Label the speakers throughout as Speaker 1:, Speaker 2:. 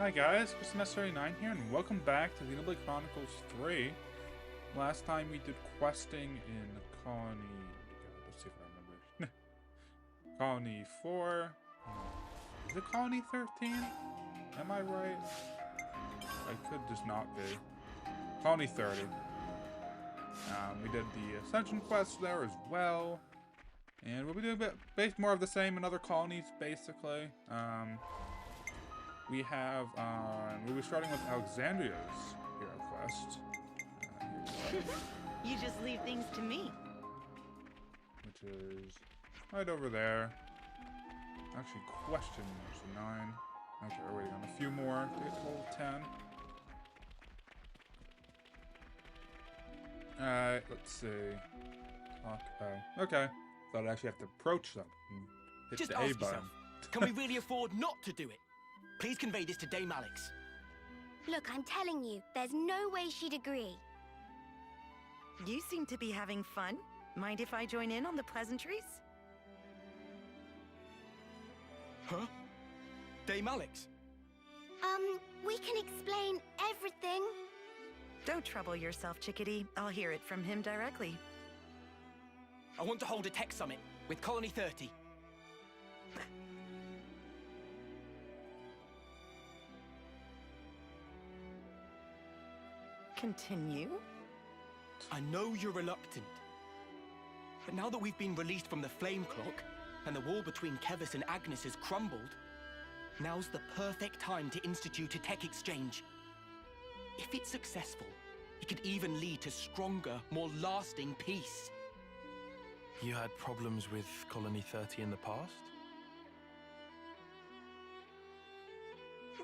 Speaker 1: Hi guys, Chris Necessary9 here, and welcome back to Xenoblade Chronicles 3. Last time we did questing in Colony... God, let's see if I remember. Colony 4. Is it Colony 13? Am I right? I could just not be. Colony 30. We did the Ascension quest there as well. And we'll be doing a bit more of the same in other colonies, basically. We have, we'll be starting with Alexandria's hero quest.
Speaker 2: You just leave things to me.
Speaker 1: Which is right over there. Actually, questions 9. Okay, we're waiting on a few more to get to level 10. Alright, let's see. Talk, okay. Thought I'd actually have to approach them and hit
Speaker 3: Just
Speaker 1: the A
Speaker 3: ask
Speaker 1: button.
Speaker 3: yourself, can we really afford not to do it? Please convey this to Dame Alex.
Speaker 4: Look, I'm telling you, there's no way she'd agree.
Speaker 2: You seem to be having fun. Mind if I join in on the pleasantries?
Speaker 3: Huh? Dame Alex?
Speaker 4: We can explain everything.
Speaker 2: Don't trouble yourself, chickadee. I'll hear it from him directly.
Speaker 3: I want to hold a tech summit with Colony 30.
Speaker 2: Continue?
Speaker 3: I know you're reluctant. But now that we've been released from the flame clock, and the wall between Kevis and Agnes has crumbled, now's the perfect time to institute a tech exchange. If it's successful, it could even lead to stronger, more lasting peace.
Speaker 5: You had problems with Colony 30 in the past?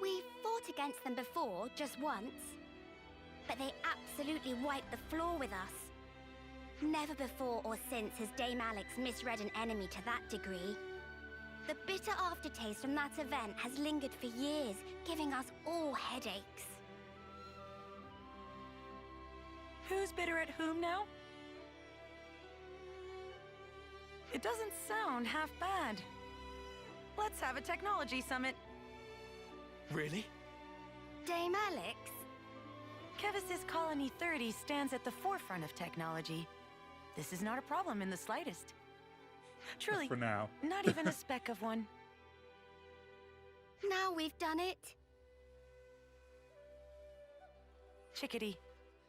Speaker 4: We fought against them before, just once. But they absolutely wiped the floor with us. Never before or since has Dame Alex misread an enemy to that degree. The bitter aftertaste from that event has lingered for years, giving us all headaches.
Speaker 2: Who's bitter at whom now? It doesn't sound half bad. Let's have a technology summit.
Speaker 3: Really?
Speaker 4: Dame Alex?
Speaker 2: Kevis's Colony 30 stands at the forefront of technology. This is not a problem in the slightest. Truly,
Speaker 1: For now.
Speaker 2: not even a speck of one.
Speaker 4: Now we've done it.
Speaker 2: Chickadee,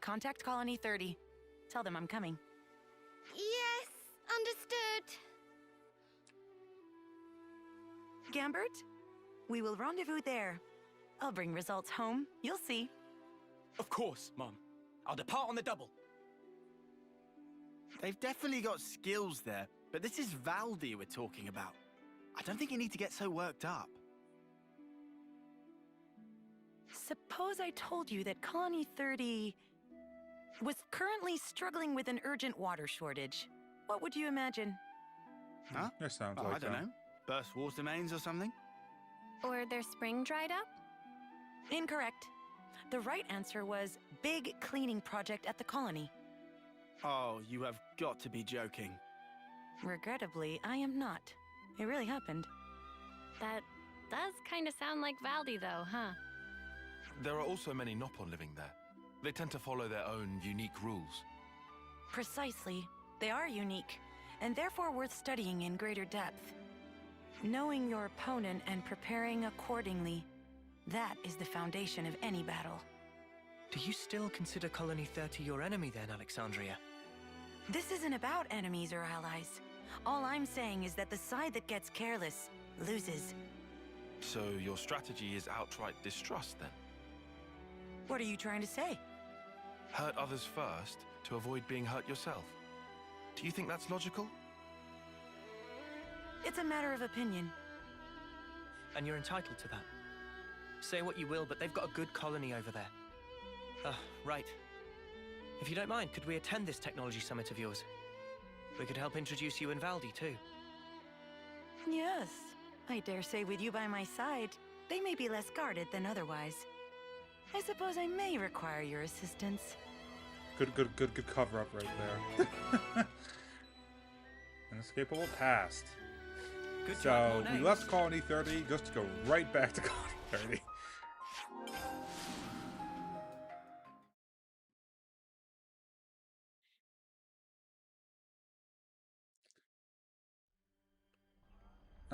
Speaker 2: contact Colony 30. Tell them I'm coming.
Speaker 4: Yes, understood.
Speaker 2: Gambert, we will rendezvous there. I'll bring results home. You'll see.
Speaker 3: Of course, Mum. I'll depart on the double.
Speaker 6: They've definitely got skills there, but this is Valdi we're talking about. I don't think you need to get so worked up.
Speaker 2: Suppose I told you that Colony 30 was currently struggling with an urgent water shortage. What would you imagine?
Speaker 6: Huh?
Speaker 1: That sounds
Speaker 6: Oh,
Speaker 1: like
Speaker 6: I don't
Speaker 1: that.
Speaker 6: know. Burst water mains or something?
Speaker 4: Or their spring dried up?
Speaker 2: Incorrect. The right answer was big cleaning project at the colony.
Speaker 6: Oh, you have got to be joking.
Speaker 2: Regrettably, I am not. It really happened.
Speaker 7: That does kind of sound like Valdi, though, huh?
Speaker 5: There are also many Nopon living there. They tend to follow their own unique rules.
Speaker 2: Precisely. They are unique, and therefore worth studying in greater depth. Knowing your opponent and preparing accordingly, that is the foundation of any battle.
Speaker 8: Do you still consider Colony 30 your enemy then, Alexandria?
Speaker 2: This isn't about enemies or allies. All I'm saying is that the side that gets careless loses.
Speaker 5: So your strategy is outright distrust then?
Speaker 2: What are you trying to say?
Speaker 5: Hurt others first to avoid being hurt yourself. Do you think that's logical?
Speaker 2: It's a matter of opinion.
Speaker 8: And you're entitled to that. Say what you will, but they've got a good colony over there. Right. If you don't mind, could we attend this technology summit of yours? We could help introduce you and Valdi, too.
Speaker 2: Yes, I dare say with you by my side, they may be less guarded than otherwise. I suppose I may require your assistance.
Speaker 1: Good cover-up right there. Inescapable past.
Speaker 8: Good
Speaker 1: So,
Speaker 8: job, more
Speaker 1: we
Speaker 8: names.
Speaker 1: left Colony 30 just to go right back to Colony 30.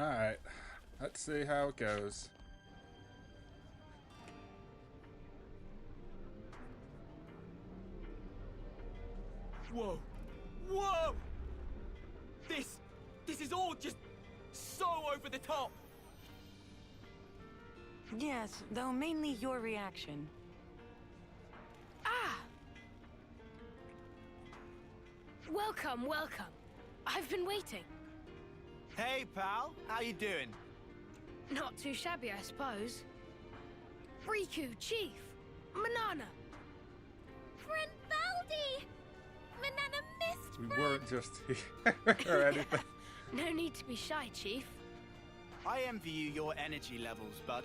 Speaker 1: Alright. Let's see how it goes.
Speaker 3: Whoa! Whoa! This is all just so over the top!
Speaker 2: Yes, though mainly your reaction.
Speaker 9: Ah! Welcome, welcome. I've been waiting.
Speaker 6: Hey, pal. How you doing?
Speaker 9: Not too shabby, I suppose. Riku, Chief, Manana.
Speaker 4: Friend Valdi! Manana missed
Speaker 1: We
Speaker 4: friend.
Speaker 1: weren't just here or anything.
Speaker 9: No need to be shy, Chief.
Speaker 6: I envy you your energy levels, bud.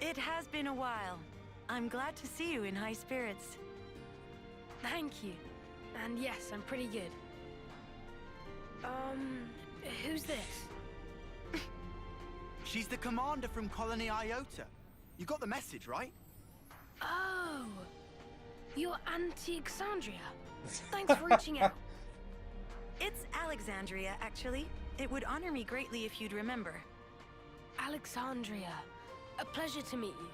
Speaker 2: It has been a while. I'm glad to see you in high spirits.
Speaker 9: Thank you. And yes, I'm pretty good. Who's this?
Speaker 6: She's the commander from Colony Iota. You got the message, right?
Speaker 9: Oh, you're Alexandria. Thanks for reaching out.
Speaker 2: It's Alexandria, actually. It would honor me greatly if you'd remember.
Speaker 9: Alexandria, a pleasure to meet you.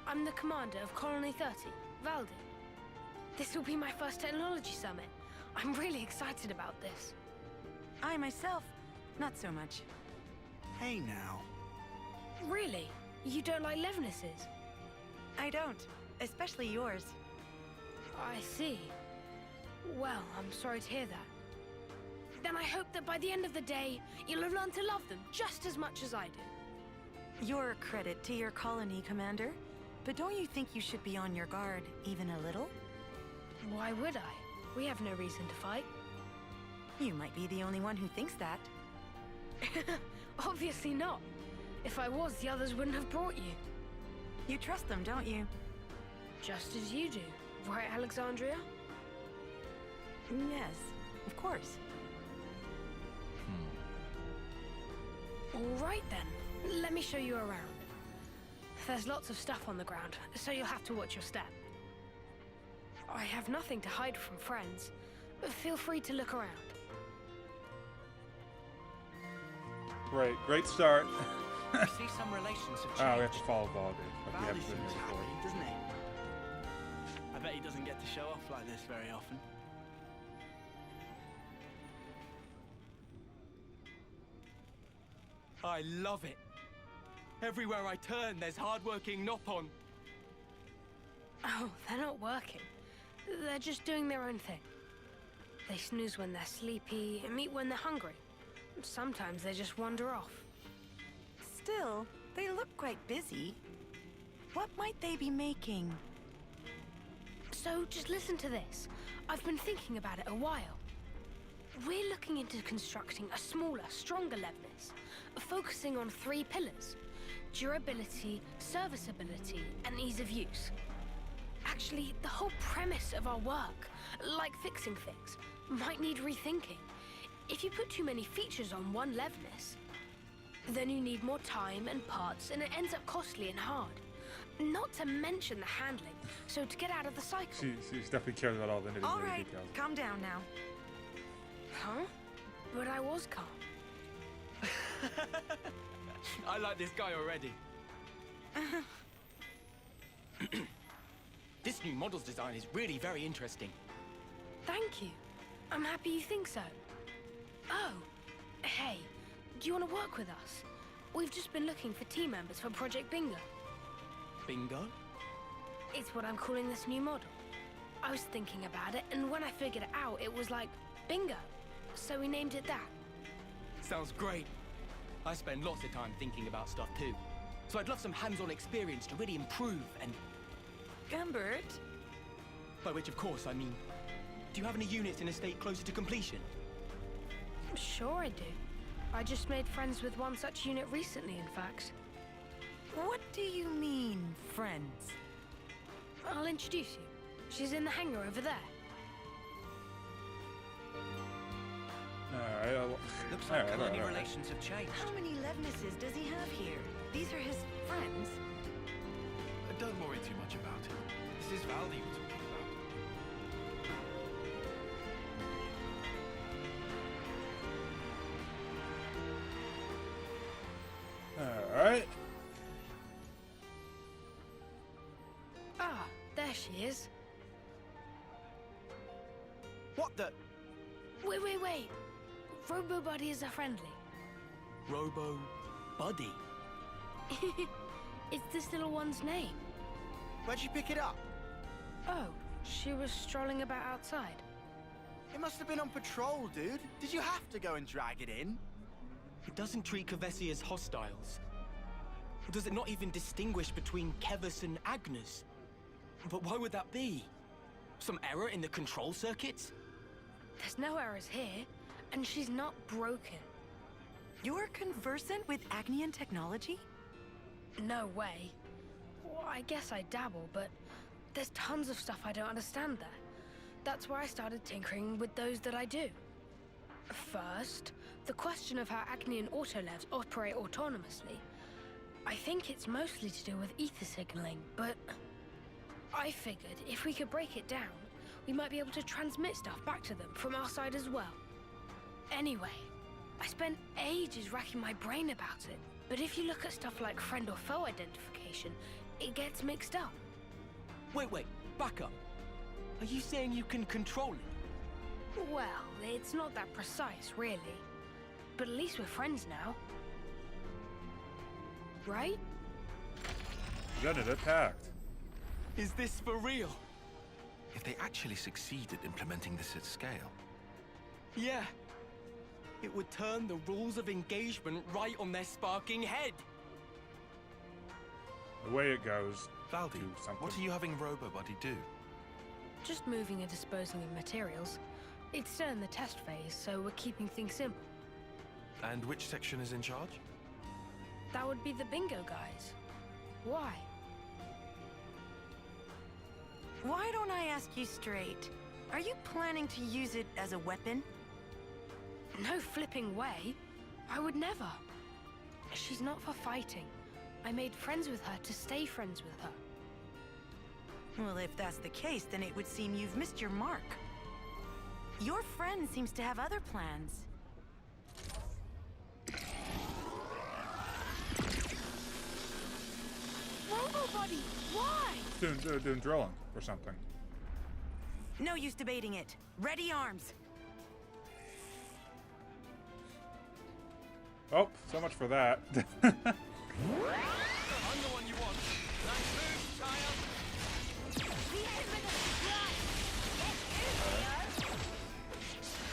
Speaker 9: I'm the commander of Colony 30, Valdi. This will be my first technology summit. I'm really excited about this.
Speaker 2: I myself, not so much.
Speaker 6: Hey now.
Speaker 9: Really? You don't like Levnesses?
Speaker 2: I don't, especially yours.
Speaker 9: I see. Well, I'm sorry to hear that. Then I hope that by the end of the day, you'll have learned to love them just as much as I do.
Speaker 2: You're a credit to your colony, Commander. But don't you think you should be on your guard, even a little?
Speaker 9: Why would I? We have no reason to fight.
Speaker 2: You might be the only one who thinks that.
Speaker 9: Obviously not. If I was, the others wouldn't have brought you.
Speaker 2: You trust them, don't you?
Speaker 9: Just as you do. Right, Alexandria?
Speaker 2: Yes, of course.
Speaker 9: All right then. Let me show you around. There's lots of stuff on the ground, so you'll have to watch your step. I have nothing to hide from friends. Feel free to look around.
Speaker 1: Great, great start.
Speaker 8: I see some relations have changed.
Speaker 1: Oh, we have to follow Baldi. Like we
Speaker 6: Valdi
Speaker 1: have to
Speaker 6: seems
Speaker 1: do
Speaker 6: happy,
Speaker 1: before.
Speaker 6: doesn't he? I bet he doesn't get to show off like this very often.
Speaker 3: I love it. Everywhere I turn, there's hard-working Noppon.
Speaker 9: Oh, they're not working. They're just doing their own thing. They snooze when they're sleepy and eat when they're hungry. Sometimes they just wander off.
Speaker 2: Still, they look quite busy. What might they be making?
Speaker 9: So just listen to this. I've been thinking about it a while. We're looking into constructing a smaller, stronger Levnis, focusing on 3 pillars: durability, serviceability, and ease of use. Actually, the whole premise of our work, like fixing things, might need rethinking. If you put too many features on one Levnis, then you need more time and parts, and it ends up costly and hard. Not to mention the handling, so to get out of the cycle.
Speaker 1: She's definitely cares about all the nitty-gritty
Speaker 2: All right,
Speaker 1: details.
Speaker 2: calm down now.
Speaker 9: Huh? But I was calm.
Speaker 3: I like this guy already. This new model's design is really very interesting.
Speaker 9: Thank you. I'm happy you think so. Oh, hey, do you want to work with us? We've just been looking for team members for Project Bingo.
Speaker 3: Bingo?
Speaker 9: It's what I'm calling this new model. I was thinking about it, and when I figured it out, it was like, bingo. So we named it that.
Speaker 3: Sounds great. I spend lots of time thinking about stuff too. So I'd love some hands-on experience to really improve and...
Speaker 2: Gumbert?
Speaker 3: By which, of course, I mean... Do you have any units in a state closer to completion?
Speaker 9: Sure I do. I just made friends with one such unit recently, in fact.
Speaker 2: What do you mean, friends?
Speaker 9: I'll introduce you. She's in the hangar over there.
Speaker 1: Alright,
Speaker 8: Looks like
Speaker 1: alright,
Speaker 8: colony
Speaker 1: alright.
Speaker 8: relations have changed.
Speaker 2: How many Levnesses does he have here? These are his friends.
Speaker 5: Don't worry too much about it. This is Valdi we're talking about.
Speaker 9: There she is.
Speaker 6: What the?
Speaker 9: Wait. Robo Buddy is a friendly.
Speaker 3: Robo Buddy.
Speaker 9: It's this little one's name.
Speaker 6: Where'd you pick it up?
Speaker 9: Oh, she was strolling about outside.
Speaker 6: It must have been on patrol, dude. Did you have to go and drag it in?
Speaker 3: It doesn't treat Kevesi as hostiles. Does it not even distinguish between Kevis and Agnes? But why would that be? Some error in the control circuits?
Speaker 9: There's no errors here, and she's not broken.
Speaker 2: You're conversant with Agnian technology?
Speaker 9: No way. Well, I guess I dabble, but there's tons of stuff I don't understand there. That's why I started tinkering with those that I do. First, the question of how Agnian autolevs operate autonomously. I think it's mostly to do with ether signaling, but I figured if we could break it down, we might be able to transmit stuff back to them from our side as well. Anyway, I spent ages racking my brain about it, but if you look at stuff like friend or foe identification, it gets mixed up.
Speaker 3: Wait, back up. Are you saying you can control it?
Speaker 9: Well, it's not that precise, really. But at least we're friends now. Right?
Speaker 1: Unit attacked.
Speaker 3: Is this for real?
Speaker 5: If they actually succeed at implementing this at scale.
Speaker 3: Yeah. It would turn the rules of engagement right on their sparking head.
Speaker 1: The way it goes.
Speaker 5: Valdi,
Speaker 1: do something.
Speaker 5: what are you having RoboBuddy do?
Speaker 9: Just moving and disposing of materials. It's still in the test phase, so we're keeping things simple.
Speaker 5: And which section is in charge?
Speaker 9: That would be the bingo guys. Why?
Speaker 2: Why don't I ask you straight? Are you planning to use it as a weapon?
Speaker 9: No flipping way. I would never. She's not for fighting. I made friends with her to stay friends with her.
Speaker 2: Well, if that's the case, then it would seem you've missed your mark. Your friend seems to have other plans.
Speaker 9: Robo-Buddy, why?
Speaker 1: Doing drilling or something.
Speaker 2: No use debating it. Ready arms.
Speaker 1: Oh, so much for that.
Speaker 3: I'm the one you want. Nice move, child.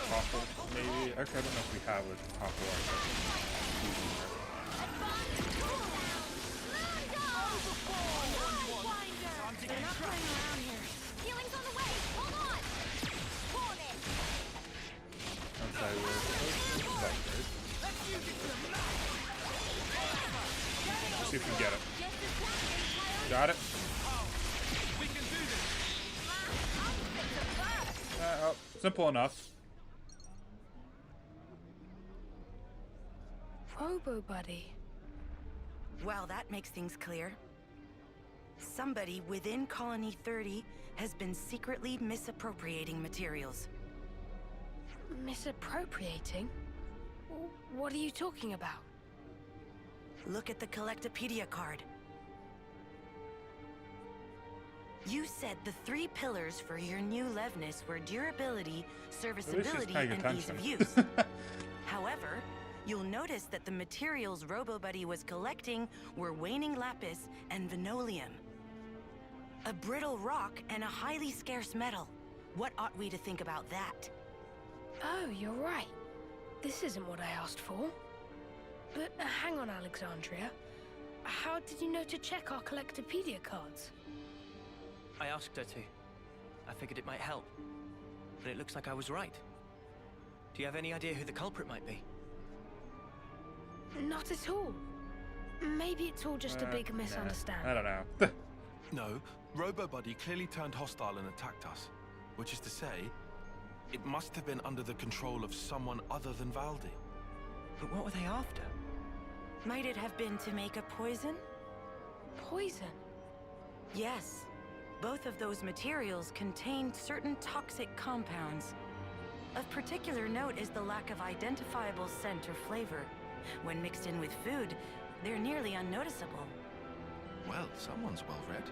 Speaker 1: Topple, maybe? Okay, I don't know if we have a topple
Speaker 2: They're not playing around here.
Speaker 4: Healing's on the way! Hold on! Hold it!
Speaker 1: Okay, we're Let's see if we can get it. Got it.
Speaker 3: We can do this.
Speaker 1: Oh, simple enough.
Speaker 9: Robo-Buddy.
Speaker 2: Well, that makes things clear. Somebody within Colony 30 has been secretly misappropriating materials.
Speaker 9: Misappropriating? What are you talking about?
Speaker 2: Look at the Collectopedia card. You said the 3 pillars for your new Levnis were durability, serviceability,
Speaker 1: paying
Speaker 2: and ease of
Speaker 1: attention.
Speaker 2: use. However, you'll notice that the materials RoboBuddy was collecting were waning lapis and venolium. A brittle rock and a highly scarce metal. What ought we to think about that?
Speaker 9: Oh, you're right. This isn't what I asked for. But hang on, Alexandria. How did you know to check our Collectopedia cards?
Speaker 8: I asked her to. I figured it might help. But it looks like I was right. Do you have any idea who the culprit might be?
Speaker 9: Not at all. Maybe it's all just a big misunderstanding.
Speaker 1: I don't know.
Speaker 5: No, RoboBuddy clearly turned hostile and attacked us. Which is to say, it must have been under the control of someone other than Valdi.
Speaker 8: But what were they after?
Speaker 2: Might it have been to make a poison?
Speaker 9: Poison?
Speaker 2: Yes. Both of those materials contained certain toxic compounds. Of particular note is the lack of identifiable scent or flavor. When mixed in with food, they're nearly unnoticeable.
Speaker 5: Well, someone's well read.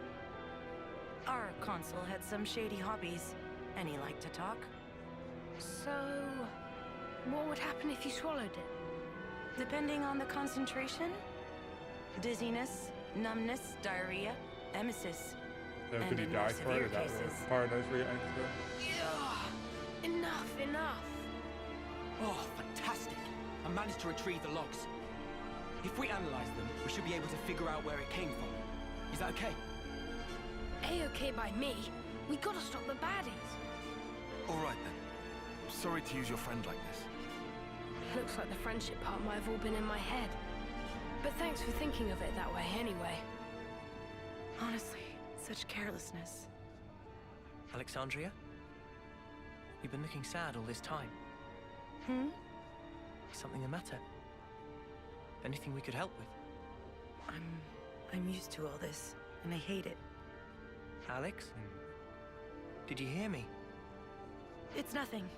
Speaker 2: Our consul had some shady hobbies, and he liked to talk.
Speaker 9: So, what would happen if you swallowed it?
Speaker 2: Depending on the concentration, dizziness, numbness, diarrhea, emesis.
Speaker 1: So
Speaker 2: And
Speaker 1: could he
Speaker 2: in
Speaker 1: die
Speaker 2: more
Speaker 1: for it?
Speaker 2: severe
Speaker 1: Is that
Speaker 2: cases.
Speaker 1: what paradise where you enter?
Speaker 9: Enough.
Speaker 3: Oh, fantastic. I managed to retrieve the logs. If we analyze them, we should be able to figure out where it came from. Is that okay?
Speaker 9: A-okay by me. We gotta stop the baddies.
Speaker 5: All right then. Sorry to use your friend like this.
Speaker 9: Looks like the friendship part might have all been in my head. But thanks for thinking of it that way anyway.
Speaker 2: Honestly, such carelessness.
Speaker 8: Alexandria? You've been looking sad all this time.
Speaker 2: Hmm?
Speaker 8: Something the matter? Anything we could help with?
Speaker 2: I'm used to all this, and I hate it.
Speaker 8: Alex? Did you hear me?
Speaker 2: It's nothing.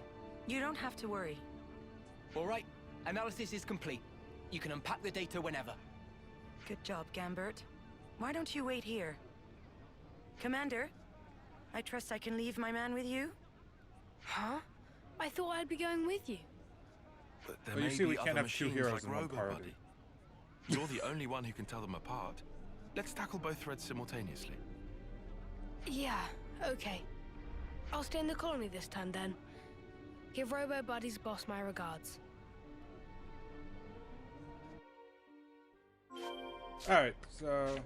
Speaker 2: You don't have to worry.
Speaker 3: All right, analysis is complete. You can unpack the data whenever.
Speaker 2: Good job, Gambert. Why don't you wait here? Commander, I trust I can leave my man with you?
Speaker 9: Huh? I thought I'd be going with you.
Speaker 5: But there
Speaker 1: Well, you
Speaker 5: may
Speaker 1: see,
Speaker 5: be
Speaker 1: we can't
Speaker 5: other
Speaker 1: have two
Speaker 5: machines
Speaker 1: heroes
Speaker 5: like
Speaker 1: in one
Speaker 5: Robo
Speaker 1: party.
Speaker 5: Buddy. You're the only one who can tell them apart. Let's tackle both threads simultaneously.
Speaker 9: Yeah, okay. I'll stay in the colony this time then. Give Robo Buddy's boss my regards.
Speaker 1: Alright, so...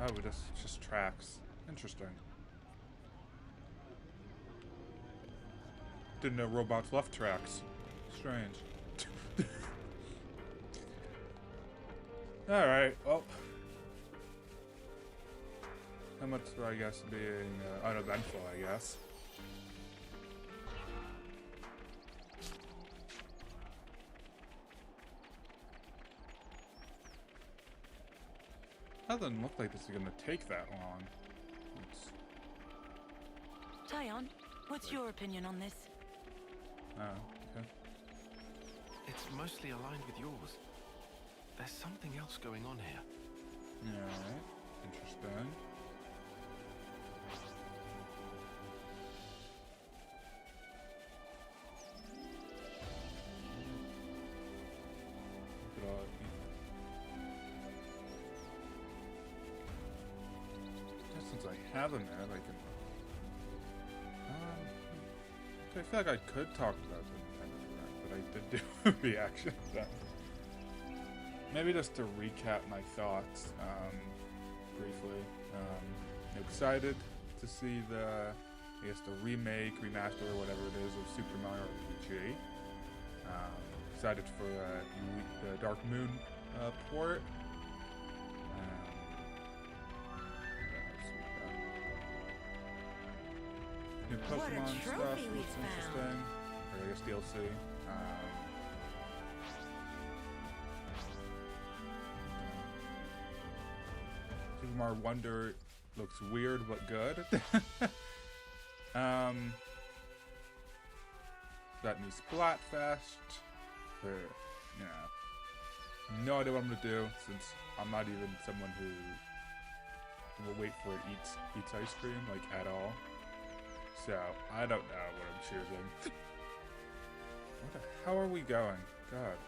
Speaker 1: Oh, this just tracks. Interesting. Didn't know robots left tracks. Strange. Alright, well... How much do I guess being uneventful, I guess? That doesn't look like this is gonna take that long. It's...
Speaker 2: Tyon, what's your opinion on this?
Speaker 1: Oh, okay.
Speaker 5: It's mostly aligned with yours. There's something else going on here.
Speaker 1: Alright, interesting. Look at all since I have him there, I can... okay, I feel like I could talk about the independent react, but I did do a reaction then. Maybe just to recap my thoughts, briefly. Excited to see the, I guess the remake, remaster, or whatever it is of Super Mario RPG. Excited for the Dark Moon port. New
Speaker 2: What a
Speaker 1: Pokemon stuff
Speaker 2: trophy
Speaker 1: looks
Speaker 2: we found.
Speaker 1: interesting. Or I guess DLC. Super Mario Wonder looks weird but good. That new Splatfest. You know, no idea what I'm gonna do since I'm not even someone who will wait for it eats ice cream like at all. So I don't know what I'm choosing. Where the hell are we going? God.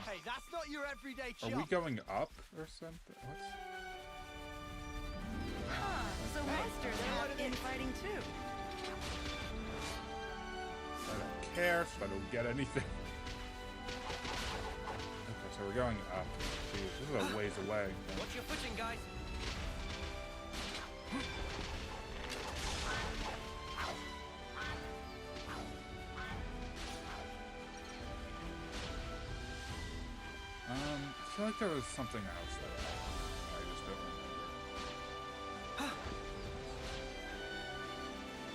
Speaker 6: Hey, that's not your everyday
Speaker 1: Are
Speaker 6: chump.
Speaker 1: we going up or something? What's...
Speaker 2: So monsters have infighting too.
Speaker 1: I don't care, so I don't get anything. Okay, so we're going up. Jeez, this is a ways away.
Speaker 8: Watch your footing, guys.
Speaker 1: I feel like there was something else that I just don't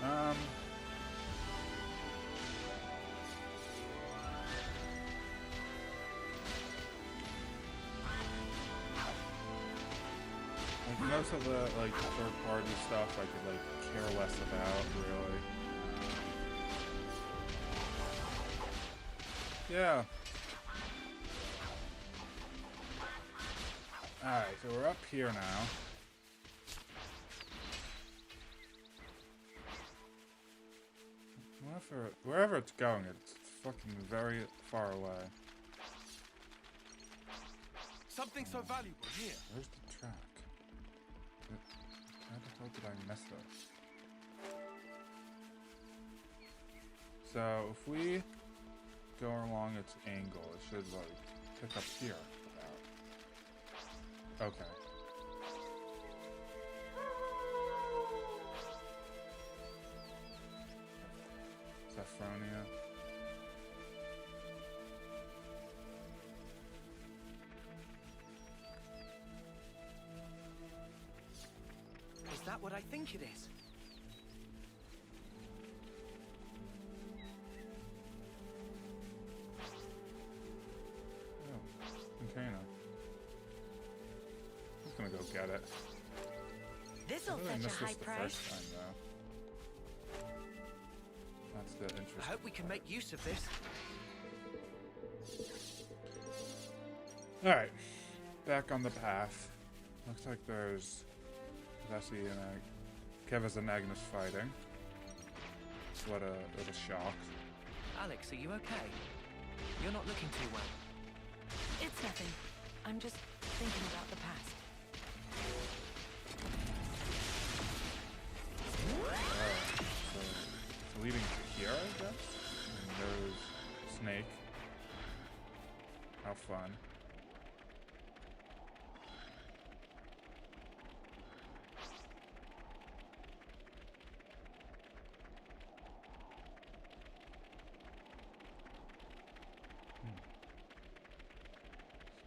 Speaker 1: remember. Like most of the like third-party stuff, I could like care less about, really. Yeah. Alright, so we're up here now. Wherever it's going, it's fucking very far away.
Speaker 5: Something so valuable here.
Speaker 1: Where's the track? How the hell did I miss this? So if we go along its angle, it should like pick up here. About. Okay. Saffronia.
Speaker 8: Is that what I think it is?
Speaker 1: Oh, container. I'm gonna go get it.
Speaker 2: This'll
Speaker 1: I really
Speaker 2: fetch
Speaker 1: missed
Speaker 2: a high
Speaker 1: this the
Speaker 2: price.
Speaker 1: first time, though. That's the interesting
Speaker 8: I hope we can
Speaker 1: part.
Speaker 8: make use of this.
Speaker 1: Alright, back on the path. Looks like there's Vessi and Kevas and Agnes fighting. What a shock.
Speaker 8: Alex, are you okay? You're not looking too well.
Speaker 2: It's nothing. I'm just thinking about the past.
Speaker 1: So leading to here, I guess? And there's Snake. How fun.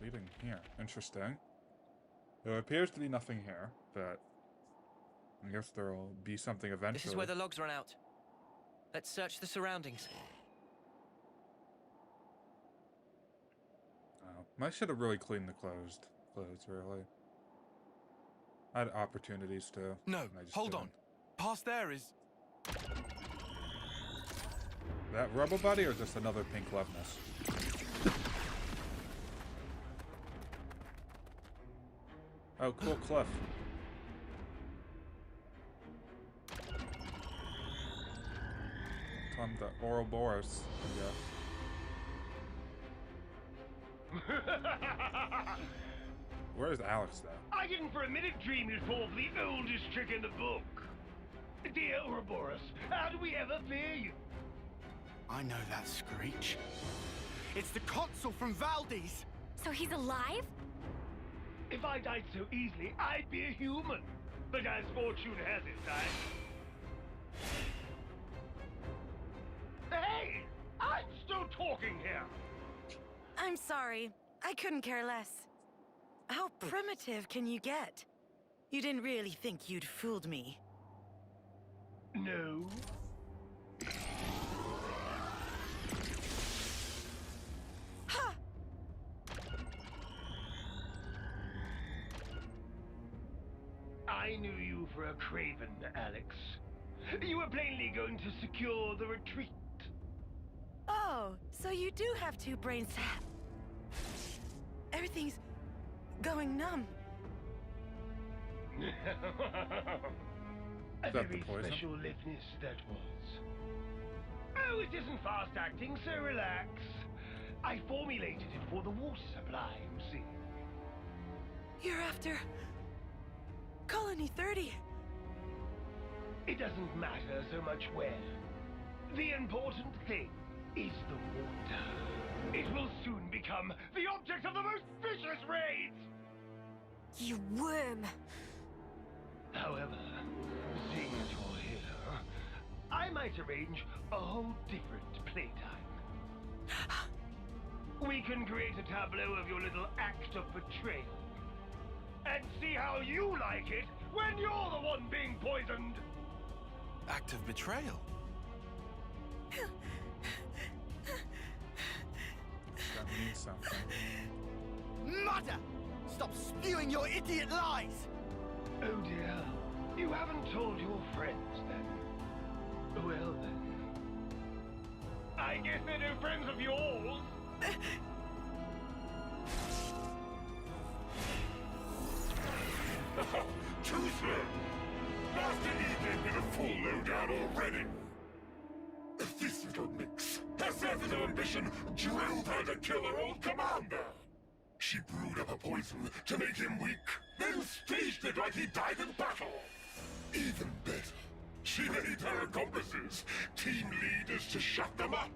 Speaker 1: Leading here. Interesting. There appears to be nothing here, but I guess there'll be something eventually.
Speaker 8: This is where the logs run out. Let's search the surroundings.
Speaker 1: Oh, I should have really cleaned the clothes, really. I had opportunities to.
Speaker 5: No,
Speaker 1: and I just
Speaker 5: hold
Speaker 1: didn't.
Speaker 5: on. Past there is...
Speaker 1: That Rebel Buddy or just another pink Loveness? Oh, cool cliff. Climb the Ouroboros, I guess. Where's Alex, though?
Speaker 10: I didn't for a minute dream you'd fall for the oldest trick in the book. Dear Ouroboros, how do we ever fear you?
Speaker 6: I know that screech. It's the consul from Valdez!
Speaker 4: So he's alive?
Speaker 10: If I died so easily, I'd be a human. But as fortune has it, Hey! I'm still talking here!
Speaker 2: I'm sorry. I couldn't care less. How primitive can you get? You didn't really think you'd fooled me.
Speaker 10: No.
Speaker 2: Ha!
Speaker 10: I knew you for a craven, Alex. You were plainly going to secure the retreat.
Speaker 2: Oh, so you do have two brains. Everything's going numb.
Speaker 10: A
Speaker 1: Is that the
Speaker 10: very
Speaker 1: poison?
Speaker 10: special liveness that was. Oh, it isn't fast acting, so relax. I formulated it for the water supply, you see.
Speaker 2: You're after Colony 30.
Speaker 10: It doesn't matter so much where. The important thing is the water. It will soon become the object of the most vicious raids!
Speaker 4: You worm!
Speaker 10: However, seeing as you're here, I might arrange a whole different playtime. We can create a tableau of your little act of betrayal. And see how you like it when you're the one being poisoned!
Speaker 5: Act of betrayal.
Speaker 1: That means something.
Speaker 6: Mother! Stop spewing your idiot lies!
Speaker 10: Oh dear, you haven't told your friends then. Well then. I guess they're no friends of yours.
Speaker 11: Too slow! Master Eden did a full lowdown already! This little minx has served with her ambition, drilled her to kill her old commander. She brewed up a poison to make him weak, then staged it like he died in battle. Even better, she made her accomplices team leaders to shut them up.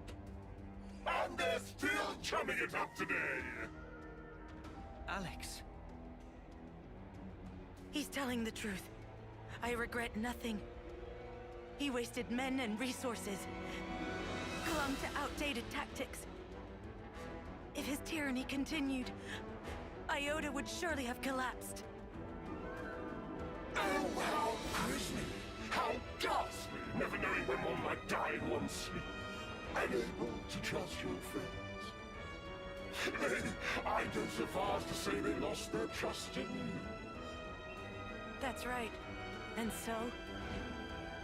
Speaker 11: And they're still chumming it up today.
Speaker 8: Alex.
Speaker 2: He's telling the truth. I regret nothing. He wasted men and resources, clung to outdated tactics. If his tyranny continued, Iota would surely have collapsed.
Speaker 11: Oh, how grisly! How ghastly! Never knowing when one might die in one's sleep. Unable to trust your friends. I'd go so far as to say they lost their trust in you.
Speaker 2: That's right. And so,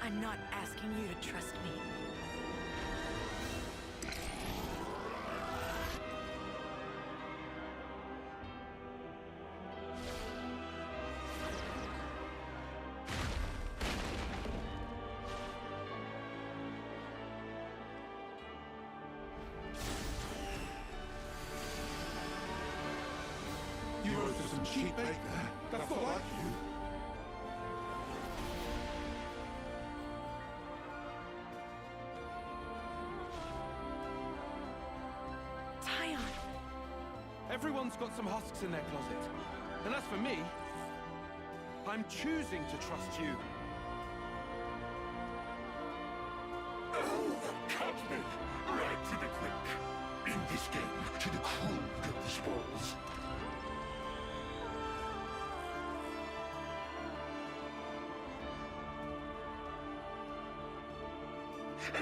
Speaker 2: I'm not asking you to trust me.
Speaker 11: You're just some cheap baker. That's not like you.
Speaker 5: Everyone's got some husks in their closet. And as for me, I'm choosing to trust you.
Speaker 11: Oh, cut me! Right to the quick. In this game, to the cruel get the spoils.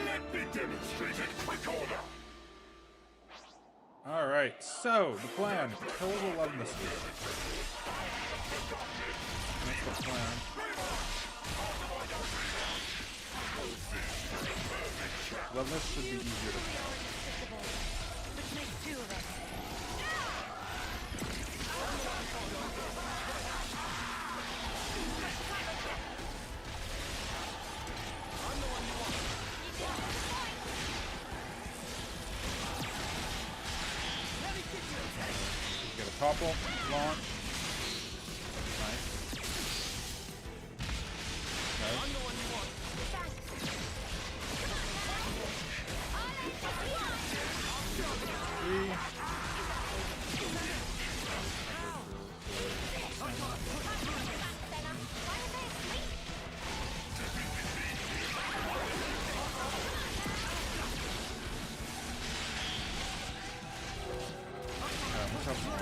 Speaker 11: Let me demonstrate in quick order!
Speaker 1: Alright, so the plan. Kill the Loveness. That's the plan. Loveness should be easier to kill.
Speaker 2: Which makes two of us.
Speaker 1: Get a topple, launch. Nice. Nice. Three. Let's have some launch.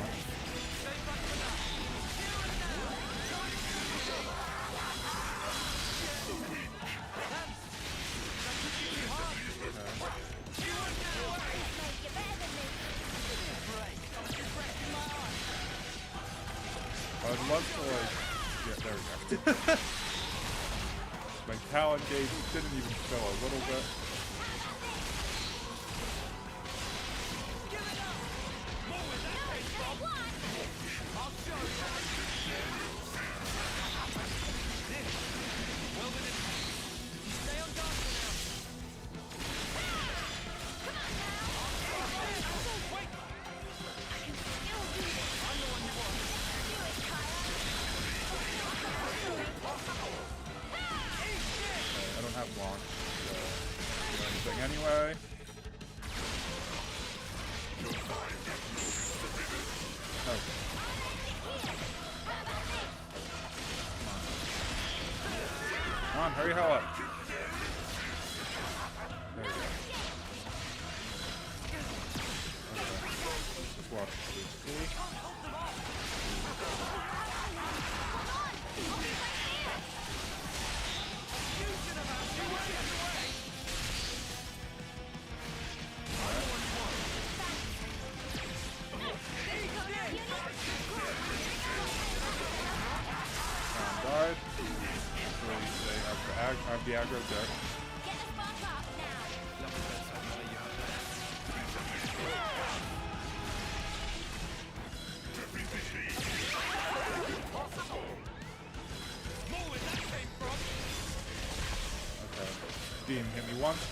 Speaker 1: I'd love to, like, yeah, there we go. My talent gauge didn't even show a little bit. I don't have launch to do anything anyway. Oh. Come on, hurry hell up. There we go. Okay. Just watch this. Guard. So they have the aggro deck. Okay. Dean hit me once.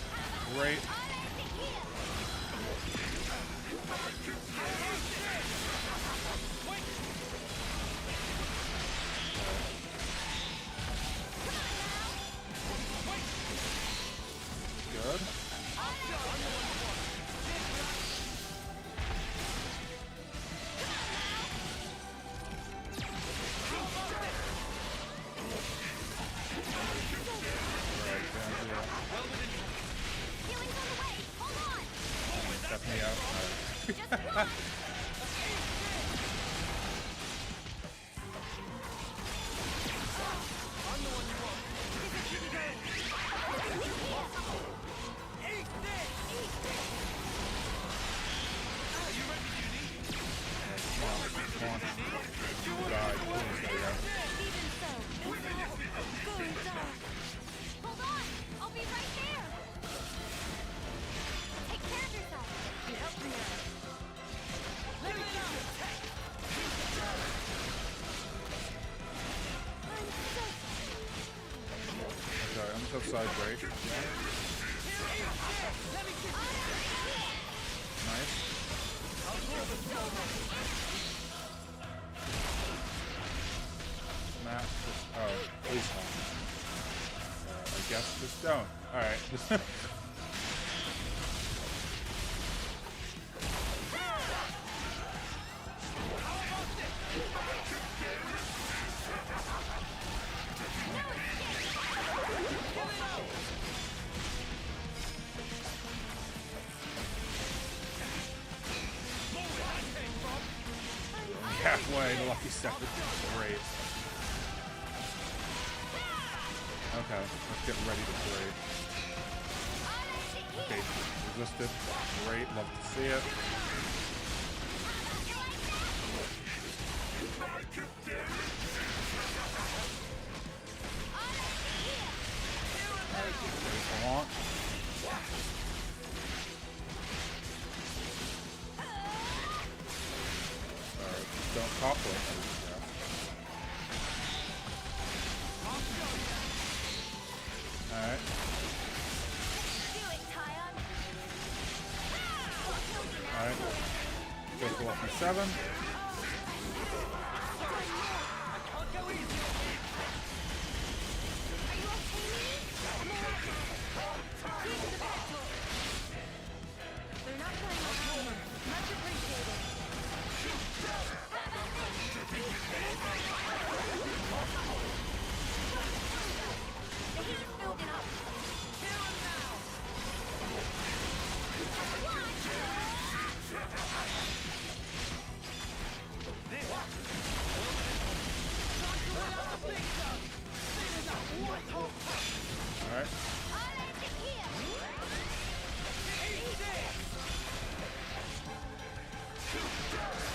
Speaker 1: Great. Good. Step me out. Side break. Nice. Smash this. Oh, please don't. I guess just don't. Alright. Halfway, the lucky second. Great. Okay, let's get ready to play. Okay, resisted. Great, love to see it. Come on. Don't pop it. Alright. Alright. Go for lucky 7. Alright.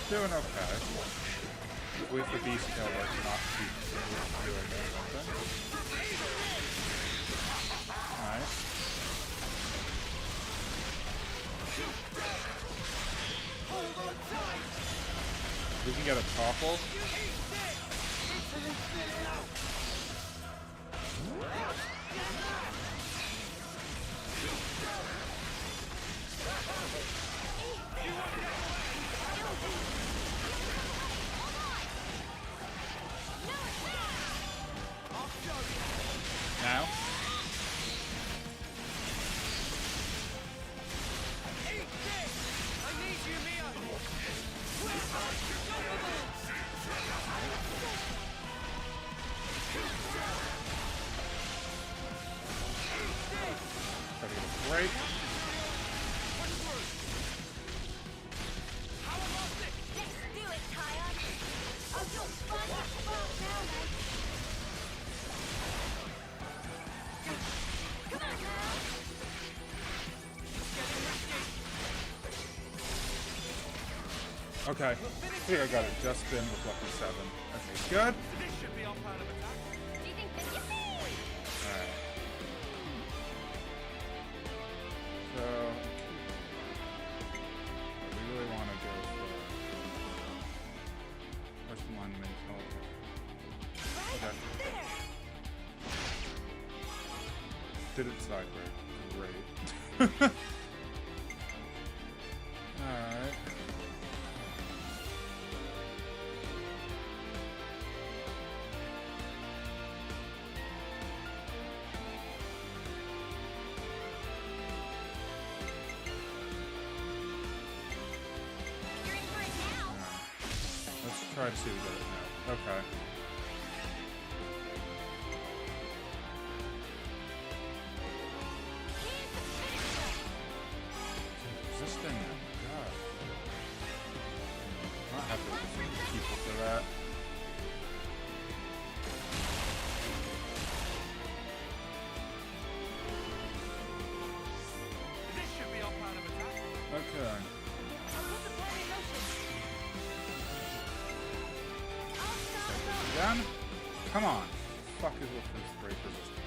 Speaker 1: Doing okay. Wait for Beast Killer to not keep doing something. Nice. We can get a topple. Now. Break. Okay, I think I got it just in with lucky 7. Okay, good. Alright. So, we really want to go for first one mental. Okay. Did it side break. Great. Alright. Let's try to see if we get it now. Okay. This thing, God. Not have to listen to people for that.
Speaker 6: This should be our plan of attack.
Speaker 1: Okay. Again? Come on. Fuck is with this break resistance.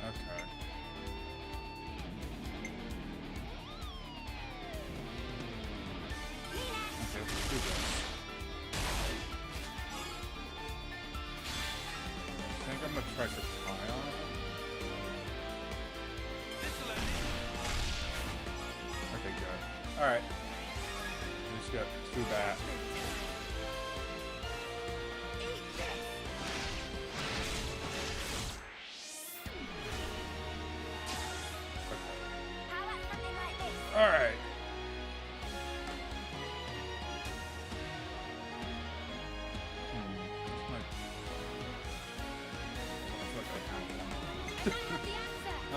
Speaker 1: Okay. Okay, let's do this. I think I'm gonna try to tie on it. Okay, good. Alright. Just got two back. Alright.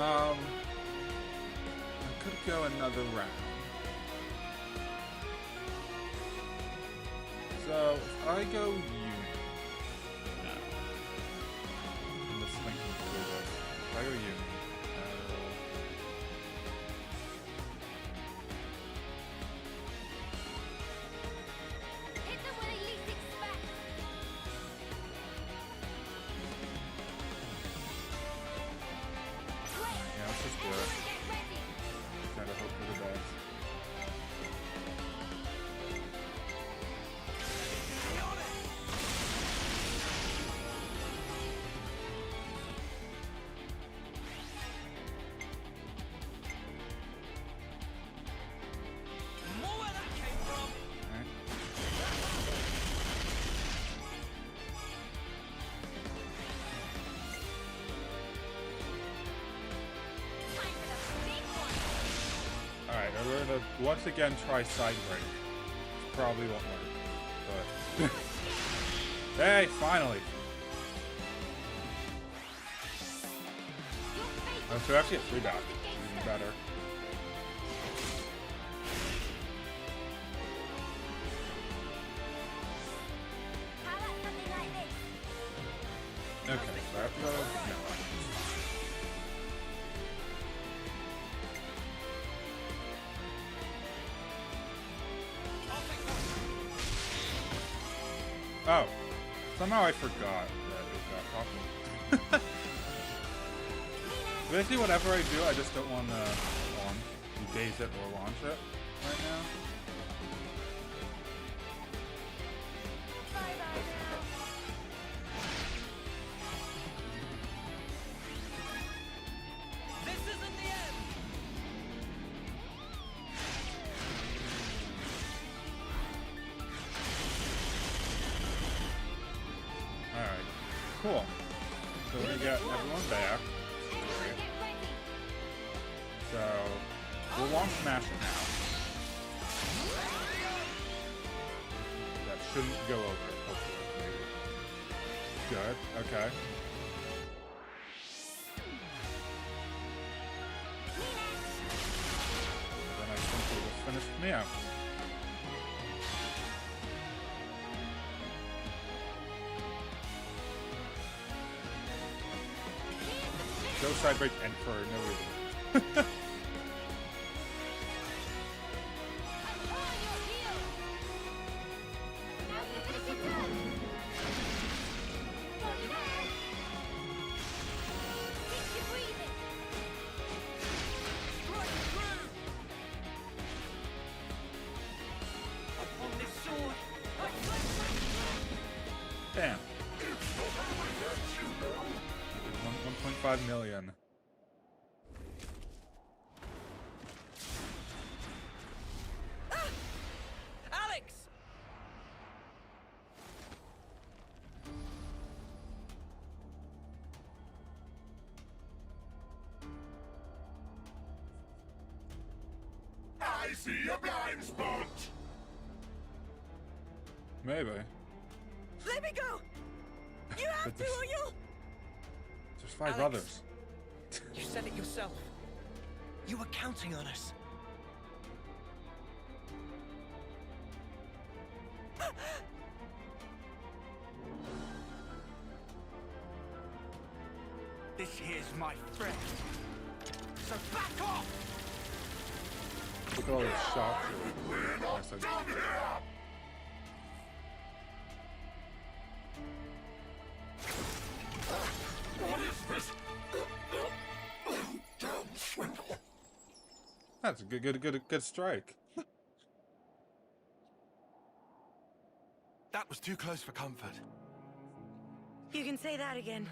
Speaker 1: I could go another round. So, if I go unit. No. I'm just thinking through this. If I go unit. Yeah, let's just do it. Try to hope for the best. Alright, we're gonna once again try side break. Probably won't work, but hey, finally! Oh, so actually a 3 back. Even better. Okay, so I have to go. No. Oh, somehow I forgot that it got possible. Basically, whatever I do, I just don't want to daze it or launch it right now. Cool. So we got everyone back. So we'll launch smash it now. That shouldn't go over, hopefully. Maybe. Good. Okay. Then I think we will finish me out. Go side break and for no reason. 5 million.
Speaker 8: Alex!
Speaker 11: I see a blind spot!
Speaker 1: Maybe.
Speaker 2: Let me go! You have to, or you'll...
Speaker 1: There's 5
Speaker 8: Alex.
Speaker 1: others.
Speaker 8: You said it yourself. You were counting on us.
Speaker 6: This here's my friend. So back off!
Speaker 1: Look at all those shots.
Speaker 11: We're not done here! What is this? Damn swindle!
Speaker 1: That's a good strike.
Speaker 5: That was too close for comfort.
Speaker 2: You can say that again.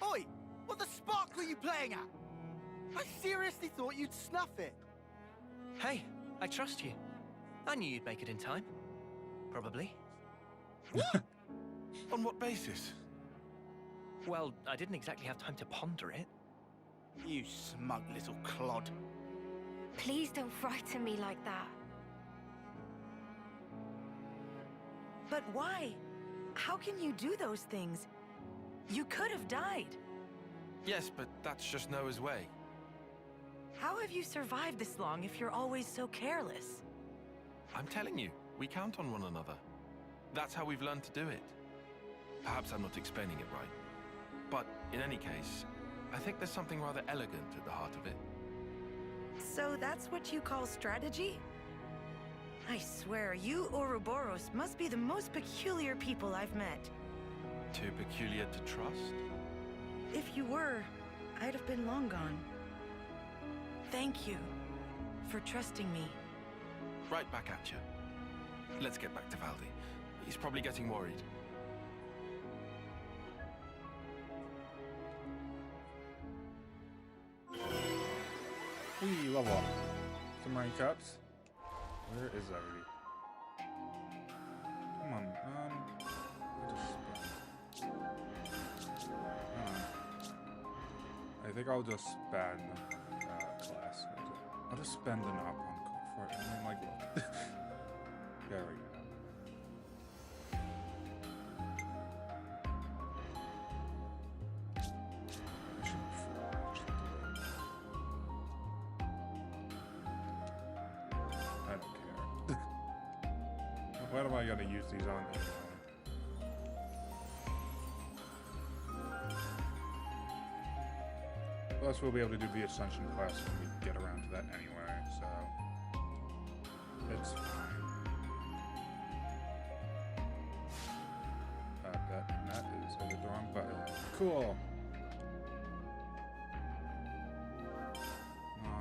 Speaker 6: Oi! What the spark were you playing at? I seriously thought you'd snuff it.
Speaker 8: Hey, I trust you. I knew you'd make it in time. Probably.
Speaker 5: On what basis?
Speaker 8: Well, I didn't exactly have time to ponder it.
Speaker 6: You smug little clod.
Speaker 9: Please don't frighten me like that.
Speaker 2: But why? How can you do those things? You could have died.
Speaker 5: Yes, but that's just Noah's way.
Speaker 2: How have you survived this long if you're always so careless?
Speaker 5: I'm telling you, we count on one another. That's how we've learned to do it. Perhaps I'm not explaining it right. But in any case, I think there's something rather elegant at the heart of it.
Speaker 2: So that's what you call strategy? I swear, you Ouroboros must be the most peculiar people I've met.
Speaker 5: Too peculiar to trust?
Speaker 2: If you were, I'd have been long gone. Thank you for trusting me.
Speaker 5: Right back at you. Let's get back to Valdi. He's probably getting worried.
Speaker 1: Level up. Some rank ups. Where is everybody? Come on, I think I'll just spend class. I'll just spend an up on for it, and then like look. There we go. I should I don't care. What am I gonna use these on anyway? Plus, we'll be able to do the Ascension class when we get around to that anyway, so it's fine. That is I hit the wrong button. Cool. 9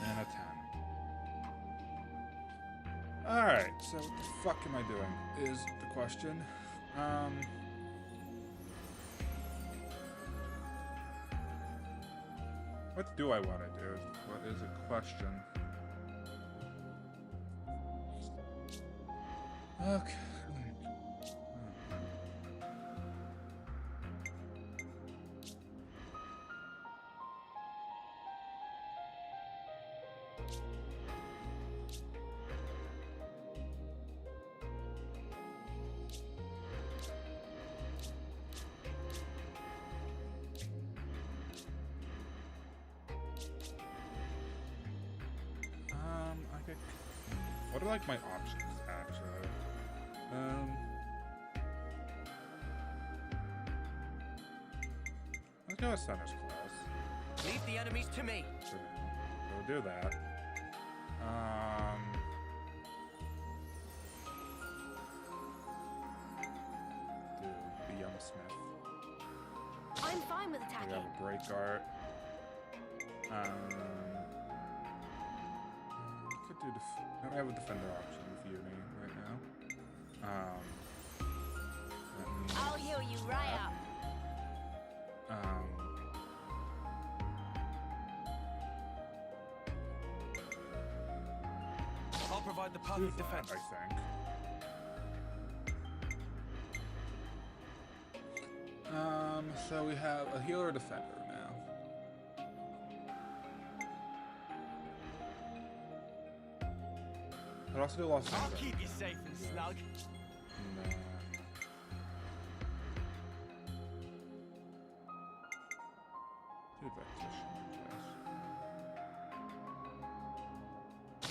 Speaker 1: and a 10. All right, so what the fuck am I doing? Is the question. What do I want to do? What is a question? Okay. Okay. What are like my options actually? Let's go with Center's class.
Speaker 8: Leave the enemies to me.
Speaker 1: Sure. We'll do that. Do the Young Smith.
Speaker 9: I'm fine with
Speaker 1: We
Speaker 9: attacking.
Speaker 1: have a break art. We could do I don't have a defender option with Uni right now.
Speaker 4: I'll heal you right up.
Speaker 5: I'll provide the perfect defense.
Speaker 1: I think. So we have a healer defender now. I'd also do lost.
Speaker 6: I'll keep you safe and snug.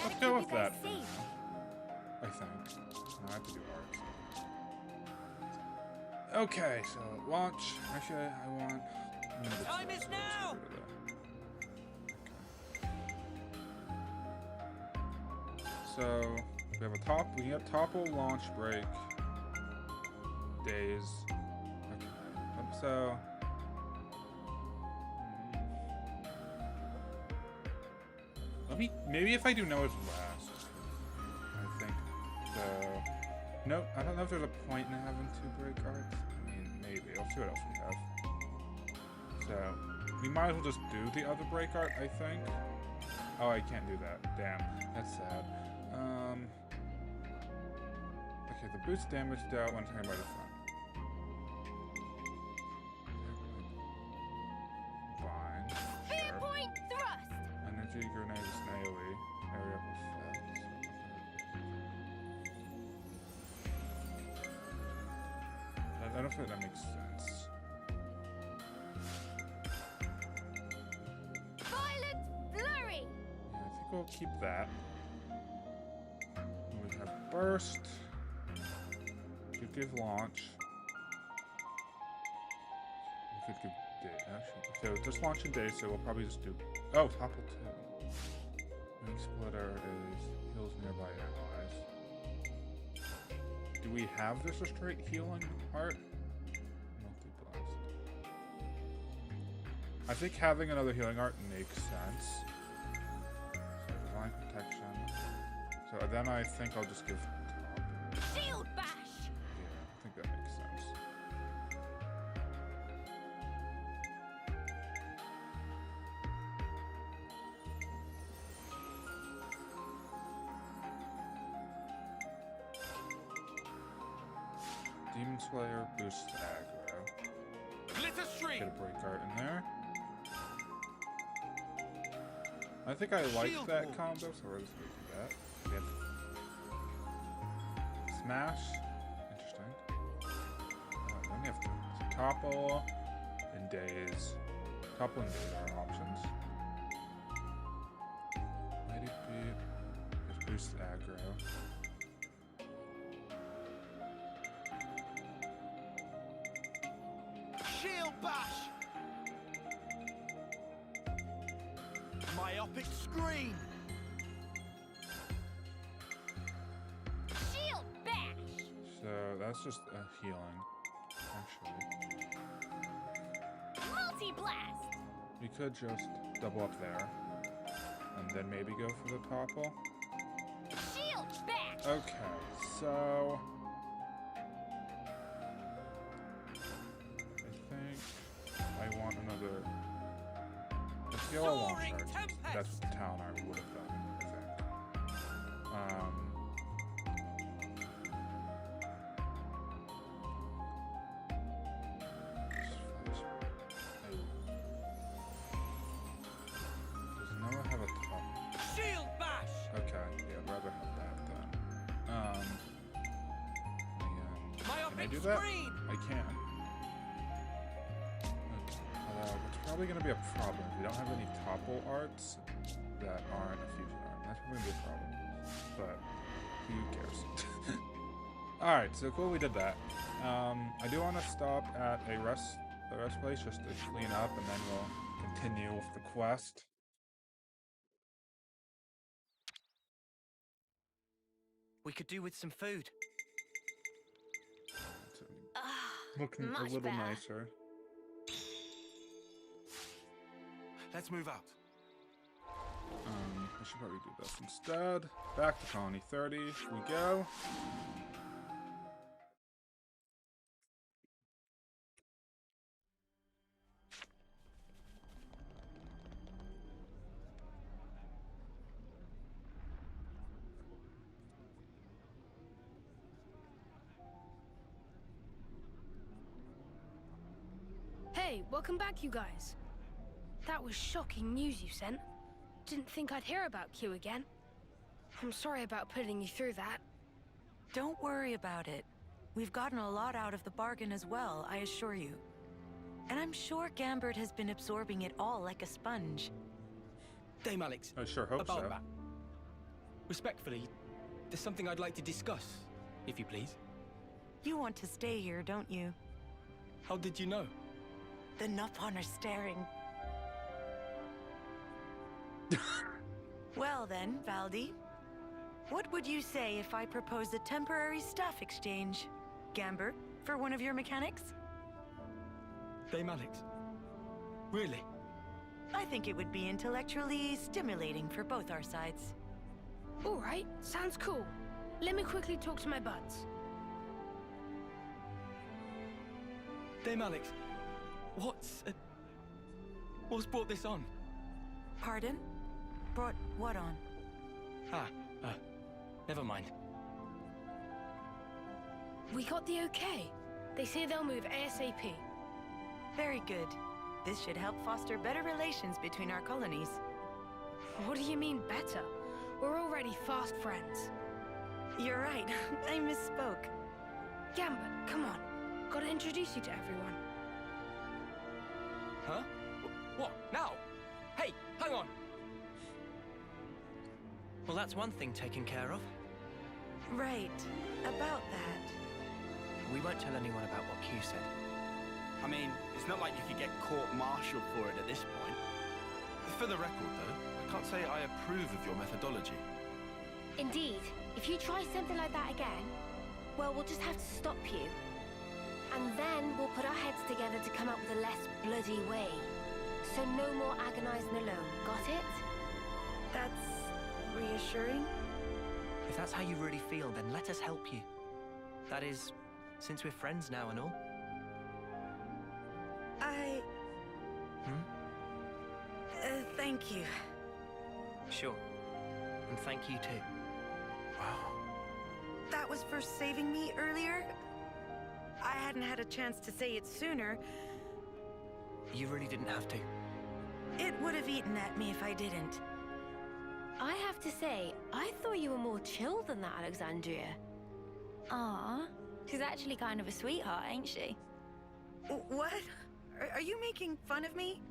Speaker 1: Let's go with that. I think. I have to do art. Okay, so launch. Actually, I want.
Speaker 8: Time is now.
Speaker 1: So we have a top. We get topple, launch, break, days. Okay. So. Maybe if I do Noah's last, I think. So. No, I don't know if there's a point in having 2 break arts. I mean, maybe. I'll see what else we have. So, we might as well just do the other break art, I think. Oh, I can't do that. Damn, that's sad. Okay, the boost damage dealt when taken by the front. Fine.
Speaker 4: Fear point thrust.
Speaker 1: Energy grenade is an AoE. Area of effect. I don't think that makes sense.
Speaker 4: Violet flurry.
Speaker 1: Yeah, I think we'll keep that. We have burst. Could give launch. We could give day. Actually, so just launch a day. So we'll probably just do. Oh, topple 2. Wing splitter is heals nearby allies. Do we have this a straight healing art? Multi-blast. I think having another healing art makes sense. So divine protection. So then I think I'll just give top.
Speaker 4: Shield bash.
Speaker 1: Yeah, I think that makes sense. Demon Slayer boosts aggro.
Speaker 5: Glitter stream.
Speaker 1: Get a break art in there. I think I like
Speaker 5: Shield
Speaker 1: that
Speaker 5: wall.
Speaker 1: combo, so we're just gonna do that. Yep. Smash. Interesting. Then we have topple and days. Topple and days are options. Mighty Beat. Just boost aggro.
Speaker 6: Shield bash. Myopic screen.
Speaker 4: Shield bash.
Speaker 1: So that's just a healing, actually.
Speaker 4: Multi blast.
Speaker 1: We could just double up there. And then maybe go for the topple.
Speaker 4: Shield bash.
Speaker 1: Okay, so I think I want another. Let's go a long charge. That's what the town art would have done, I think. Does Noah have a top?
Speaker 8: Shield bash.
Speaker 1: Okay, yeah, I'd rather have that then. Again, can I do that? I can. Okay. It's probably going to be a problem if we don't have any topple arts that aren't a fusion art. That's probably going to be a problem. But who cares? Alright, so cool, we did that. I do want to stop at a rest place just to clean up, and then we'll continue with the quest.
Speaker 8: We could do with some food.
Speaker 1: Looking a
Speaker 4: much
Speaker 1: little
Speaker 4: better.
Speaker 1: nicer.
Speaker 5: Let's move out.
Speaker 1: I should probably do this instead. Back to Colony 30 we go.
Speaker 9: Hey, welcome back, you guys. That was shocking news you sent. Didn't think I'd hear about Q again. I'm sorry about putting you through that.
Speaker 2: Don't worry about it. We've gotten a lot out of the bargain as well, I assure you. And I'm sure Gambert has been absorbing it all like a sponge.
Speaker 3: Dame Alex.
Speaker 1: I sure hope
Speaker 3: about
Speaker 1: so.
Speaker 3: that. Respectfully, there's something I'd like to discuss, if you please.
Speaker 2: You want to stay here, don't you?
Speaker 3: How did you know?
Speaker 2: The Nopon are staring. Well then, Valdi. What would you say if I proposed a temporary staff exchange? Gambert, for one of your mechanics?
Speaker 3: Dame Alex. Really?
Speaker 2: I think it would be intellectually stimulating for both our sides.
Speaker 9: All right, sounds cool. Let me quickly talk to my buds.
Speaker 3: Dame Alex, what's brought this on?
Speaker 2: Pardon? Brought what on?
Speaker 3: Never mind.
Speaker 9: We got the okay. They say they'll move ASAP.
Speaker 2: Very good. This should help foster better relations between our colonies.
Speaker 9: What do you mean better? We're already fast friends.
Speaker 2: You're right. I misspoke.
Speaker 9: Gambert, come on. Gotta introduce you to everyone.
Speaker 3: Huh? What? Now? Hey, hang on!
Speaker 8: Well, that's one thing taken care of.
Speaker 2: Right. About that.
Speaker 8: We won't tell anyone about what Q said.
Speaker 6: I mean, it's not like you could get court-martialed for it at this point.
Speaker 5: For the record, though, I can't say I approve of your methodology.
Speaker 4: Indeed, if you try something like that again, well, we'll just have to stop you. And then we'll put our heads together to come up with a less bloody way. So no more agonizing alone, got it?
Speaker 2: That's reassuring.
Speaker 8: If that's how you really feel, then let us help you. That is, since we're friends now and all.
Speaker 2: Thank you.
Speaker 8: Sure. And thank you too.
Speaker 5: Wow.
Speaker 2: That was for saving me earlier? I hadn't had a chance to say it sooner.
Speaker 8: You really didn't have to.
Speaker 2: It would have eaten at me if I didn't.
Speaker 4: I have to say, I thought you were more chill than that, Alexandria.
Speaker 7: Aw, she's actually kind of a sweetheart, ain't she?
Speaker 2: What? Are you making fun of me?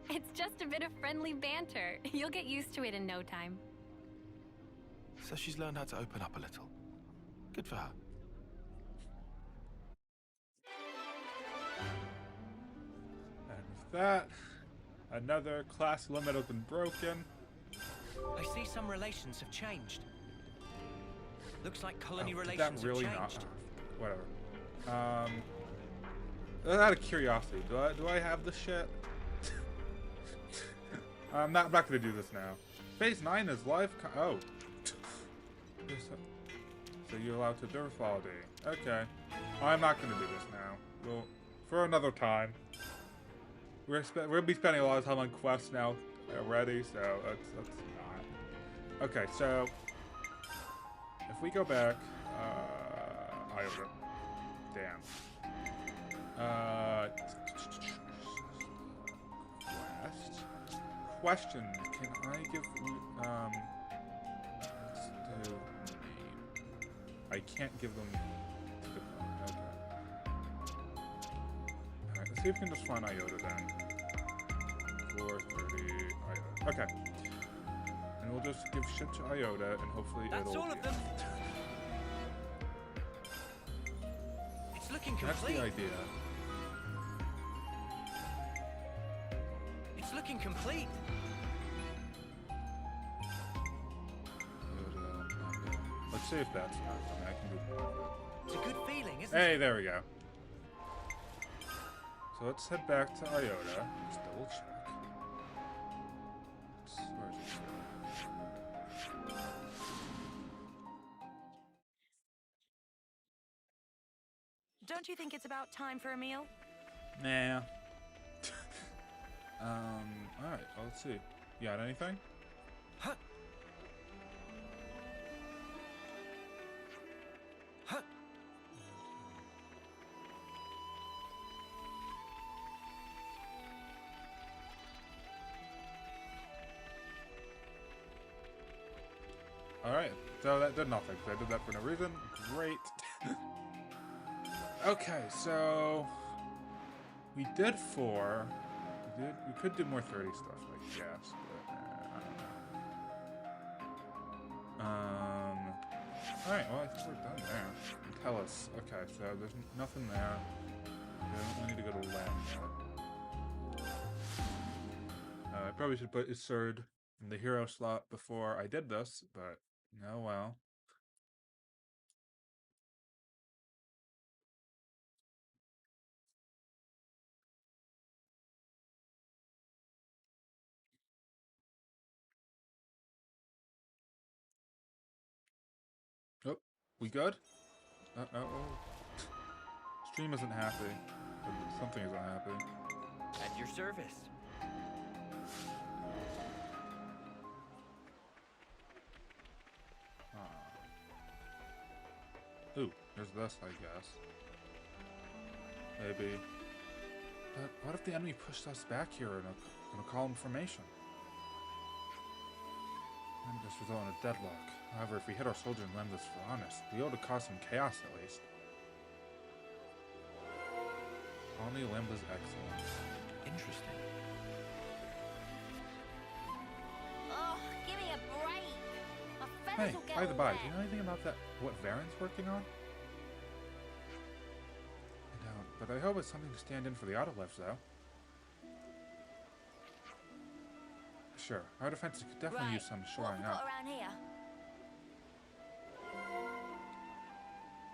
Speaker 7: It's just a bit of friendly banter. You'll get used to it in no time.
Speaker 5: So she's learned how to open up a little. Good for her.
Speaker 1: And with that, another class limit has been broken.
Speaker 8: I see some relations have changed. Looks like colony
Speaker 1: Did
Speaker 8: relations
Speaker 1: that really
Speaker 8: have changed.
Speaker 1: not? Whatever. Out of curiosity, do I have the shit? I'm not gonna do this now. Phase 9 is live. Oh. So you're allowed to do Valdi. Okay. I'm not gonna do this now. Well, for another time. We're gonna be spending a lot of time on quests now already, so that's not. Okay, so if we go back, Isurd. Damn. Question. Can I give let's do I can't give them to the okay. Alright, let's see if we can just find Iota then. 430 Iota. Okay. And we'll just give shit to Iota and hopefully
Speaker 8: That's
Speaker 1: it'll
Speaker 8: all of them. It's looking
Speaker 1: That's
Speaker 8: complete.
Speaker 1: the idea.
Speaker 8: It's looking complete.
Speaker 1: Let's see if that's enough. I mean, I can do more.
Speaker 8: It's a good feeling, isn't it?
Speaker 1: Hey, there we go. So let's head back to Iota. Just double check. Where is it?
Speaker 2: Don't you think it's about time for a meal?
Speaker 1: Nah. Alright, well, let's see. You got anything?
Speaker 8: Huh. Huh.
Speaker 1: Alright, so that did nothing. So I did that for no reason. Great. Okay, so we did 4. We could do more 30 stuff, I guess, but I don't know. Alright, well I think we're done there. Tell us. Okay, so there's nothing there. We need to go to land. I probably should put Isurd in the hero slot before I did this, but oh well. Oh, we good? Stream isn't happy. Something isn't happy.
Speaker 8: At your service.
Speaker 1: Ooh, there's this, I guess. Maybe. But what if the enemy pushed us back here in a column formation? And this result in a deadlock. However, if we hit our soldier and land this for honest, we ought to cause some chaos at least. Colony Lambda's excellent.
Speaker 8: Interesting.
Speaker 4: Oh, give me a break. My feathers
Speaker 1: Hey,
Speaker 4: will get
Speaker 1: by the
Speaker 4: all
Speaker 1: by,
Speaker 4: wet.
Speaker 1: do you know anything about that? What Varen's working on? I don't, but I hope it's something to stand in for the Autolevs, though. Sure, our defenses could definitely use some shoring up.
Speaker 4: Around here?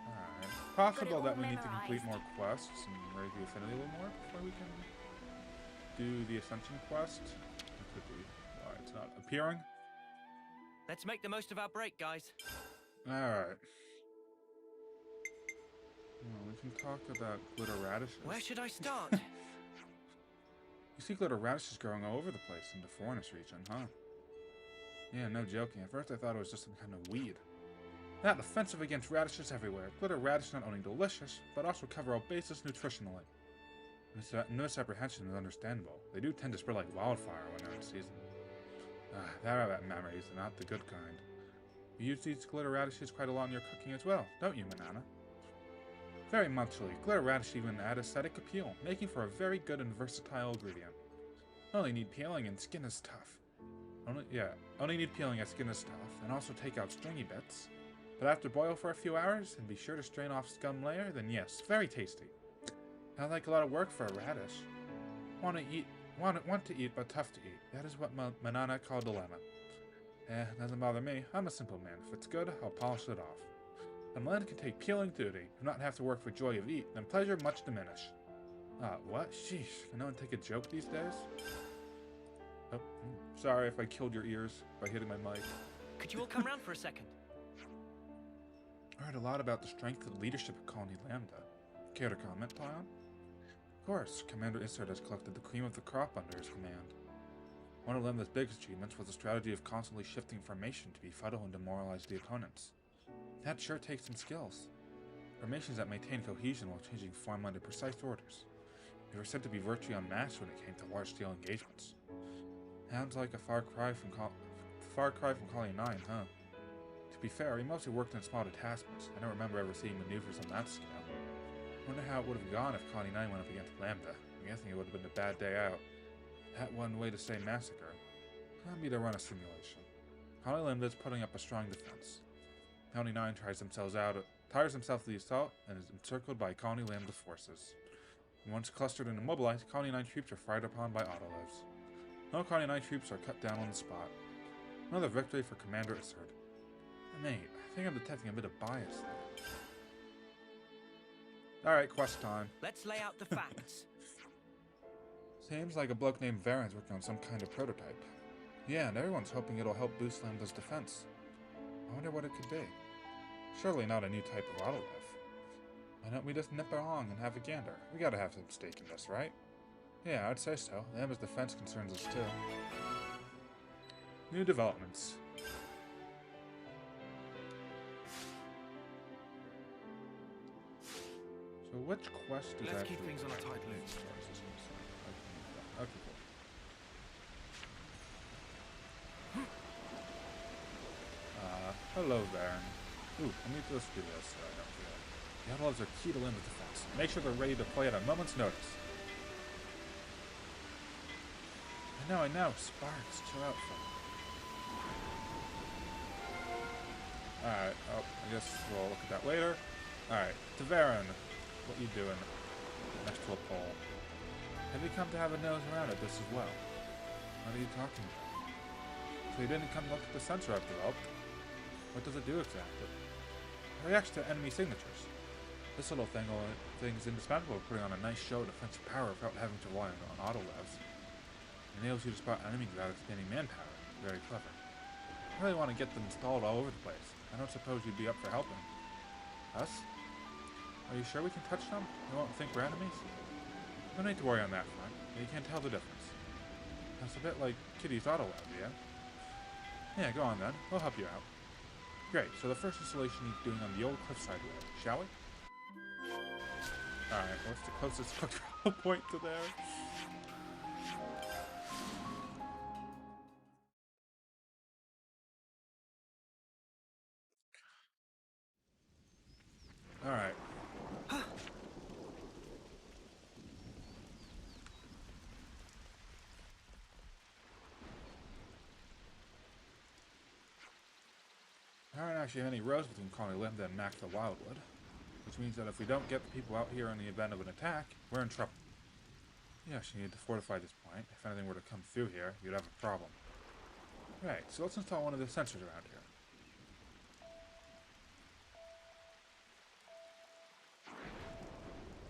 Speaker 1: Alright. Possible that we need to complete more quests and raise the affinity a little more before we can do the Ascension quest. It could be why it's not appearing.
Speaker 8: Let's make the most of our break, guys.
Speaker 1: Alright. Well, we can talk about glitter radishes.
Speaker 8: Where should I start?
Speaker 1: You see glitter radishes growing all over the place in the Foreigners region, huh? Yeah, no joking. At first I thought it was just some kind of weed. Not offensive against radishes everywhere. Glitter radish not only delicious, but also cover all bases nutritionally. Misapprehension is understandable. They do tend to spread like wildfire when they're in season. There are memories, not the good kind. You use these glitter radishes quite a lot in your cooking as well, don't you, Manana? Very muchly. Glitter radish even add aesthetic appeal, making for a very good and versatile ingredient. Only need peeling and skin is tough. Only need peeling and skin is tough, and also take out stringy bits. But after boil for a few hours, and be sure to strain off scum layer, then yes, very tasty. Sounds like a lot of work for a radish. Want to eat, but tough to eat. That is what Manana called dilemma. Doesn't bother me. I'm a simple man. If it's good, I'll polish it off. And land can take peeling duty, and not have to work for joy of eat, then pleasure much diminish. What? Sheesh, can no one take a joke these days? Oh, sorry if I killed your ears by hitting my mic.
Speaker 8: Could you all come round for a second?
Speaker 1: I heard a lot about the strength and leadership of Colony Lambda. Care to comment, Tion? Of course, Commander Isurd has collected the cream of the crop under his command. One of Lambda's biggest achievements was the strategy of constantly shifting formation to befuddle and demoralize the opponents. That sure takes some skills. Formations that maintain cohesion while changing form under precise orders. They were said to be virtually unmatched when it came to large-scale engagements. Sounds like a far cry from Colony 9, huh? To be fair, he mostly worked in small detachments. I don't remember ever seeing maneuvers on that scale. Wonder how it would have gone if Colony 9 went up against Lambda. I'm guessing it would have been a bad day out. That one way to say massacre. Maybe to run a simulation. Colony Lambda is putting up a strong defense. Colony 9 tires himself to the assault and is encircled by Colony Lambda forces. Once clustered and immobilized, Colony 9 troops are fired upon by Autolevs. No Colony 9 troops are cut down on the spot. Another victory for Commander Isurd. Mate, I think I'm detecting a bit of bias there. Alright, quest time.
Speaker 8: Let's lay out the facts.
Speaker 1: Seems like a bloke named Varen's working on some kind of prototype. Yeah, and everyone's hoping it'll help boost Lambda's defense. I wonder what it could be. Surely not a new type of Autolev. Why don't we just nip along and have a gander? We gotta have some stake in this, right? Yeah, I'd say so. Lambda's defense concerns us too. New developments. So which quest is
Speaker 5: Let's
Speaker 1: actually...
Speaker 5: keep things on a tight loop.
Speaker 1: Okay, cool. Hello, Baron. Ooh, let me just do this so I don't forget. The outlaws are key to Lamb's defense. Make sure they're ready to play at a moment's notice. I know. Sparks, chill out for me. Alright, oh, I guess we'll look at that later. Alright, Taverin, what you doing next to a pole? Have you come to have a nose around at this as well? What are you talking about? So you didn't come look at the sensor I've developed? What does it do exactly? It reacts to enemy signatures. This little thing is indispensable for putting on a nice show of defensive power without having to rely on auto-revs. It enables you to spot enemies without expending manpower. Very clever. I really want to get them installed all over the place. I don't suppose you'd be up for helping. Us? Are you sure we can touch them? You won't think we're enemies? No need to worry on that front. You can't tell the difference. That's a bit like Kitty's auto lab, yeah? Yeah, go on then. We'll help you out. Great, so the first installation needs doing on the old cliffside road, shall we? Alright, what's the closest control point to there? Alright. There aren't actually any roads between Colony Iota and Mac the Wildwood, which means that if we don't get the people out here in the event of an attack, we're in trouble. Yes, you need to fortify this point. If anything were to come through here, you'd have a problem. Right, so let's install one of the sensors around here.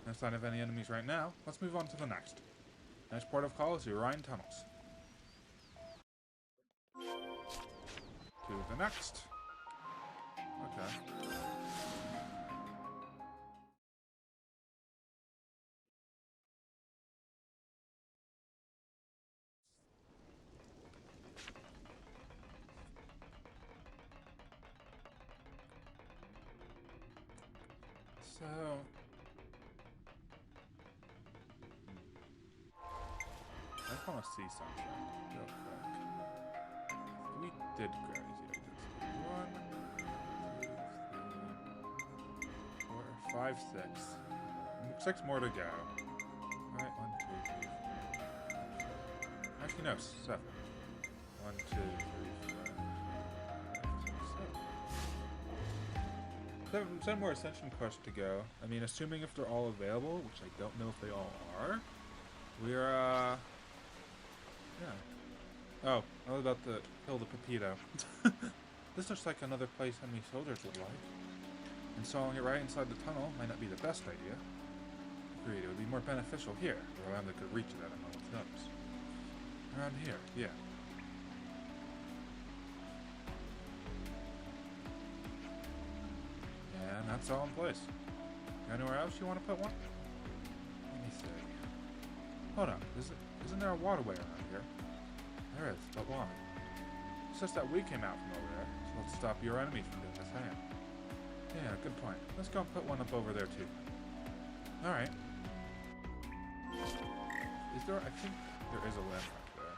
Speaker 1: No sign of any enemies right now. Let's move on to the next. Next port of call is the Orion Tunnels. To the next. Okay. So I just want to see something real quick. We did crazy. 1, 2, 3, 4, 5, 6. 6 more to go. Alright, 1, 2, 3, 4. Actually, no, 7. 1, 2, 3, 4, 5, 6, 7. 7 more Ascension quests to go. I mean, assuming if they're all available, which I don't know if they all are, we're, yeah. Oh, I was about to kill the Pepito. This looks like another place enemy soldiers would like. Installing it right inside the tunnel might not be the best idea. Agreed, it would be more beneficial here, where Lambda could reach it at a moment's notice. Around here, yeah. And that's all in place. Anywhere else you want to put one? Let me see. Hold on, isn't there a waterway around here? There is, but why? It's just that we came out from over there, so let's stop your enemies from doing the same. Yeah, good point. Let's go and put one up over there too. Alright. Is there, I think there is a landmark there.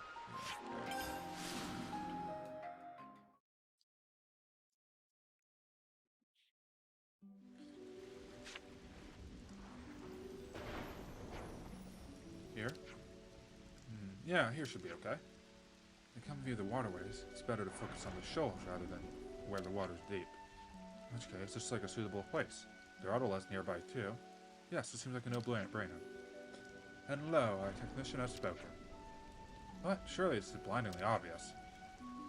Speaker 1: Yeah, there. Here? Yeah, here should be okay. To come view the waterways, it's better to focus on the shoals rather than where the water's deep. In which case, this looks like a suitable place. There are autolas nearby too. Yes, this seems like a no-brainer. And lo, our technician has spoken. What? Surely this is blindingly obvious.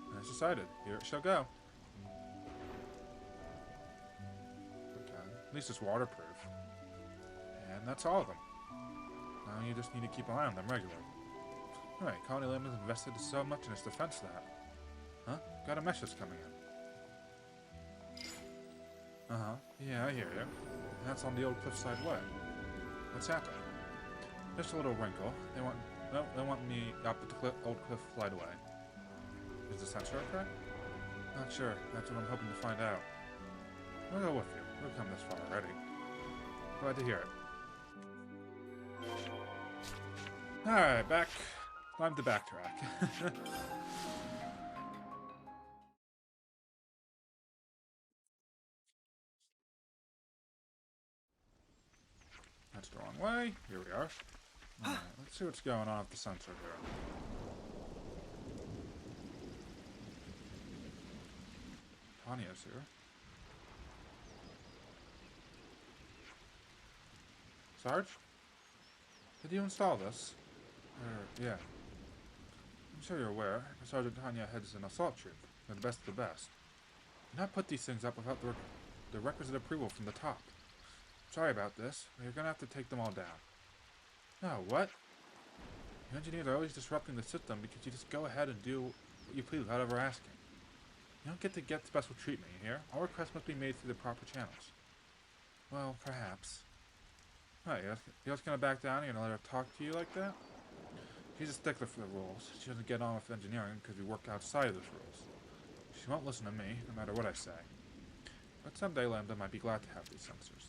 Speaker 1: And it's decided. Here it shall go. Okay. At least it's waterproof. And that's all of them. Now you just need to keep an eye on them regularly. Alright, Colony Iota has invested so much in its defense that... Huh? Got a message coming in. Uh-huh. Yeah, I hear you. And that's on the old cliffside way. What's happened? Just a little wrinkle. They want me up at the old cliffside way. Is the sensor okay? Not sure. That's what I'm hoping to find out. I'll go with you. We've come this far already. Glad to hear it. Alright, back. Time to backtrack. That's the wrong way. Here we are. Alright, let's see what's going on with the sensor here. Tanya's here. Sarge? Did you install this? Yeah. I'm sure you're aware, Sergeant Tanya heads an assault troop. They're the best of the best. Do not put these things up without the requisite approval from the top. Sorry about this, but you're gonna have to take them all down. No, what? You engineers are always disrupting the system because you just go ahead and do what you please without ever asking. You don't get special treatment, you hear? All requests must be made through the proper channels. Well, perhaps. What, you're just gonna back down and you're gonna let her talk to you like that? She's a stickler for the rules. She doesn't get on with engineering because we work outside of those rules. She won't listen to me, no matter what I say. But someday Lambda might be glad to have these sensors.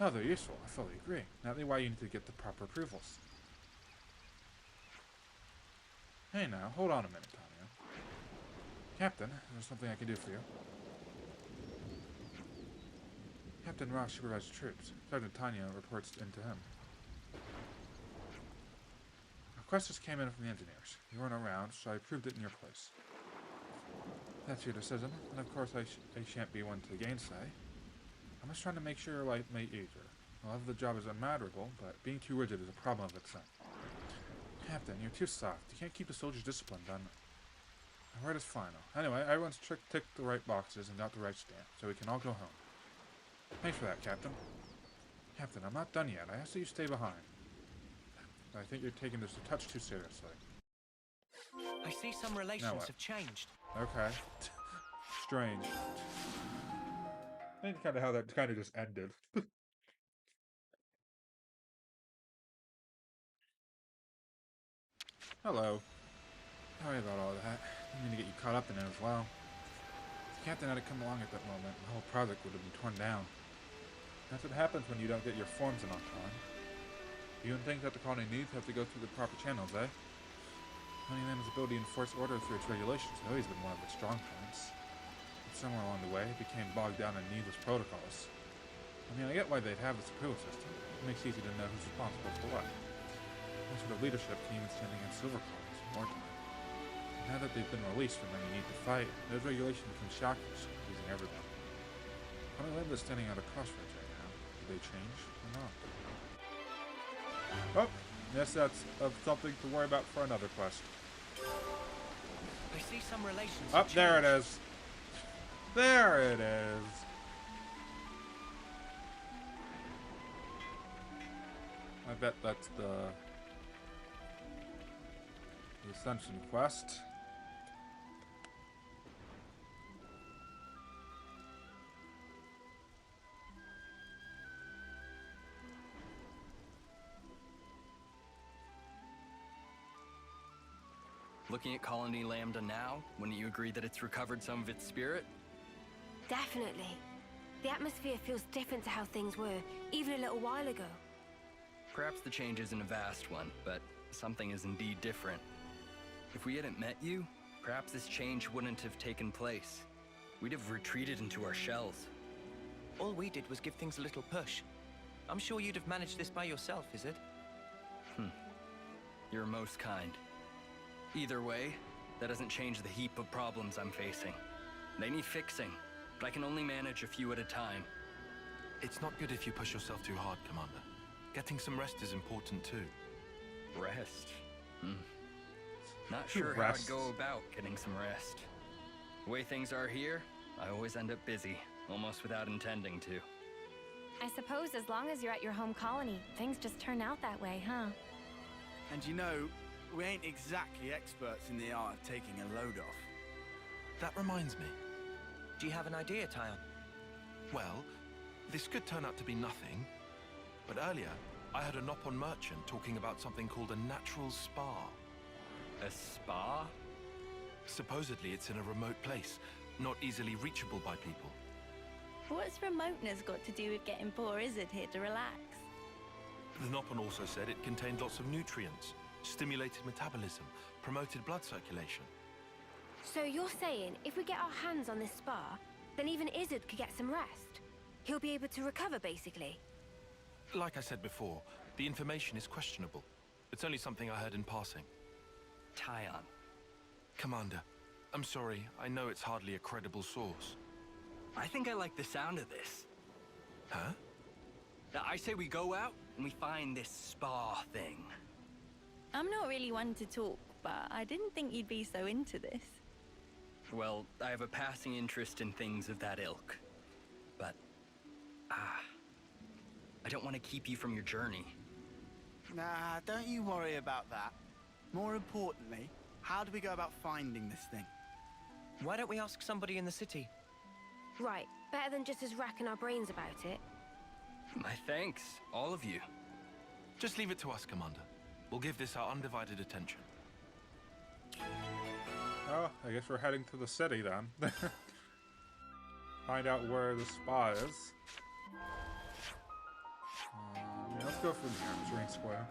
Speaker 1: Oh, they're useful. I fully agree. Now why you need to get the proper approvals. Hey now, hold on a minute, Tanya. Captain, there's something I can do for you. Captain Ross supervises troops. Sergeant Tanya reports into him. Request just came in from the engineers. You weren't around, so I approved it in your place. That's your decision, and of course I shan't be one to gainsay. I'm just trying to make sure your life may easier. A lot of the job is unmatterable, but being too rigid is a problem of its own. Captain, you're too soft. You can't keep the soldiers disciplined on... My word is final. Anyway, everyone's ticked the right boxes and got the right stamp, so we can all go home. Thanks for that, Captain. Captain, I'm not done yet. I ask that you stay behind. I think you're taking this a touch too seriously.
Speaker 8: I see some relations have changed.
Speaker 1: Okay. Strange. I think kind of how that kind of just ended. Hello. Sorry about all that. I need to get you caught up in it as well. If the captain hadn't come along at that moment, the whole project would have been torn down. That's what happens when you don't get your forms in on time. You wouldn't think that the colony needs have to go through the proper channels, eh? Honeyland's ability to enforce order through its regulations has always been one of its strong points. But somewhere along the way, it became bogged down in needless protocols. I mean, I get why they'd have this approval system. It makes it easy to know who's responsible for what. Most sort of leadership can even stand against silver colonies in wartime. And now that they've been released from any need to fight, those regulations become shocking, confusing everyone. Honeyland is standing at a crossroads right now. Do they change or not? Oh, yes, that's something to worry about for another quest.
Speaker 8: I see some relations.
Speaker 1: Up there it is. There it is. I bet that's the Ascension quest.
Speaker 12: Looking at Colony Lambda now, wouldn't you agree that it's recovered some of its spirit?
Speaker 9: Definitely. The atmosphere feels different to how things were, even a little while ago.
Speaker 12: Perhaps the change isn't a vast one, but something is indeed different. If we hadn't met you, perhaps this change wouldn't have taken place. We'd have retreated into our shells.
Speaker 8: All we did was give things a little push. I'm sure you'd have managed this by yourself, is it?
Speaker 12: You're most kind. Either way, that doesn't change the heap of problems I'm facing. They need fixing, but I can only manage a few at a time.
Speaker 5: It's not good if you push yourself too hard, Commander. Getting some rest is important too.
Speaker 12: Rest? Not sure how I'd go about getting some rest. The way things are here, I always end up busy, almost without intending to.
Speaker 7: I suppose as long as you're at your home colony, things just turn out that way, huh?
Speaker 6: And you know, we ain't exactly experts in the art of taking a load off.
Speaker 5: That reminds me.
Speaker 8: Do you have an idea, Tyon?
Speaker 5: Well, this could turn out to be nothing, but earlier I heard a Nopon merchant talking about something called a natural spa.
Speaker 12: A spa?
Speaker 5: Supposedly it's in a remote place, not easily reachable by people.
Speaker 13: What's remoteness got to do with getting poor Isurd here to relax?
Speaker 5: The Nopon also said it contained lots of nutrients, stimulated metabolism, promoted blood circulation.
Speaker 9: So you're saying if we get our hands on this spa, then even Isurd could get some rest? He'll be able to recover, basically?
Speaker 5: Like I said before, the information is questionable. It's only something I heard in passing.
Speaker 12: Tyon.
Speaker 5: Commander, I'm sorry. I know it's hardly a credible source.
Speaker 12: I think I like the sound of this.
Speaker 5: Huh?
Speaker 12: I say we go out and we find this spa thing.
Speaker 13: I'm not really one to talk, but I didn't think you'd be so into this.
Speaker 12: Well, I have a passing interest in things of that ilk. But, I don't want to keep you from your journey.
Speaker 6: Nah, don't you worry about that. More importantly, how do we go about finding this thing?
Speaker 8: Why don't we ask somebody in the city?
Speaker 9: Right, better than just us racking our brains about it.
Speaker 12: My thanks, all of you.
Speaker 5: Just leave it to us, Commander. We'll give this our undivided attention.
Speaker 1: Oh, I guess we're heading to the city then. Find out where the spa is. Yeah, let's go from here. Drink Square.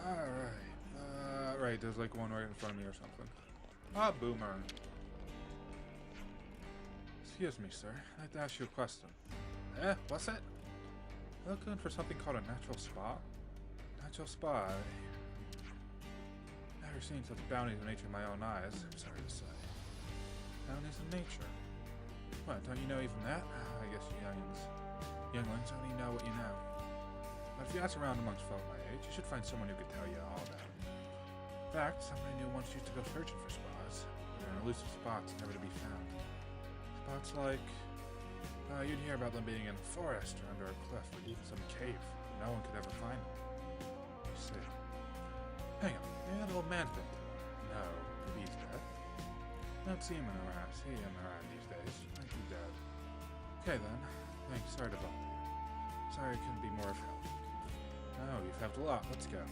Speaker 1: Alright. Right, there's like one right in front of me or something. Ah, Boomer. Excuse me, sir. I'd like to ask you a question. What's it? I'm looking for something called a natural spa. Natural spa. I've never seen such bounties of nature in my own eyes. I'm sorry to say. Bounties of nature. What, don't you know even that? I guess you younglings only know what you know. But if you ask around amongst folk my age, you should find someone who could tell you all about it. In fact, someone I knew once used to go searching for spas. There are elusive spots never to be found. Spots like... you'd hear about them being in a forest or under a cliff or even some cave. No one could ever find them. You see. Hang on, maybe that old man's been to one. No, he's dead. Don't see him around these days. Might be dead. Okay then. Thanks, sorry to bother you. Sorry I couldn't be more of help. Oh, you've helped a lot. Let's go.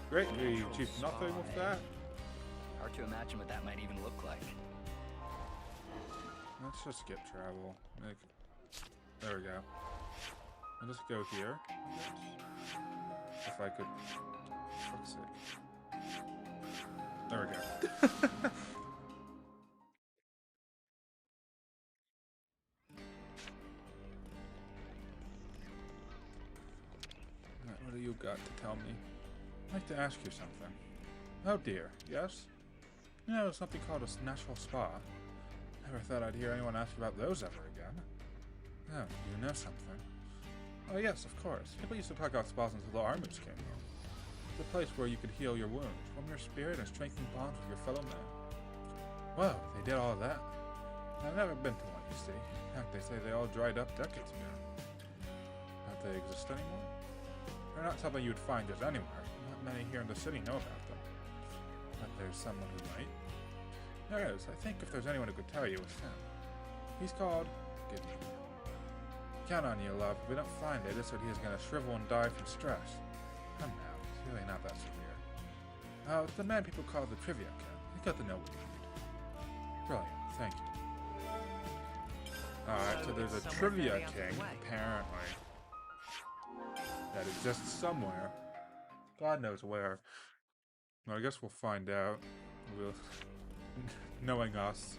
Speaker 1: Great, we achieved nothing with that.
Speaker 12: Hard to imagine what that might even look like.
Speaker 1: Let's just skip travel. There we go. I'll just go here. If I could... Fuck's sake. There we go. What do you got to tell me? I'd like to ask you something. Oh dear, yes? You know, something called a natural spa. Never thought I'd hear anyone ask about those ever again. Oh, you know something? Oh yes, of course. People used to talk about spas until the armies came here. It's a place where you could heal your wounds, form your spirit, and strengthen bonds with your fellow men. Well, they did all of that. I've never been to one, you see. In fact, they say they all dried up decades ago. Don't they exist anymore? They're not something you would find just anywhere. Not many here in the city know about them. But there's someone who might. There is. I think if there's anyone who could tell you, it's him. He's called Gideon. Count on you, love. If we don't find it, it's that he is going to shrivel and die from stress. Come now. It's really not that severe. It's the man people call the Trivia King. He's got the note we need. Brilliant. Thank you. Alright, so there's a Trivia King, apparently. That exists somewhere. God knows where. Well, I guess we'll find out. We'll... knowing us.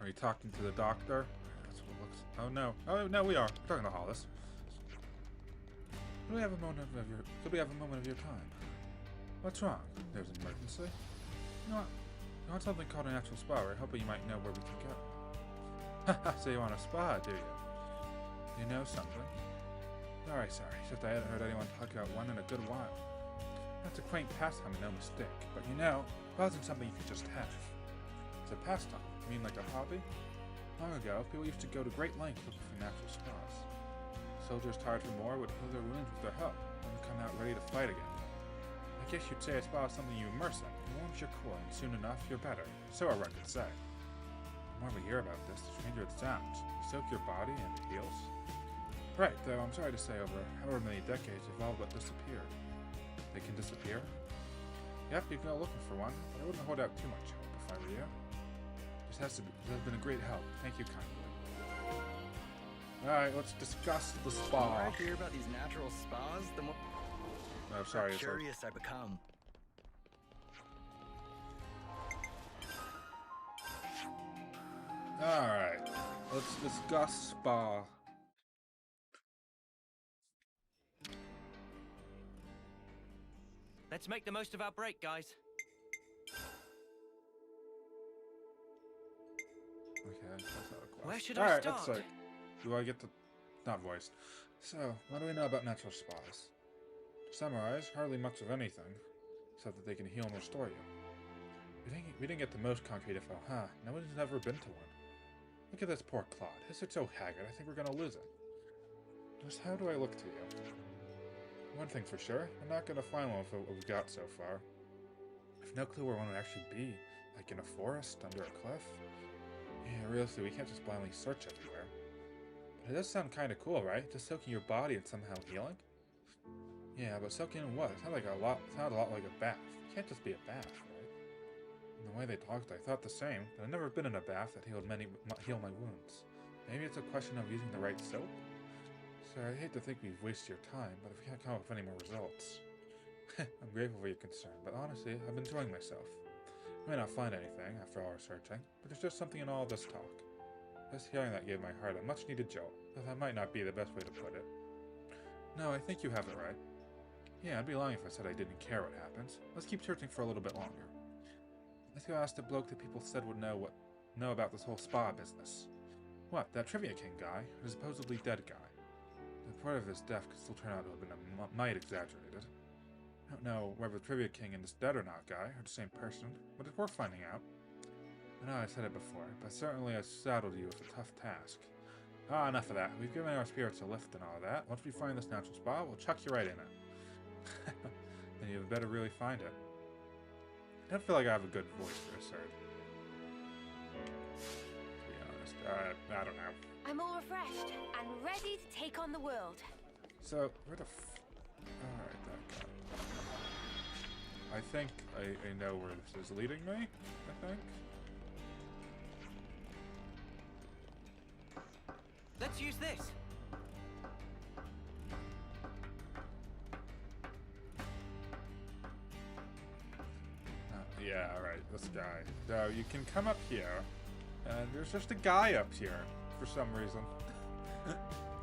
Speaker 1: Are you talking to the doctor? That's what it looks... Oh no. Oh no, we are. We're talking to Hollis. Could we have a moment of your time? What's wrong? There's an emergency? You know what? You want something called a natural spa, right? Hoping you might know where we can go. Haha, so you want a spa, do you? You know something? Sorry. Just I hadn't heard anyone talk about one in a good while. That's a quaint pastime and no mistake. But you know, it wasn't something you could just have. It's a pastime. You mean like a hobby? Long ago, people used to go to great lengths looking for natural spas. Soldiers tired from war would heal their wounds with their help, and come out ready to fight again. I guess you'd say a spa is something you immerse in. It warms your core, and soon enough, you're better. So our records say. The more we hear about this, the stranger it sounds. You soak your body and it heals. Right, though I'm sorry to say over however many decades have all but disappeared. They can disappear? Yep, you can go looking for one, but I wouldn't hold out too much hope if I were you. This has been a great help. Thank you kindly. Alright, let's discuss the
Speaker 12: The
Speaker 1: spa.
Speaker 12: more I hear about these natural spas, the more
Speaker 1: Oh, sorry.
Speaker 12: curious I become.
Speaker 1: Alright, let's discuss spa.
Speaker 8: Let's make the most of our break, guys.
Speaker 1: Okay, that's not a quest.
Speaker 8: Where should I
Speaker 1: Alright,
Speaker 8: start?
Speaker 1: let's say, do I get to... Not voiced. So, what do we know about natural spas? To summarize, hardly much of anything, except that they can heal and restore you. We didn't get the most concrete info, huh? No one's ever been to one. Look at this poor Claude. His looks so haggard, I think we're gonna lose it. Just how do I look to you? One thing for sure, I'm not gonna find one with what we've got so far. I've no clue where one would actually be. Like in a forest, under a cliff? Yeah, realistically, we can't just blindly search everywhere. But it does sound kinda cool, right? Just soaking your body and somehow healing? Yeah, but soaking in what? It sounded a lot like a bath. It can't just be a bath, right? And the way they talked, I thought the same, but I've never been in a bath that healed my wounds. Maybe it's a question of using the right soap? So I hate to think we've wasted your time, but if we can't come up with any more results... I'm grateful for your concern, but honestly, I've been enjoying myself. I may not find anything after all our searching, but there's just something in all this talk. Just hearing that gave my heart a much-needed jolt, though that might not be the best way to put it. No, I think you have it right. Yeah, I'd be lying if I said I didn't care what happens. Let's keep searching for a little bit longer. Let's go ask the bloke that people said would know about this whole spa business. What, that Trivia King guy, or the supposedly dead guy? The report of his death could still turn out to have been a mite exaggerated. I don't know whether the Trivia King and this dead or not guy are the same person, but it's worth finding out. I know I said it before, but certainly I saddled you with a tough task. Ah, enough of that. We've given our spirits a lift and all that. Once we find this natural spa, we'll chuck you right in it. Then you better really find it. I don't feel like I have a good voice for Isurd. To be honest, I don't know.
Speaker 4: I'm all refreshed and ready to take on the world.
Speaker 1: So, where the Alright, that guy. I think I know where this is leading me, I think.
Speaker 8: Let's use this.
Speaker 1: Yeah, alright, this guy. So you can come up here, and there's just a guy up here, for some reason.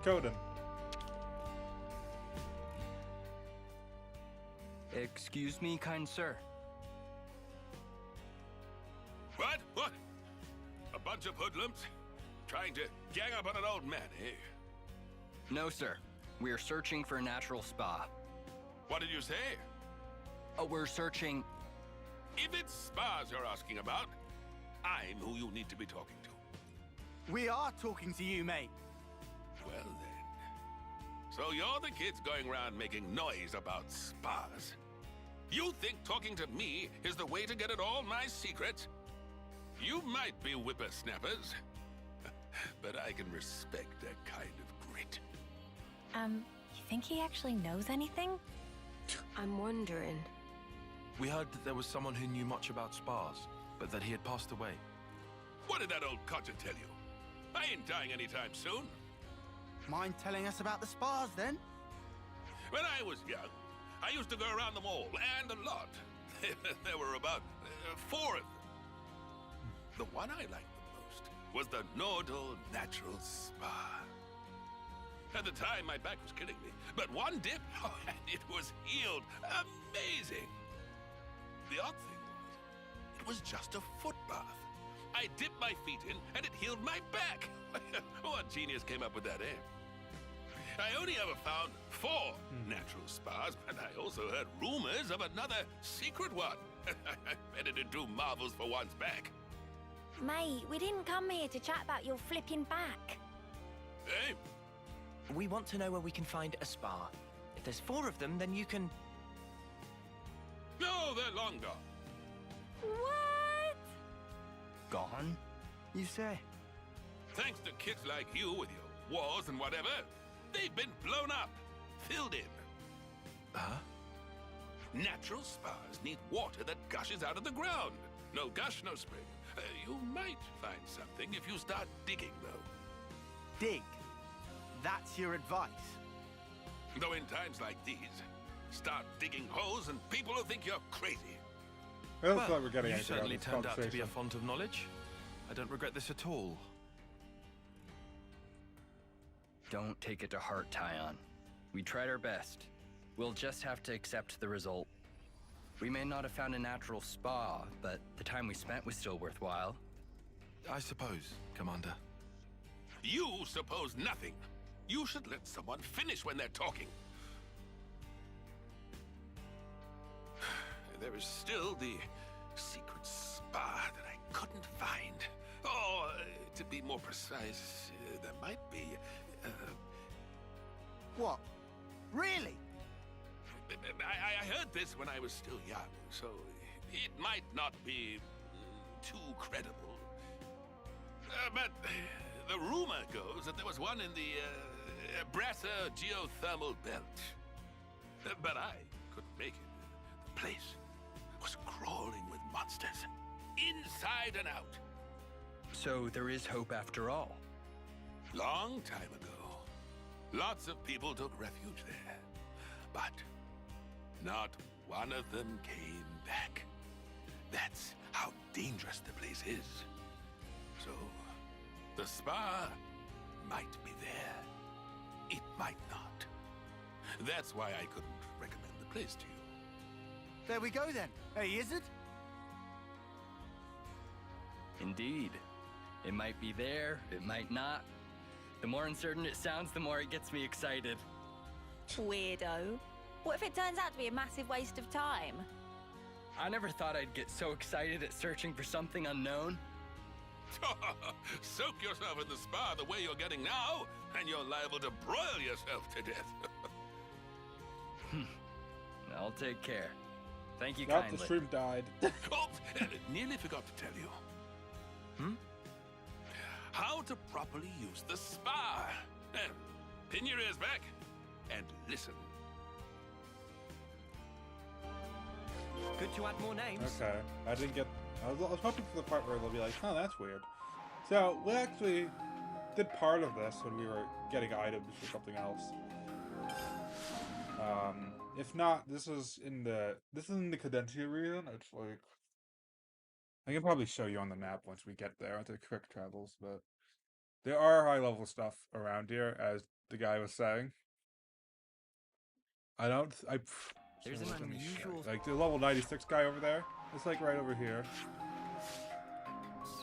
Speaker 1: Coden.
Speaker 12: Excuse me, kind sir.
Speaker 5: What? What? A bunch of hoodlums? Trying to gang up on an old man, eh?
Speaker 12: No, sir. We are searching for a natural spa.
Speaker 5: What did you say?
Speaker 12: Oh, we're searching...
Speaker 5: If it's spas you're asking about, I'm who you need to be talking to.
Speaker 6: We are talking to you, mate.
Speaker 5: Well then. So you're the kids going around making noise about spas. You think talking to me is the way to get at all my secrets? You might be whippersnappers, but I can respect that kind of grit.
Speaker 2: You think he actually knows anything?
Speaker 9: I'm wondering.
Speaker 5: We heard that there was someone who knew much about spas, but that he had passed away. What did that old codger tell you? I ain't dying anytime soon.
Speaker 6: Mind telling us about the spas, then?
Speaker 5: When I was young, I used to go around them all, and a lot. There were about 4 of them. The one I liked the most was the Nordal Natural Spa. At the time, my back was killing me, but one dip, and it was healed. Amazing! The odd thing was, it was just a foot bath. I dipped my feet in, and it healed my back. What genius came up with that, eh? I only ever found 4 natural spas, but I also heard rumors of another secret one. I bet it'd do marvels for one's back.
Speaker 4: Mate, we didn't come here to chat about your flipping back.
Speaker 5: Eh?
Speaker 8: We want to know where we can find a spa. If there's 4 of them, then you can...
Speaker 5: No, they're long gone.
Speaker 4: What?
Speaker 6: Gone, you say?
Speaker 5: Thanks to kids like you with your wars and whatever, they've been blown up, filled in. Huh?
Speaker 14: Natural spas need water that gushes out of the ground. No gush, no spring. You might find something if you start digging, though.
Speaker 6: Dig? That's your advice?
Speaker 14: Though in times like these, start digging holes and people will think you're crazy.
Speaker 1: I don't feel like we're getting
Speaker 5: you
Speaker 1: anything out of
Speaker 5: certainly
Speaker 1: this
Speaker 5: turned out to be a
Speaker 1: conversation.
Speaker 5: font of knowledge. I don't regret this at all.
Speaker 12: Don't take it to heart, Tyon. We tried our best. We'll just have to accept the result. We may not have found a natural spa, but the time we spent was still worthwhile.
Speaker 5: I suppose, Commander.
Speaker 14: You suppose nothing. You should let someone finish when they're talking. There is still the secret spa that I couldn't find. Or, to be more precise, there might be...
Speaker 6: What? Really?
Speaker 14: I heard this when I was still young, so it might not be too credible. But the rumor goes that there was one in the Brasser geothermal belt. But I couldn't make it. The place was crawling with monsters, inside and out.
Speaker 12: So there is hope after all.
Speaker 14: Long time ago, lots of people took refuge there, but not one of them came back. That's how dangerous the place is. So, the spa might be there. It might not. That's why I couldn't recommend the place to you.
Speaker 6: There we go then. Hey, is it?
Speaker 12: Indeed. It might be there, it might not. The more uncertain it sounds, the more it gets me excited.
Speaker 13: Weirdo. What if it turns out to be a massive waste of time?
Speaker 12: I never thought I'd get so excited at searching for something unknown.
Speaker 14: Soak yourself in the spa the way you're getting now, and you're liable to broil yourself to death.
Speaker 12: I'll take care. Thank you
Speaker 1: Yep,
Speaker 12: kindly.
Speaker 1: the stream died.
Speaker 14: Oh, nearly forgot to tell you. How to properly use the spa. Pin your ears back and listen.
Speaker 8: Good to add more names.
Speaker 1: Okay, I didn't get... I was hoping for the part where they'll be like, oh, that's weird. So, we actually did part of this when we were getting items for something else. If not, this is in the Cadencia region. It's like... I can probably show you on the map once we get there to quick travels, but... There are high-level stuff around here, as the guy was saying.
Speaker 12: There's an unusual...
Speaker 1: Like, the level 96 guy over there, it's like right over here.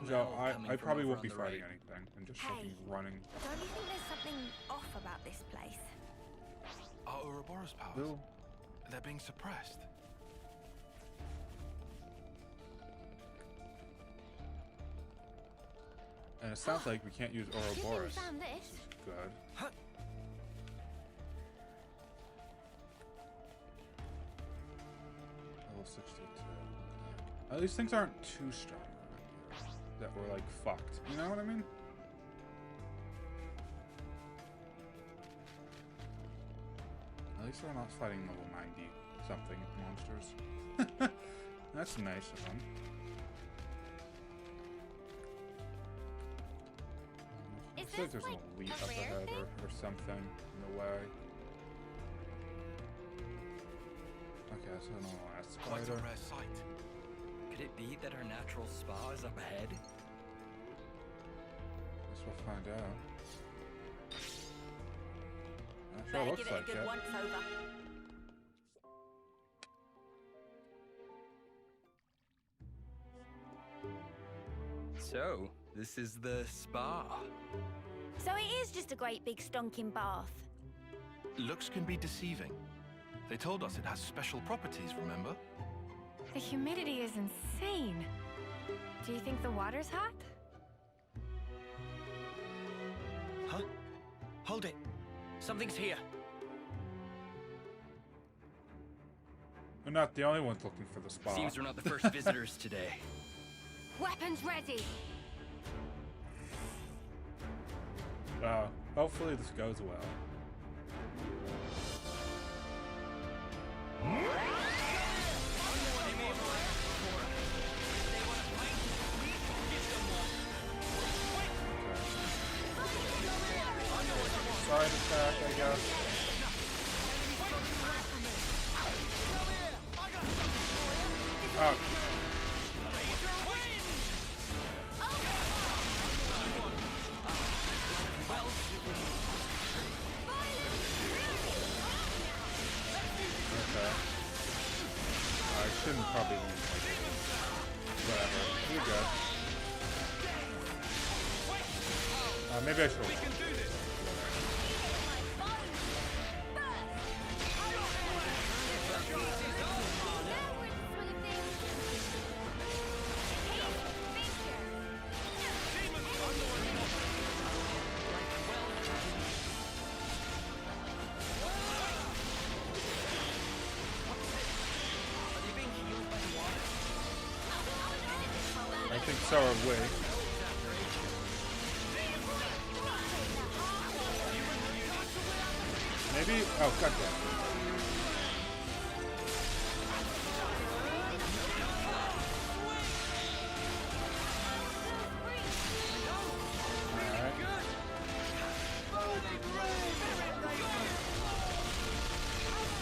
Speaker 1: So, I probably won't be fighting anything, and just fucking running.
Speaker 4: Don't you think there's something off about this place?
Speaker 5: Our Ouroboros powers.
Speaker 1: Bill.
Speaker 5: They're being suppressed.
Speaker 1: And it sounds like we can't use Ouroboros.
Speaker 4: We found this.
Speaker 1: Good. Level 62. At least things aren't too strong that we're like fucked. You know what I mean? At least we're not fighting level 90 something monsters. That's nice of them. Looks like there's an elite up ahead or something in the way. Okay, so no last
Speaker 12: Quite a
Speaker 1: spider.
Speaker 12: rare sight. Could it be that our natural spa is up ahead?
Speaker 1: Guess we'll find out. That sure
Speaker 13: Better
Speaker 1: looks
Speaker 13: give it a
Speaker 1: like
Speaker 13: good
Speaker 1: it.
Speaker 13: once over.
Speaker 12: So, this is the spa.
Speaker 4: So it is just a great big stonking bath.
Speaker 5: Looks can be deceiving. They told us it has special properties, remember?
Speaker 2: The humidity is insane. Do you think the water's hot?
Speaker 8: Huh? Hold it. Something's here.
Speaker 1: We're not the only ones looking for the spa.
Speaker 12: Seems we're not the first visitors today.
Speaker 4: Weapons ready.
Speaker 1: Hopefully this goes well. side attack, I guess. Oh. Okay. I shouldn't probably use whatever. You're good. Maybe I should. I think so are we. Maybe. Oh, cut that. Alright.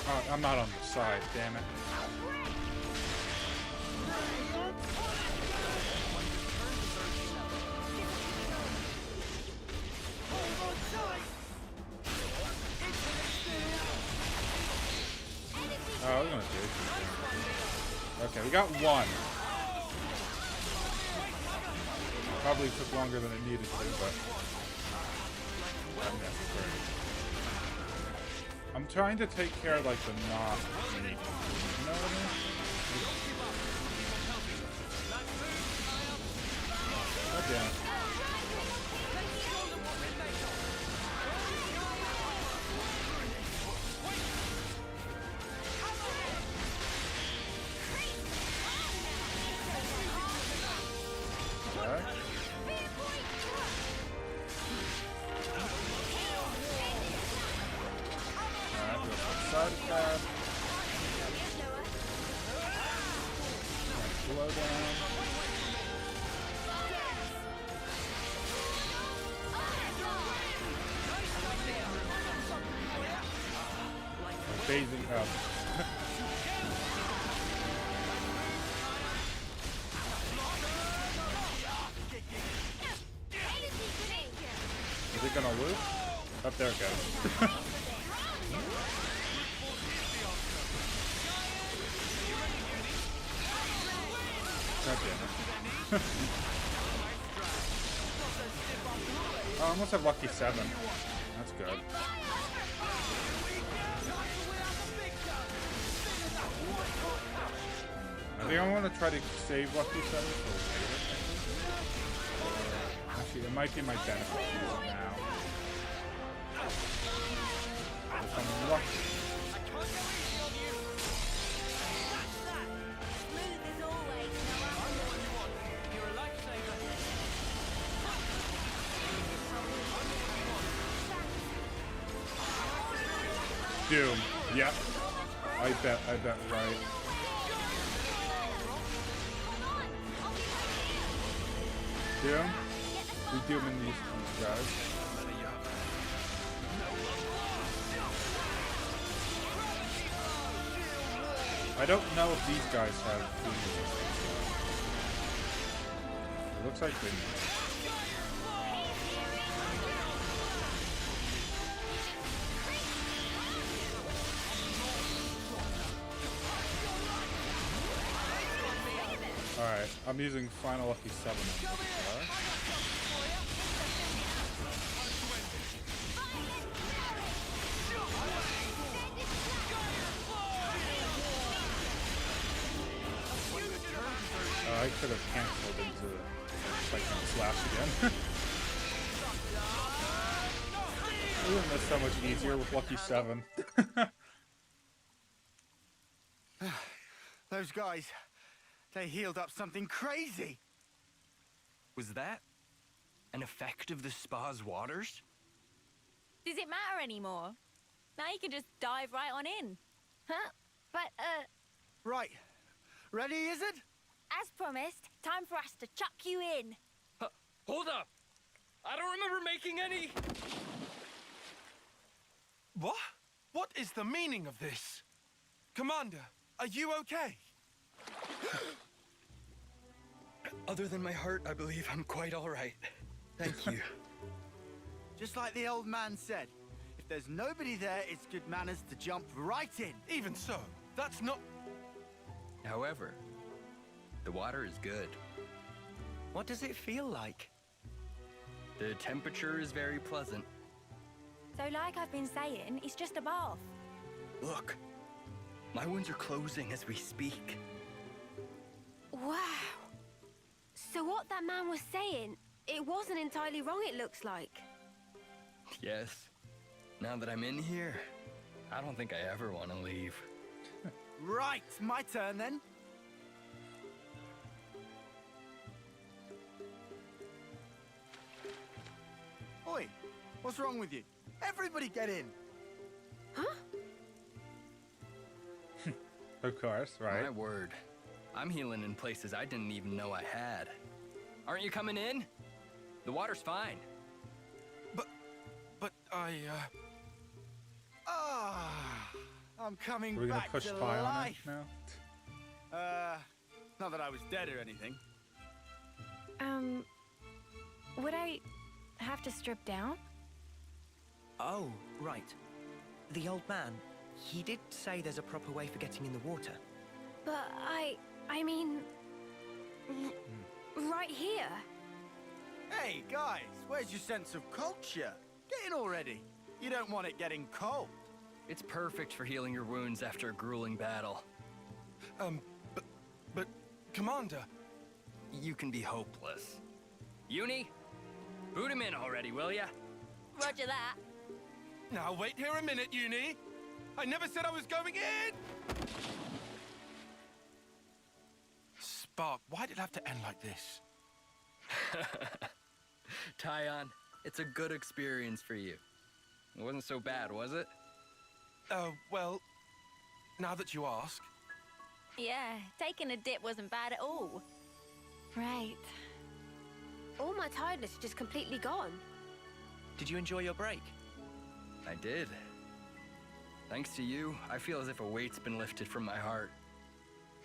Speaker 1: Oh, I'm not on the side, damn it. Oh, we're gonna do it. Okay, we got one. Probably took longer than it needed to, but not necessary. I'm trying to take care of like the knot. You know what I mean? God damn it. Side attack. Slow down. Phasing up. Is it gonna loop? Up there it goes. God damn it. Oh, I almost have lucky 7. That's good. I think I want to try to save lucky 7 for later. Actually, it might be my benefit to use it now. If I'm lucky. Doom. Yep. I bet right. Doom? We Doom in these guys. I don't know if these guys have food. It looks like they do. Alright, I'm using final lucky 7 on this guy. I could have cancelled into fighting slash again. Isn't this so much easier with lucky 7?
Speaker 6: Those guys, they healed up something crazy.
Speaker 12: Was that an effect of the spa's waters?
Speaker 13: Does it matter anymore? Now you can just dive right on in.
Speaker 4: Huh? But,
Speaker 6: Right. Ready, is it?
Speaker 4: as promised, time for us to chuck you in.
Speaker 12: Hold up! I don't remember making any...
Speaker 5: What? What is the meaning of this? Commander, are you okay?
Speaker 12: Other than my heart, I believe I'm quite all right. Thank you.
Speaker 6: Just like the old man said, if there's nobody there, it's good manners to jump right in.
Speaker 5: Even so, that's not...
Speaker 12: However, the water is good.
Speaker 8: What does it feel like?
Speaker 12: The temperature is very pleasant.
Speaker 13: So like I've been saying, it's just a bath.
Speaker 12: Look, my wounds are closing as we speak.
Speaker 9: Wow. So what that man was saying, it wasn't entirely wrong, it looks like.
Speaker 12: Yes. Now that I'm in here, I don't think I ever want to leave.
Speaker 6: Right, my turn then. Oi, what's wrong with you? Everybody get in.
Speaker 9: Huh?
Speaker 1: Of course, right?
Speaker 12: My word. I'm healing in places I didn't even know I had. Aren't you coming in? The water's fine.
Speaker 5: But I,
Speaker 6: I'm coming
Speaker 1: We're gonna
Speaker 6: back
Speaker 1: push
Speaker 6: to
Speaker 1: pie on
Speaker 6: life.
Speaker 1: it now.
Speaker 6: Not that I was dead or anything.
Speaker 13: Would I have to strip down?
Speaker 8: Oh, right. The old man, he did say there's a proper way for getting in the water.
Speaker 9: But I mean... right here.
Speaker 6: Hey, guys, where's your sense of culture? Get in already. You don't want it getting cold.
Speaker 12: It's perfect for healing your wounds after a grueling battle.
Speaker 5: but, Commander...
Speaker 12: You can be hopeless. Uni, boot him in already, will ya?
Speaker 13: Roger that.
Speaker 5: Now, wait here a minute, Uni. I never said I was going in! Spark, why did it have to end like this?
Speaker 12: Tyon, it's a good experience for you. It wasn't so bad, was it?
Speaker 5: Well, now that you ask.
Speaker 13: Yeah, taking a dip wasn't bad at all.
Speaker 2: Right.
Speaker 9: All my tiredness is just completely gone.
Speaker 8: Did you enjoy your break?
Speaker 12: I did. Thanks to you, I feel as if a weight's been lifted from my heart.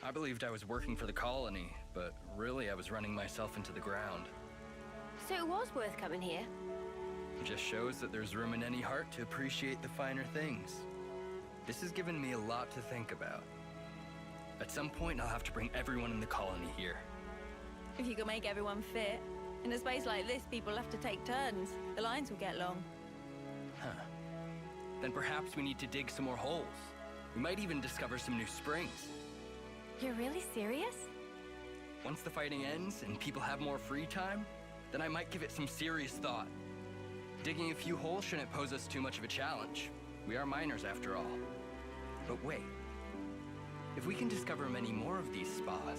Speaker 12: I believed I was working for the colony, but really I was running myself into the ground.
Speaker 9: So it was worth coming here.
Speaker 12: It just shows that there's room in any heart to appreciate the finer things. This has given me a lot to think about. At some point, I'll have to bring everyone in the colony here.
Speaker 13: If you can make everyone fit. In a space like this, people have to take turns. The lines will get long.
Speaker 12: Huh. Then perhaps we need to dig some more holes. We might even discover some new springs.
Speaker 13: You're really serious?
Speaker 12: Once the fighting ends and people have more free time, then I might give it some serious thought. Digging a few holes shouldn't pose us too much of a challenge. We are miners after all. But wait. If we can discover many more of these spas,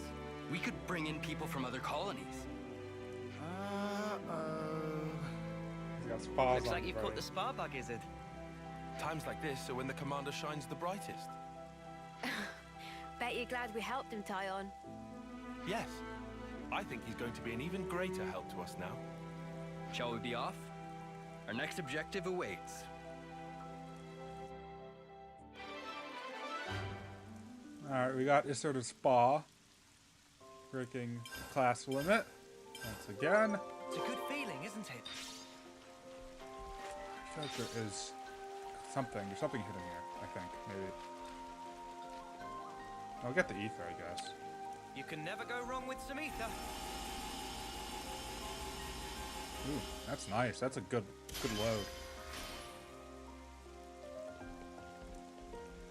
Speaker 12: we could bring in people from other colonies.
Speaker 1: He's got spas
Speaker 8: Looks
Speaker 1: on
Speaker 8: like
Speaker 1: his
Speaker 8: you've caught
Speaker 1: brain.
Speaker 8: the spa bug, Isurd.
Speaker 5: Times like this are when the commander shines the brightest.
Speaker 9: Bet you're glad we helped him, Tyon.
Speaker 5: Yes. I think he's going to be an even greater help to us now.
Speaker 12: Shall we be off? Our next objective awaits.
Speaker 1: Alright, we got Isurd of Spa. Breaking class limit. Once again.
Speaker 8: It's a good feeling, isn't it?
Speaker 1: I feel like there is something. There's something hidden here, I think. Maybe. I'll get the ether, I guess.
Speaker 8: You can never go wrong with some ether.
Speaker 1: Ooh, that's nice. That's a good load.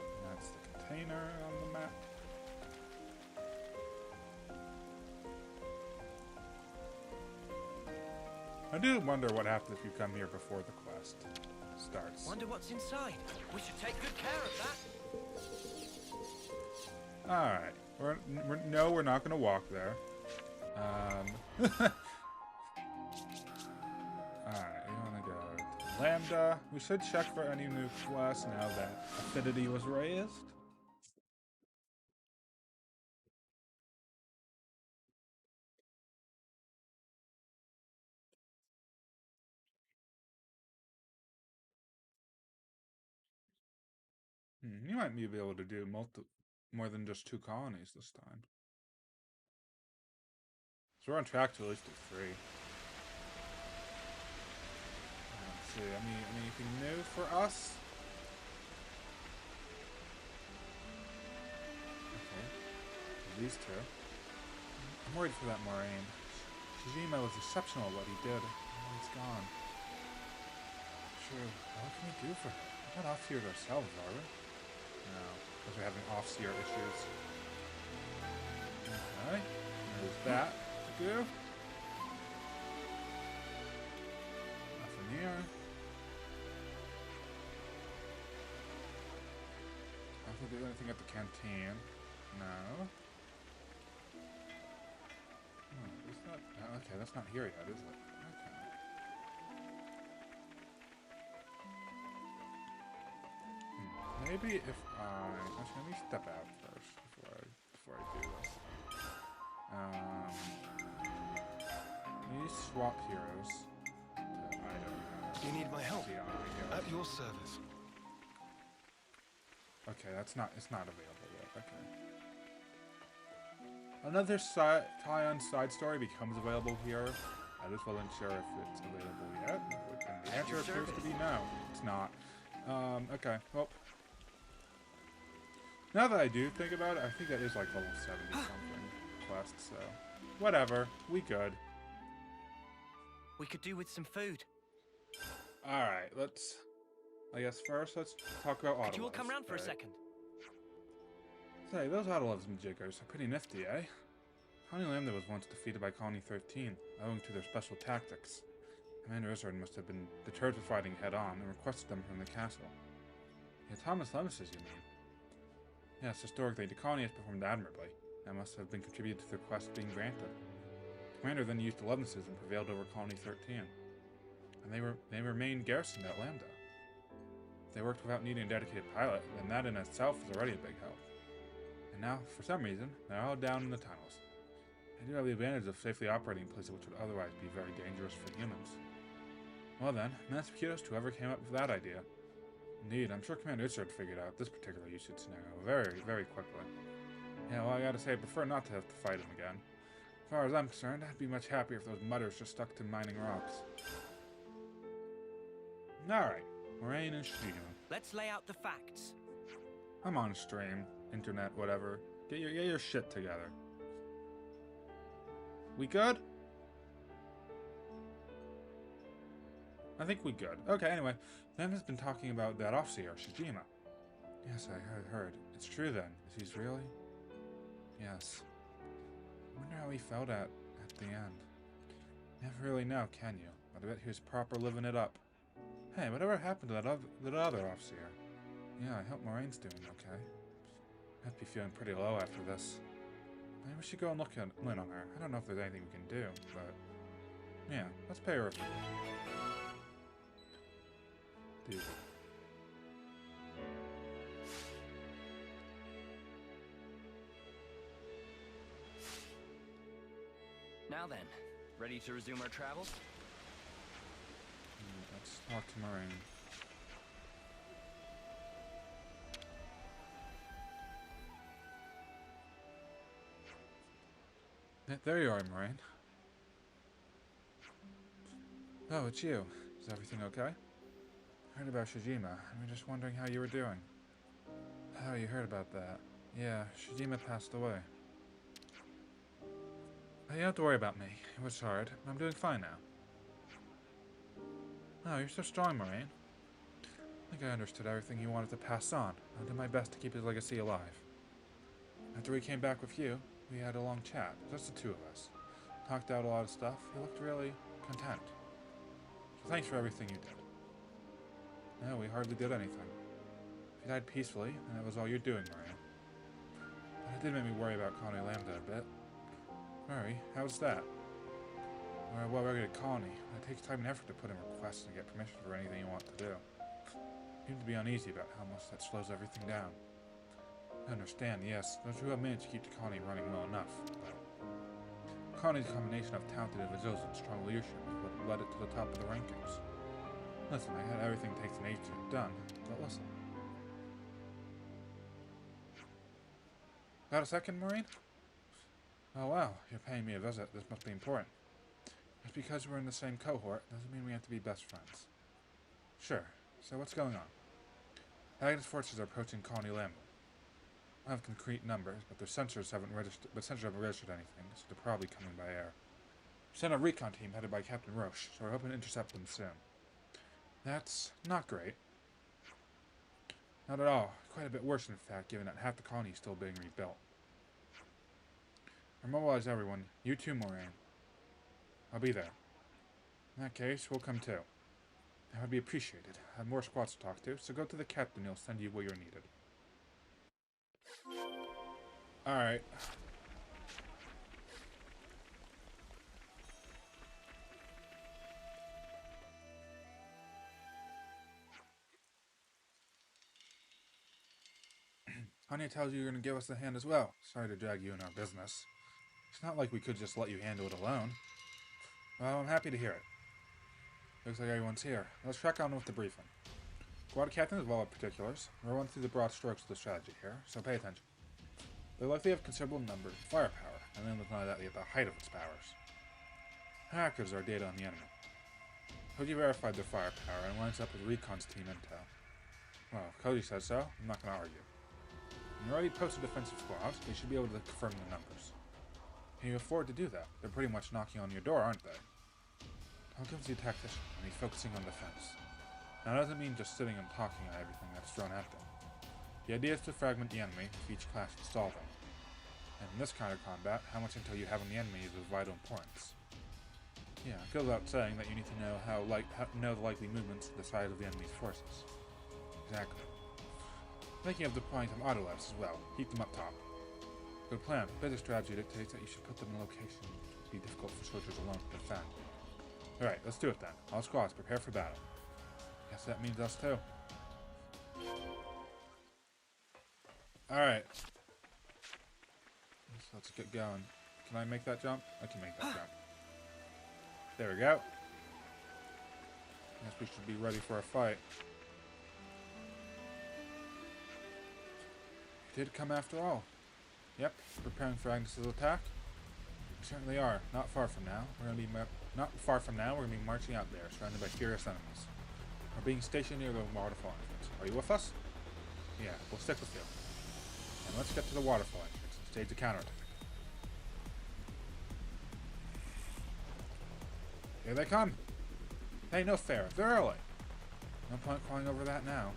Speaker 1: And that's the container on the map. I do wonder what happens if you come here before the quest starts.
Speaker 8: Wonder what's inside. We should take good care of that.
Speaker 1: Alright. No, we're not going to walk there. Alright, we want to go to Lambda. We should check for any new quests now that Affinity was raised. You might be able to do more than just 2 colonies this time. So we're on track to at least do 3. Let's see, anything new for us? Okay. These 2. I'm worried for that Moraine. Shijima was exceptional at what he did. Now he's gone. True. What can we do for her? We're not off-seered ourselves, are we? No. Because we're having off-seer issues. Okay. There's that to do. Nothing here. I don't think there's anything at the canteen. No. Is that... Okay, that's not here yet, is it? Okay. Maybe if actually, let me step out first before I do this. Let me swap heroes to item.
Speaker 15: You need my help? At your service.
Speaker 1: Okay, it's not available yet. Okay. Another tie-on side story becomes available here. I just wasn't sure if it's available yet. And the answer appears to be no. It's not. Okay. Well. Now that I do think about it, I think that is like level 70 something quest, so whatever. We good.
Speaker 8: We could do with some food.
Speaker 1: Alright, I guess first let's talk about Autolives.
Speaker 8: Could you all come round for a second?
Speaker 1: Say, those Autolives and Jiggers are pretty nifty, eh? Colony Lambda was once defeated by Colony 13, owing to their special tactics. Commander Isurd must have been deterred from fighting head-on and requested them from the castle. Yeah, Thomas Lemesis, you mean? Yes, historically, the colony has performed admirably. That must have been contributed to the request being granted. The commander then used Lemesis and prevailed over Colony 13. And they remained garrisoned at Lambda. If they worked without needing a dedicated pilot, then that in itself is already a big help. And now, for some reason, they're all down in the tunnels. They do have the advantage of safely operating in places which would otherwise be very dangerous for humans. Well then, mass kudos to whoever came up with that idea. Indeed, I'm sure Commander Isurd figured out this particular usage scenario very, very quickly. Yeah, well, I gotta say, I prefer not to have to fight him again. As far as I'm concerned, I'd be much happier if those mutters just stuck to mining rocks. Alright, Moraine and Shijima.
Speaker 8: Let's lay out the facts.
Speaker 1: I'm on stream, internet, whatever. Get your shit together. We good? I think we good. Okay, anyway, Lem has been talking about that Offseer, Shijima. Yes, I heard. It's true then. Is he really? Yes. I wonder how he felt at the end. Never really know, can you? But I bet he was proper living it up. Hey, whatever happened to that other Offseer? Yeah, I hope Moraine's doing okay. I'd be feeling pretty low after this. Maybe we should go and look in on her. I don't know if there's anything we can do, but... yeah, let's pay her a visit. Dude.
Speaker 12: Now then, ready to resume our travels?
Speaker 1: Let's talk to Moraine. There you are, Moraine. Oh, it's you. Is everything okay? I heard about Shijima. I'm just wondering how you were doing. Oh, you heard about that. Yeah, Shijima passed away. Oh, you don't have to worry about me. It was hard. I'm doing fine now. Oh, you're so strong, Moraine. I think I understood everything he wanted to pass on. I'll do my best to keep his legacy alive. After we came back with you, we had a long chat, just the two of us. Talked out a lot of stuff. He looked really content. So thanks for everything you did. No, we hardly did anything. If you died peacefully, then that was all you're doing, Moraine. But it did make me worry about Colony Lambda a bit. Worry? How's that? We're a well-regulated colony, but it takes time and effort to put in requests and get permission for anything you want to do. You seem to be uneasy about how much that slows everything down. I understand, yes, those who have managed to keep the colony running well enough, but the colony's a combination of talented individuals and strong leadership is what led it to the top of the rankings. Listen, I had everything it takes an age to get done, but listen. Got a second, Marine? Oh wow, you're paying me a visit. This must be important. Just because we're in the same cohort doesn't mean we have to be best friends. Sure. So what's going on? Agnes forces are approaching Colony Iota. I don't have concrete numbers, but their sensors haven't registered anything, so they're probably coming by air. We sent a recon team headed by Captain Roche, so we're hoping to intercept them soon. That's not great. Not at all. Quite a bit worse, in fact, given that half the colony is still being rebuilt. I'll mobilize everyone. You too, Moraine. I'll be there. In that case, we'll come too. That would be appreciated. I have more squads to talk to, so go to the captain. He'll send you where you're needed. Alright. Anya tells you you're going to give us a hand as well. Sorry to drag you in our business. It's not like we could just let you handle it alone. Well, I'm happy to hear it. Looks like everyone's here. Let's crack on with the briefing. Squad captain is well with particulars. We'll run through the broad strokes of the strategy here, so pay attention. They likely have considerable numbers of firepower, and then with none of that at the height of its powers. Hackers are data on the enemy. Cody verified their firepower and lines up with Recon's team intel. Well, if Cody says so, I'm not going to argue. When you already posted defensive squads, they should be able to confirm the numbers. Can you afford to do that? They're pretty much knocking on your door, aren't they? Falcon's the tactician, and he's focusing on defense. Now, that doesn't mean just sitting and talking on everything that's thrown at them. The idea is to fragment the enemy with each class to stall them. And in this kind of combat, how much intel you have on the enemy is of vital importance. Yeah, it goes without saying that you need to know know the likely movements to the side of the enemy's forces. Exactly. Thinking of deploying some autolets as well. Keep them up top. Good plan. Better strategy dictates that you should put them in a location that would be difficult for soldiers alone to defend. Alright, let's do it then. All squads, prepare for battle. Guess that means us too. Alright. So let's get going. Can I make that jump? I can make that jump. There we go. Guess we should be ready for a fight. Did come after all. Yep, preparing for Agnes's attack. We certainly are. Not far from now, we're gonna be marching out there, surrounded by furious enemies. We're being stationed near the waterfall entrance. Are you with us? Yeah, we'll stick with you. And let's get to the waterfall entrance and stage a counterattack. Here they come. Hey, no fair. They're early. No point crawling over that now.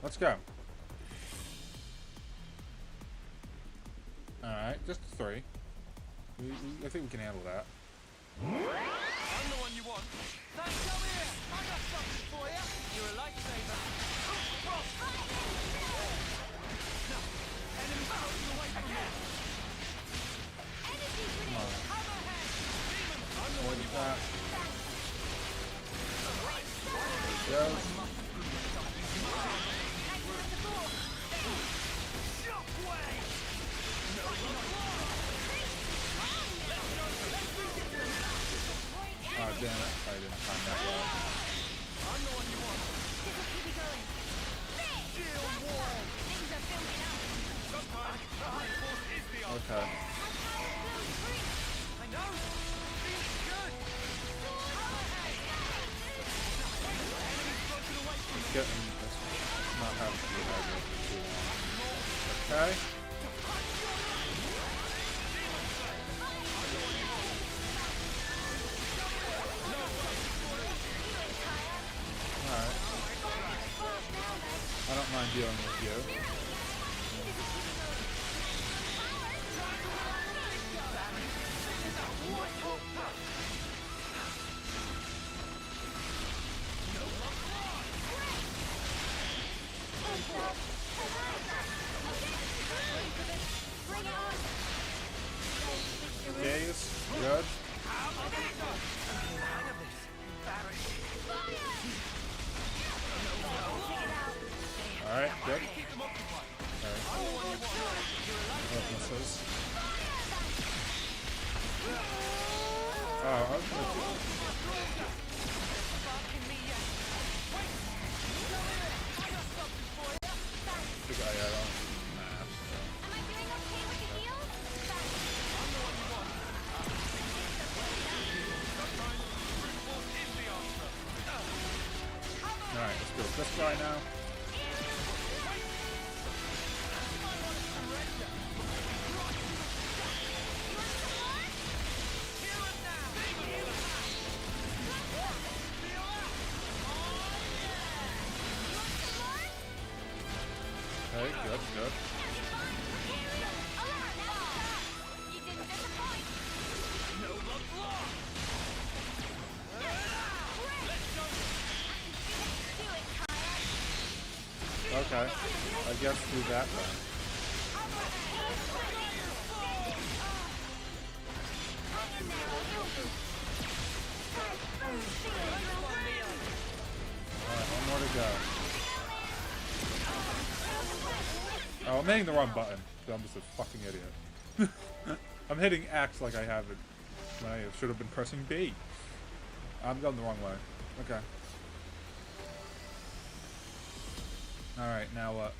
Speaker 1: Let's go. Alright, just 3. I think we can handle that.
Speaker 8: I'm the one you want. Thanks, come here. I got something for you. You're a lifesaver. No. Enemy floating away from me. Energy grenade. Cover head. Demon. I'm the one you want.
Speaker 1: There we go. Oh damn it, I didn't find that well.
Speaker 8: I'm the one you want.
Speaker 4: Keep it going.
Speaker 8: Shield wall.
Speaker 4: Things are filming out.
Speaker 8: Sometimes the high force is the answer.
Speaker 1: Okay.
Speaker 8: I know. Feeling good.
Speaker 1: Let's get him. Let's not have to be hydrated for too long. Okay. Alright. I don't mind dealing with you. Days, good. Alright, good. Alright. Weaknesses. Oh, okay. The guy I don't. Nah, deal with this guy now. Okay, good, good. Okay, I guess do that then. Alright, one more to go. Oh, I'm hitting the wrong button. I'm just a fucking idiot. I'm hitting X like I haven't. I should have been pressing B. I'm going the wrong way. Okay. Alright, now what?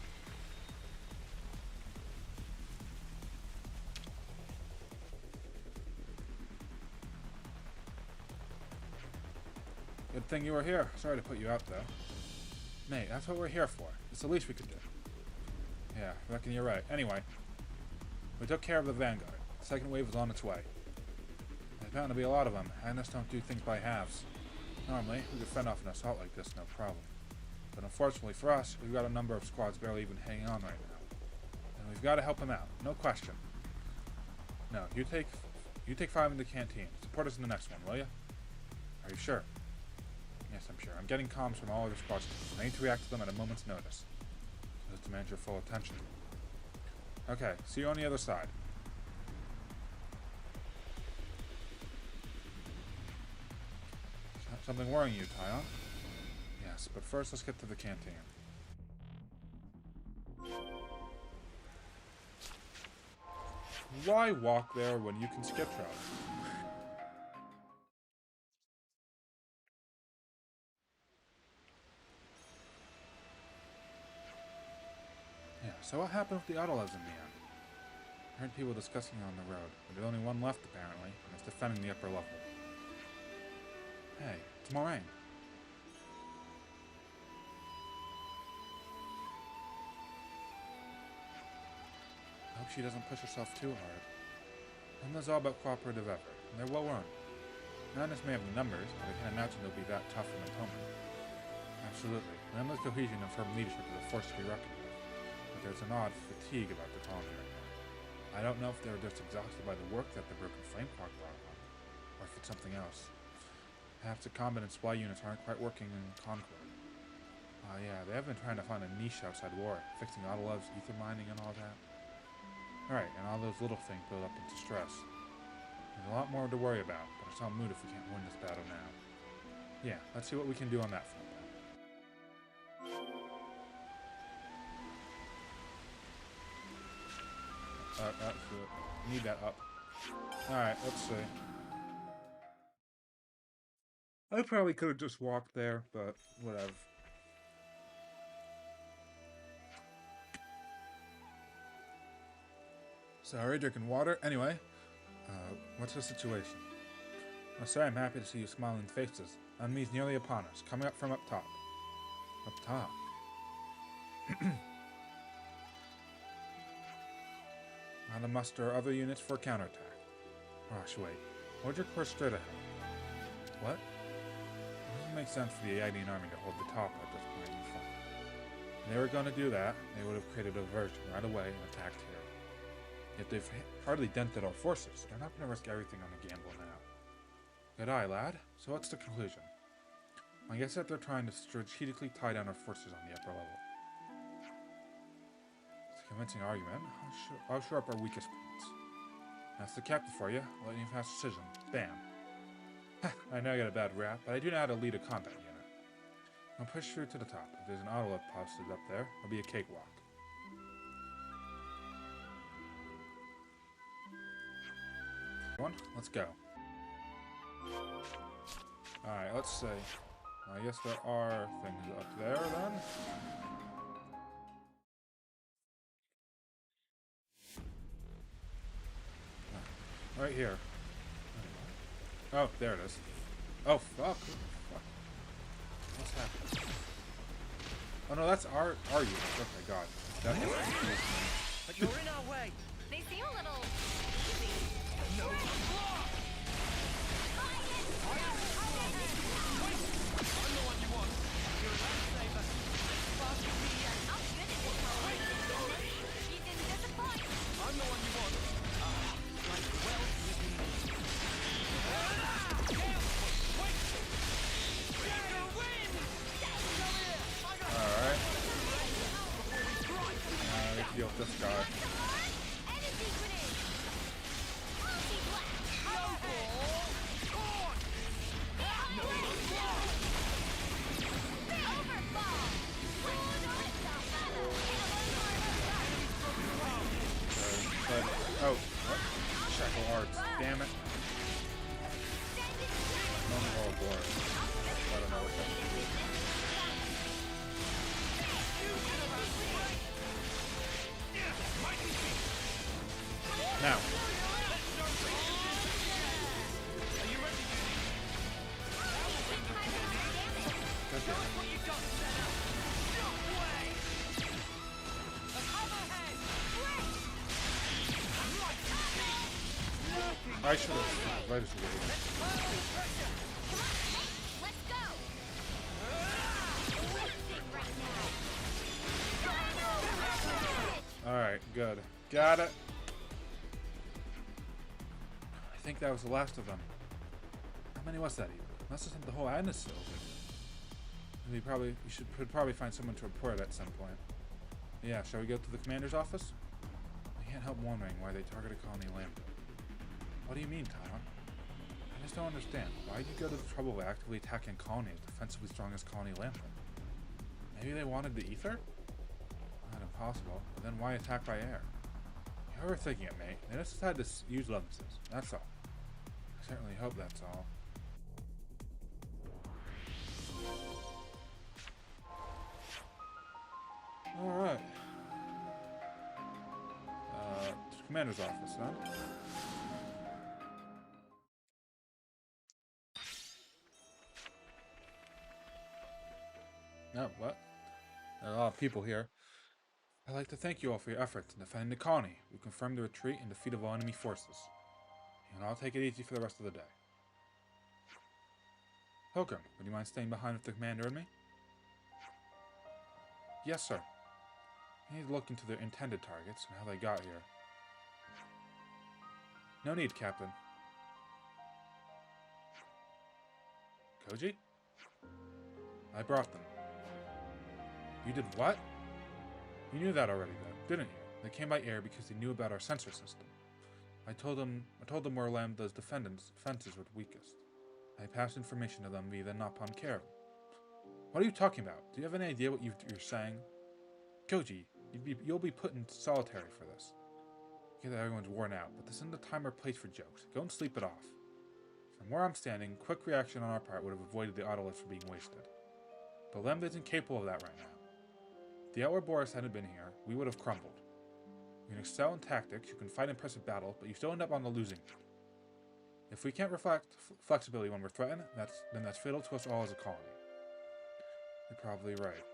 Speaker 1: Good thing you were here. Sorry to put you out, though. Mate, that's what we're here for. It's the least we could do. Yeah, I reckon you're right. Anyway, we took care of the Vanguard. The second wave was on its way. There's bound to be a lot of them. Agnes don't do things by halves. Normally, we could fend off an assault like this, no problem. But unfortunately for us, we've got a number of squads barely even hanging on right now. And we've got to help them out, no question. No, you take 5 in the canteen. Support us in the next one, will you? Are you sure? Yes, I'm sure. I'm getting comms from all other squads. I need to react to them at a moment's notice. This demands your full attention. Okay, see you on the other side. Something worrying you, Tyon? Yes, but first let's get to the canteen. Why walk there when you can skip travel? Yeah, so what happened with the Autolevs in the end? I heard people discussing it on the road, but there's only one left apparently, and it's defending the upper level. Hey, it's Moraine. I hope she doesn't push herself too hard. Remember's all about cooperative effort, and they're well run. Madness may have the numbers, but I can't imagine they'll be that tough in atonement. Absolutely. Remember's cohesion and firm leadership is a force to be reckoned with, but there's an odd fatigue about the colony right now. I don't know if they're just exhausted by the work that the broken flame clock brought on, or if it's something else. Perhaps the combat and supply units aren't quite working in Concord. Yeah, they have been trying to find a niche outside war, fixing Autolevs, ether mining, and all that. Alright, and all those little things build up into stress. There's a lot more to worry about, but it's all moot if we can't win this battle now. Yeah, let's see what we can do on that front then. That's it. Need that up. Alright, let's see. I probably could have just walked there, but whatever. Sorry, drinking water. Anyway, what's the situation? I'm sorry, I'm happy to see you smiling faces. Enemies nearly upon us, coming up from up top. Up top? Now to muster other units for counterattack. Gosh, wait. What'd your course straight ahead? What? It doesn't make sense for the Agnian army to hold the top at this point in the fight. If they were going to do that, they would have created a diversion right away and attacked here. Yet they've hardly dented our forces. They're not going to risk everything on a gamble now. Good eye, lad. So what's the conclusion? I guess that they're trying to strategically tie down our forces on the upper level. It's a convincing argument. I'll shore up our weakest points. That's the captain for you. Lightning fast decision. Bam. I know I got a bad rap, but I do know how to lead a combat unit. I'll push through to the top. If there's an Autolev posted up there, it'll be a cakewalk. Let's go. Alright, let's see. I guess there are things up there then. Right here. Oh, there it is. Oh, fuck. What's happening? Oh no, that's our unit. Okay, God. That was
Speaker 8: But you're in our way.
Speaker 7: They seem a little easy.
Speaker 8: No. I'm the one you want. You're a lifesaver. Fast as me.
Speaker 7: I'm good at this color. You didn't disappoint.
Speaker 8: I'm the one you want. Like well with me.
Speaker 1: alright. Let's deal with this guy. Oh, what? Shackle Arts. Damn it. Oh boy. I don't know what that is. Now. I should have right as well. Alright, good. Got it. I think that was the last of them. How many was that even? Must have sent the whole Agnes over. We should probably find someone to report at some point. Yeah, shall we go to the commander's office? I can't help wondering why they targeted Colony Lambda. What do you mean, Taiwan? I just don't understand. Why did you go to the trouble of actively attacking Colony as defensively strong as Colony Lambda? Maybe they wanted the ether? Not impossible, but then why attack by air? You're overthinking it, mate. They just decided to use lenses. That's all. I certainly hope that's all. Alright. Commander's office, huh? No, what? There are a lot of people here. I'd like to thank you all for your efforts in defending the colony. We confirmed the retreat and defeat of all enemy forces. And I'll take it easy for the rest of the day. Pilgrim, would you mind staying behind with the commander and me? Yes, sir. I need to look into their intended targets and how they got here. No need, Captain. Koji? I brought them. You did what? You knew that already, though, didn't you? They came by air because they knew about our sensor system. I told them where Lambda's defenses were weakest. I passed information to them via the Napon Care. What are you talking about? Do you have any idea what you're saying? Koji, you'll be put in solitary for this. I get that everyone's worn out, but this isn't the time or place for jokes. Go and sleep it off. From where I'm standing, quick reaction on our part would have avoided the autoliths from being wasted. But Lambda isn't capable of that right now. If the Ouroboros hadn't been here, we would have crumbled. You can excel in tactics, you can fight impressive battles, but you still end up on the losing end. If we can't reflect flexibility when we're threatened, then that's fatal to us all as a colony. You're probably right.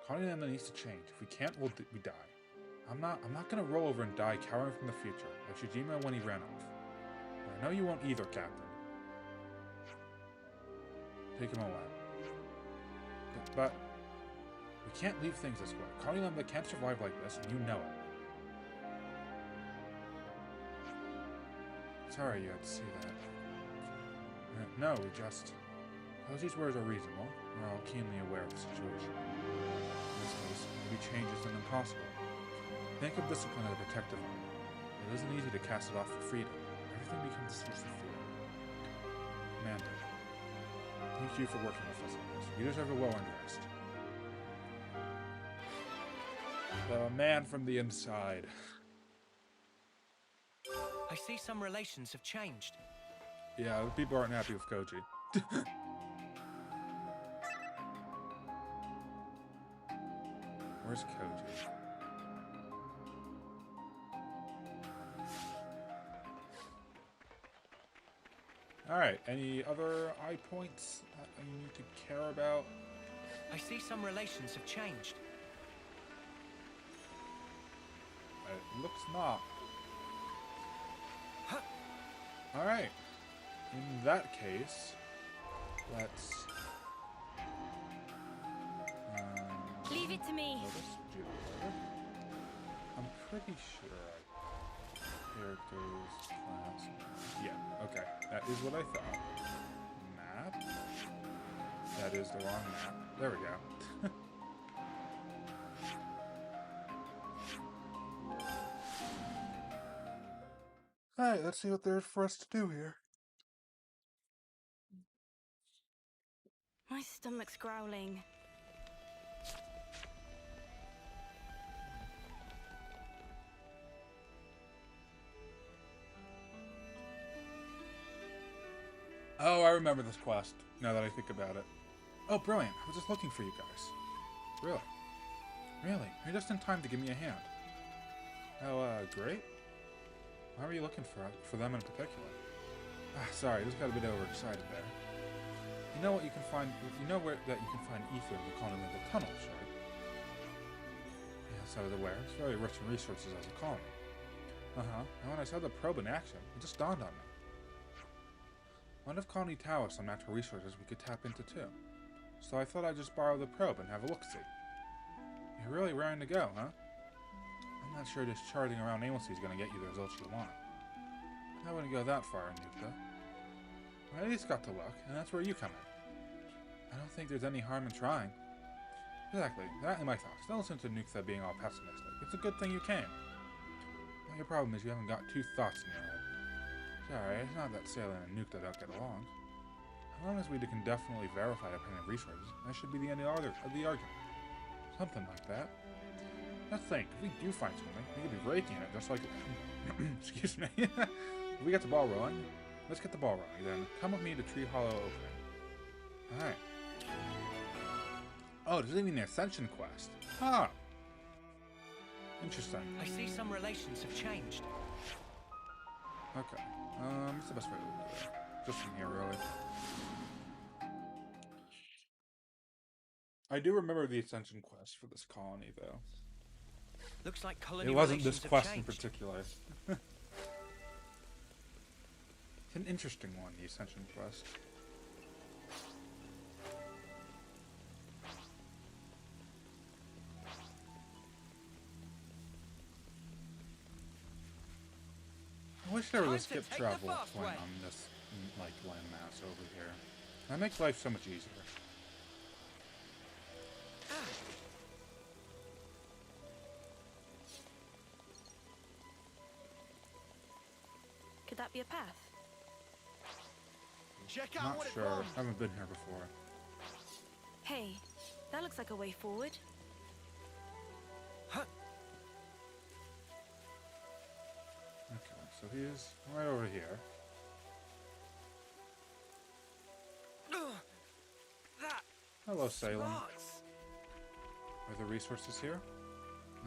Speaker 1: Colony Lambda needs to change. If we can't, we die. I'm not gonna roll over and die cowering from the future, like Shijima when he ran off. But I know you won't either, Captain. Take him away. But we can't leave things this way. Colony Lambda can't survive like this, and you know it. Sorry you had to see that. No, we just... Koji's words are reasonable. We're all keenly aware of the situation. In this case, maybe change isn't impossible. Think of discipline as a protective armor. It isn't easy to cast it off for freedom. Everything becomes a source of fear. Commander, thank you for working with us on this. You deserve a well-earned rest. The man from the inside.
Speaker 8: I see some relations have changed.
Speaker 1: Yeah, the people aren't happy with Koji. Where's Koji? Alright, any other eye points that you need to care about?
Speaker 8: I see some relations have changed.
Speaker 1: It looks not. Alright. In that case, let's...
Speaker 13: Leave it to me.
Speaker 1: I'm pretty sure characters, class... Yeah, okay. That is what I thought. Map? That is the wrong map. There we go. Alright, let's see what there's for us to do here.
Speaker 2: My stomach's growling.
Speaker 1: Oh, I remember this quest, now that I think about it. Oh, brilliant. I was just looking for you guys. Really? Really? You're just in time to give me a hand. Oh, great. Why were you looking for them in particular? Ah, sorry, just got a bit overexcited there. You know what you can find? You know where that you can find Isurd in the Colony Iota tunnels, right? Yes, I was aware. It's very rich in resources as a colony. And when I saw the probe in action, it just dawned on me. One of Colony Iota some natural resources we could tap into too. So I thought I'd just borrow the probe and have a look-see. You're really raring to go, huh? I'm not sure just charting around aimlessly is going to get you the results you want. I wouldn't go that far in Nuke, though. I at least got to look, and that's where you come in. I don't think there's any harm in trying. Exactly, that and my thoughts. Don't listen to Nuke being all pessimistic. It's a good thing you came. Now, your problem is you haven't got two thoughts in your head. Sorry, it's not that Sailor and Nuke don't get along. As long as we can definitely verify the payment of resources, that should be the end of the argument. Something like that. Let's think, if we do find something, we could be breaking it, just like... Excuse me. If we get the ball rolling, let's get the ball rolling, then come with me to Tree Hollow opening. Alright. Oh, there's even the Ascension quest. Huh. Interesting.
Speaker 8: I see some relations have changed.
Speaker 1: Okay. What's the best way to do that? Just from here, really. I do remember the Ascension quest for this colony, though.
Speaker 8: Looks like colony
Speaker 1: it wasn't this
Speaker 8: relations
Speaker 1: quest
Speaker 8: have
Speaker 1: in
Speaker 8: changed.
Speaker 1: particular. It's an interesting one, the Ascension quest. I wish there was a skip travel point on this, like, landmass over here. That makes life so much easier.
Speaker 2: Could that be a path?
Speaker 6: Check out
Speaker 1: Not
Speaker 6: what it
Speaker 1: sure.
Speaker 6: runs.
Speaker 1: I haven't been here before.
Speaker 2: Hey, that looks like a way forward.
Speaker 1: Okay, so he's right over here. Hello, Salem. Are the resources here?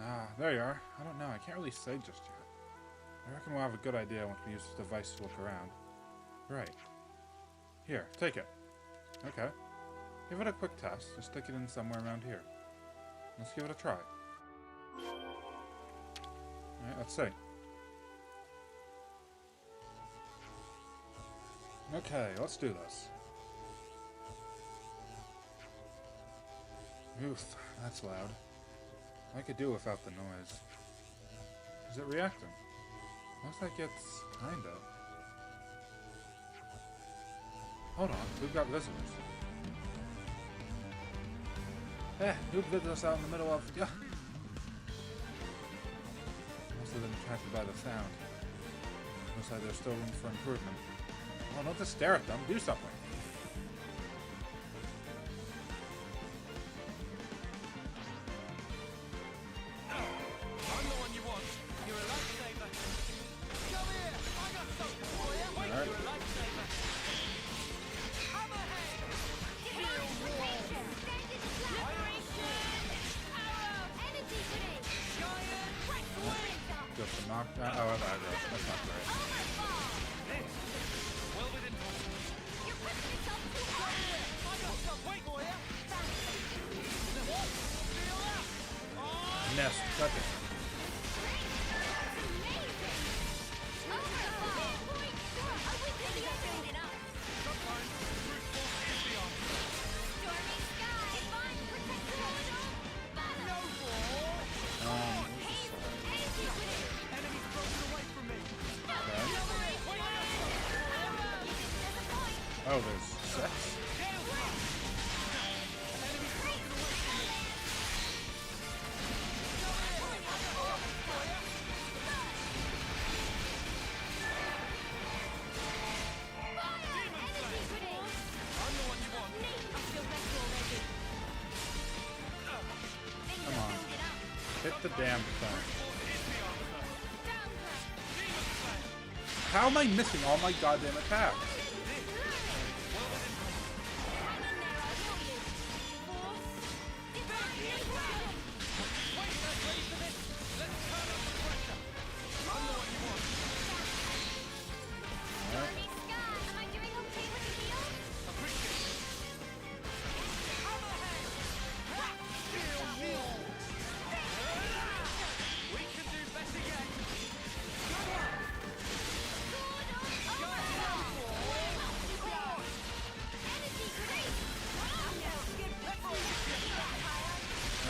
Speaker 1: Ah, there you are. I don't know. I can't really say just yet. I reckon we'll have a good idea once we use this device to look around. Right. Here, take it. Okay. Give it a quick test. Just stick it in somewhere around here. Let's give it a try. Alright, let's see. Okay, let's do this. Oof, that's loud. I could do without the noise. Is it reacting? Looks like it's kinda. Hold on, we've got visitors. Who visited us out in the middle of... Yeah. Must have been attracted by the sound. Looks like there's still room for improvement. Oh, don't just stare at them, do something. missed. Got it. Oh, there's 6. Come on. Hit the damn thing. How am I missing all my goddamn attacks?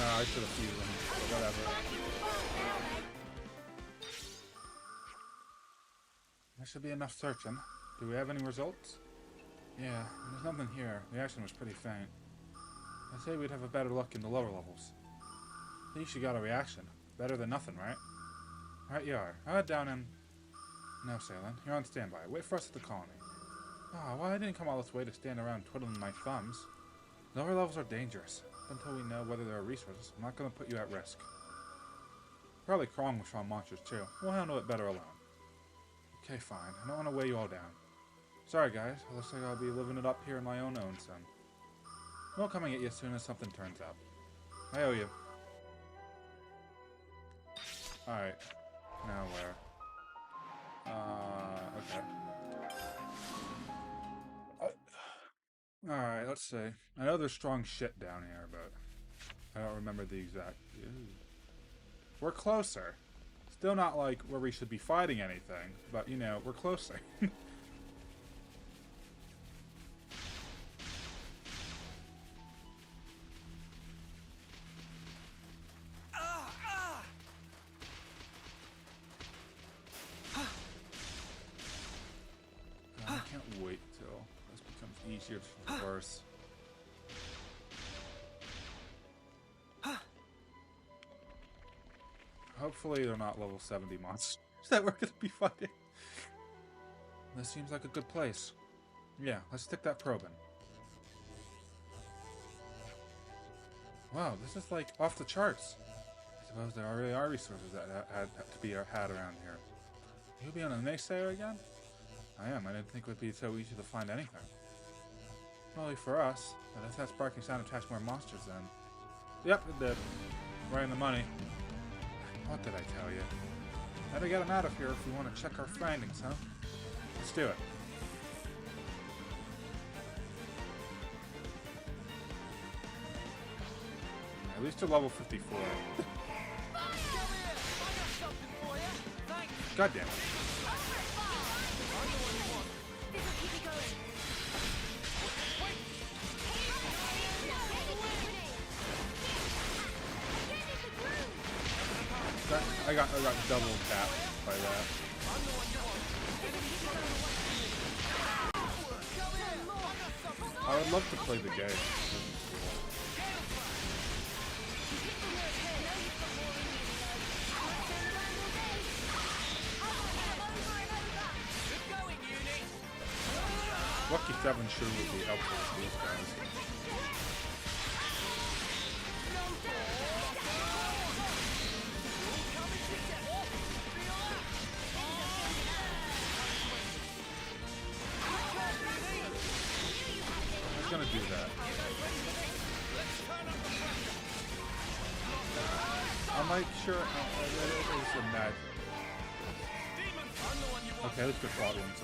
Speaker 1: I should have fused them, but whatever. There should be enough searching. Do we have any results? Yeah, there's nothing here. The action was pretty faint. I'd say we'd have a better look in the lower levels. At least you got a reaction. Better than nothing, right? Right you are. I'll head down and... No, Salem. You're on standby. Wait for us at the colony. Ah, well, I didn't come all this way to stand around twiddling my thumbs. Lower levels are dangerous. Until we know whether there are resources, I'm not going to put you at risk. Probably Krong will spawn monsters too. We'll handle it better alone. Okay, fine. I don't want to weigh you all down. Sorry, guys. Looks like I'll be living it up here in my own son. We'll coming at you as soon as something turns up. I owe you. Alright. Now where? Okay. Alright, let's see. I know there's strong shit down here, but I don't remember the exact... Ew. We're closer. Still not like where we should be fighting anything, but you know, we're closer. I can't wait till this becomes easier to traverse. Hopefully they're not level 70 monsters that we're going to be fighting. This seems like a good place. Yeah, let's stick that probe in. Wow, this is like off the charts. I suppose there already are resources that had to be had around here. You be on a naysayer again? I am. I didn't think it would be so easy to find anything. Only for us, but if that sparking sound attached more monsters then. Yep, it did. Right in the money. What did I tell you? Better get them out of here if we want to check our findings, huh? Let's do it. At least to level 54. God damn it. I got double tapped by that. I would love to play the game. Lucky 7 sure would be helpful with these guys. Gonna do that. I'm like sure it's a magic. Okay, let's go for audience.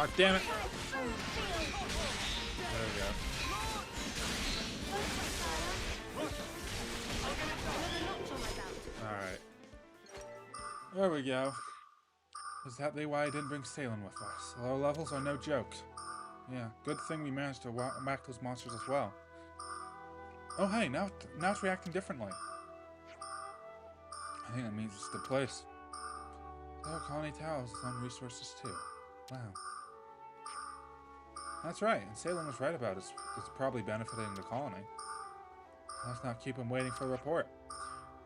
Speaker 1: Oh, damn it. There we go. Alright. There we go. Is that why I didn't bring Salem with us? Low levels are no joke. Yeah, good thing we managed to whack those monsters as well. Oh hey, now it's reacting differently. I think that means it's the place. Oh, Colony Iota has some resources too. Wow. That's right, and Salem was right about it. It's probably benefiting the colony. Let's not keep him waiting for a report.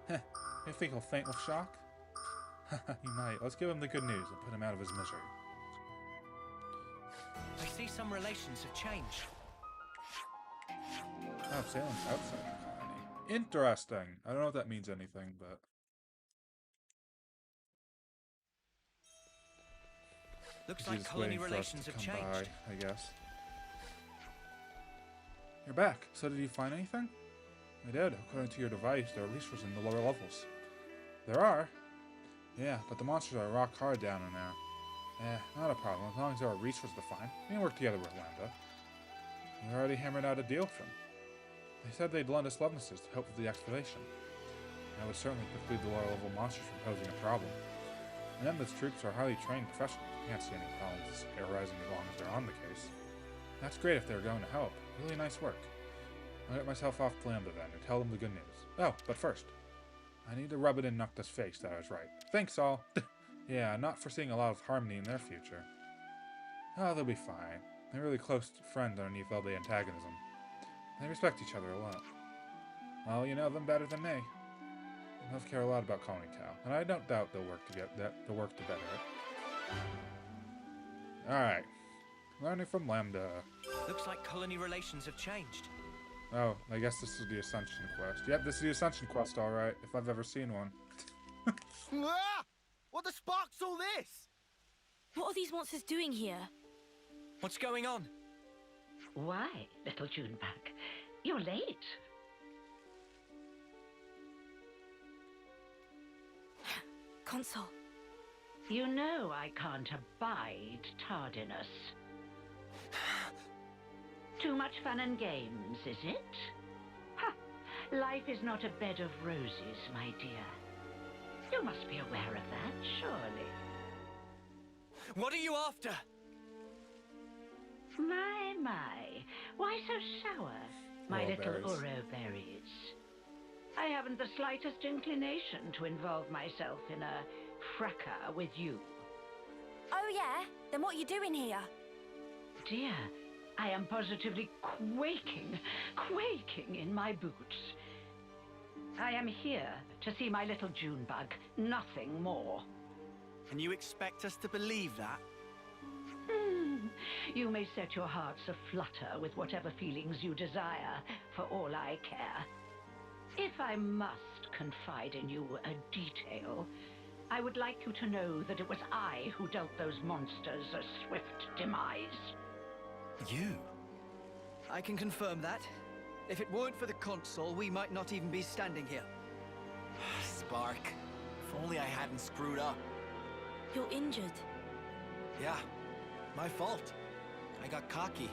Speaker 1: Heh, you think he'll faint with shock? He might. Let's give him the good news and put him out of his misery.
Speaker 8: I see some relations have changed.
Speaker 1: Oh, Salem's outside the colony. Interesting. I don't know if that means anything, but...
Speaker 8: Looks like colony relations have changed.
Speaker 1: By, I guess. You're back. So did you find anything? I did. According to your device, there are resources in the lower levels. There are? Yeah, but the monsters are rock hard down in there. Not a problem. As long as there are resources to find, we can work together with Lambda. We already hammered out a deal for them. They said they'd lend us Lovnesses to help with the excavation. That would certainly preclude the lower level monsters from posing a problem. Lambda's troops are highly trained professionals. We can't see any problems arising as long as they're on the case. That's great if they're going to help. Really nice work. I'll get myself off to Lambda then and tell them the good news. Oh, but first, I need to rub it in Nocta's face that I was right. Thanks, all. Yeah, not foreseeing a lot of harmony in their future. Oh, they'll be fine. They're really close friends underneath all the antagonism. They respect each other a lot. Well, you know them better than me. They both care a lot about Colony Iota, and I don't doubt they'll work to better it. Alright. Learning from Lambda.
Speaker 8: Looks like colony relations have changed.
Speaker 1: Oh, I guess this is the Ascension quest. Yep, this is the Ascension quest, alright, if I've ever seen one.
Speaker 6: Ah! What the spark's all this?
Speaker 9: What are these monsters doing here?
Speaker 8: What's going on?
Speaker 16: Why, little Junpier? You're late.
Speaker 9: Consul.
Speaker 16: You know I can't abide tardiness. Too much fun and games, is it? Ha! Life is not a bed of roses, my dear. You must be aware of that, surely.
Speaker 8: What are you after?
Speaker 16: My. Why so sour, my little Uro berries? I haven't the slightest inclination to involve myself in a fracas with you.
Speaker 2: Oh yeah? Then what are you doing here?
Speaker 16: Dear, I am positively quaking in my boots. I am here to see my little Junebug, nothing more.
Speaker 6: And you expect us to believe that?
Speaker 16: You may set your hearts aflutter with whatever feelings you desire, for all I care. If I must confide in you a detail, I would like you to know that it was I who dealt those monsters a swift demise.
Speaker 3: You? I can confirm that. If it weren't for the Consul, we might not even be standing here.
Speaker 6: Spark. If only I hadn't screwed up.
Speaker 9: You're injured.
Speaker 6: Yeah, my fault. I got cocky.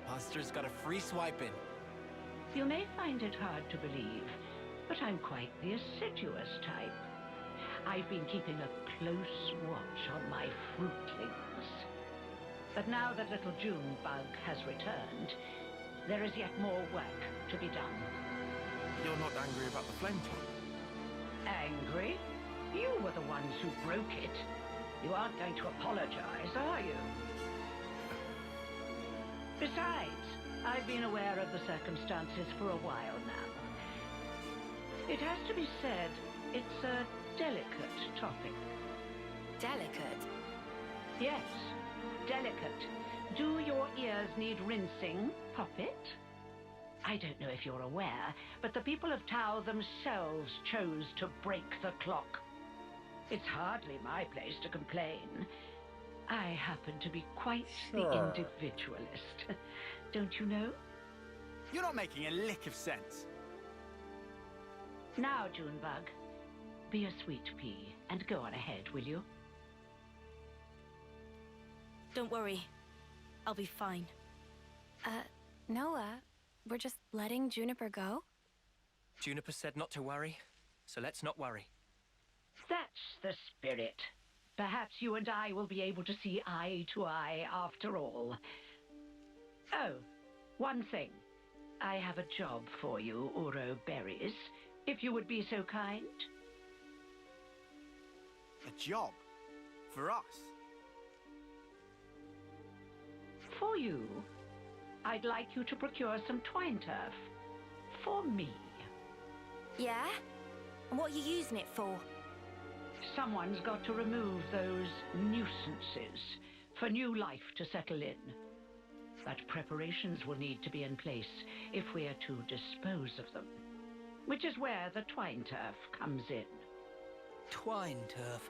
Speaker 6: Monsters got a free swipe in.
Speaker 16: You may find it hard to believe, but I'm quite the assiduous type. I've been keeping a close watch on my fruitlings. But now that little Junebug has returned, there is yet more work to be done.
Speaker 5: You're not angry about the flame clock?
Speaker 16: Angry? You were the ones who broke it. You aren't going to apologize, are you? Besides, I've been aware of the circumstances for a while now. It has to be said, it's a delicate topic.
Speaker 2: Delicate?
Speaker 16: Yes, delicate. Do your ears need rinsing, Poppet? I don't know if you're aware, but the people of Tau themselves chose to break the clock. It's hardly my place to complain. I happen to be quite the individualist. Don't you know?
Speaker 6: You're not making a lick of sense.
Speaker 16: Now, Junebug, be a sweet pea and go on ahead, will you?
Speaker 2: Don't worry. I'll be fine.
Speaker 7: Noah, we're just letting Juniper go?
Speaker 8: Juniper said not to worry, so let's not worry.
Speaker 16: That's the spirit. Perhaps you and I will be able to see eye to eye after all. Oh, one thing. I have a job for you, Uro Berries, if you would be so kind.
Speaker 6: A job? For us?
Speaker 16: For you. I'd like you to procure some twine turf. For me.
Speaker 2: Yeah? And what are you using it for?
Speaker 16: Someone's got to remove those nuisances for new life to settle in. But preparations will need to be in place if we are to dispose of them. Which is where the twine turf comes in.
Speaker 3: Twine turf.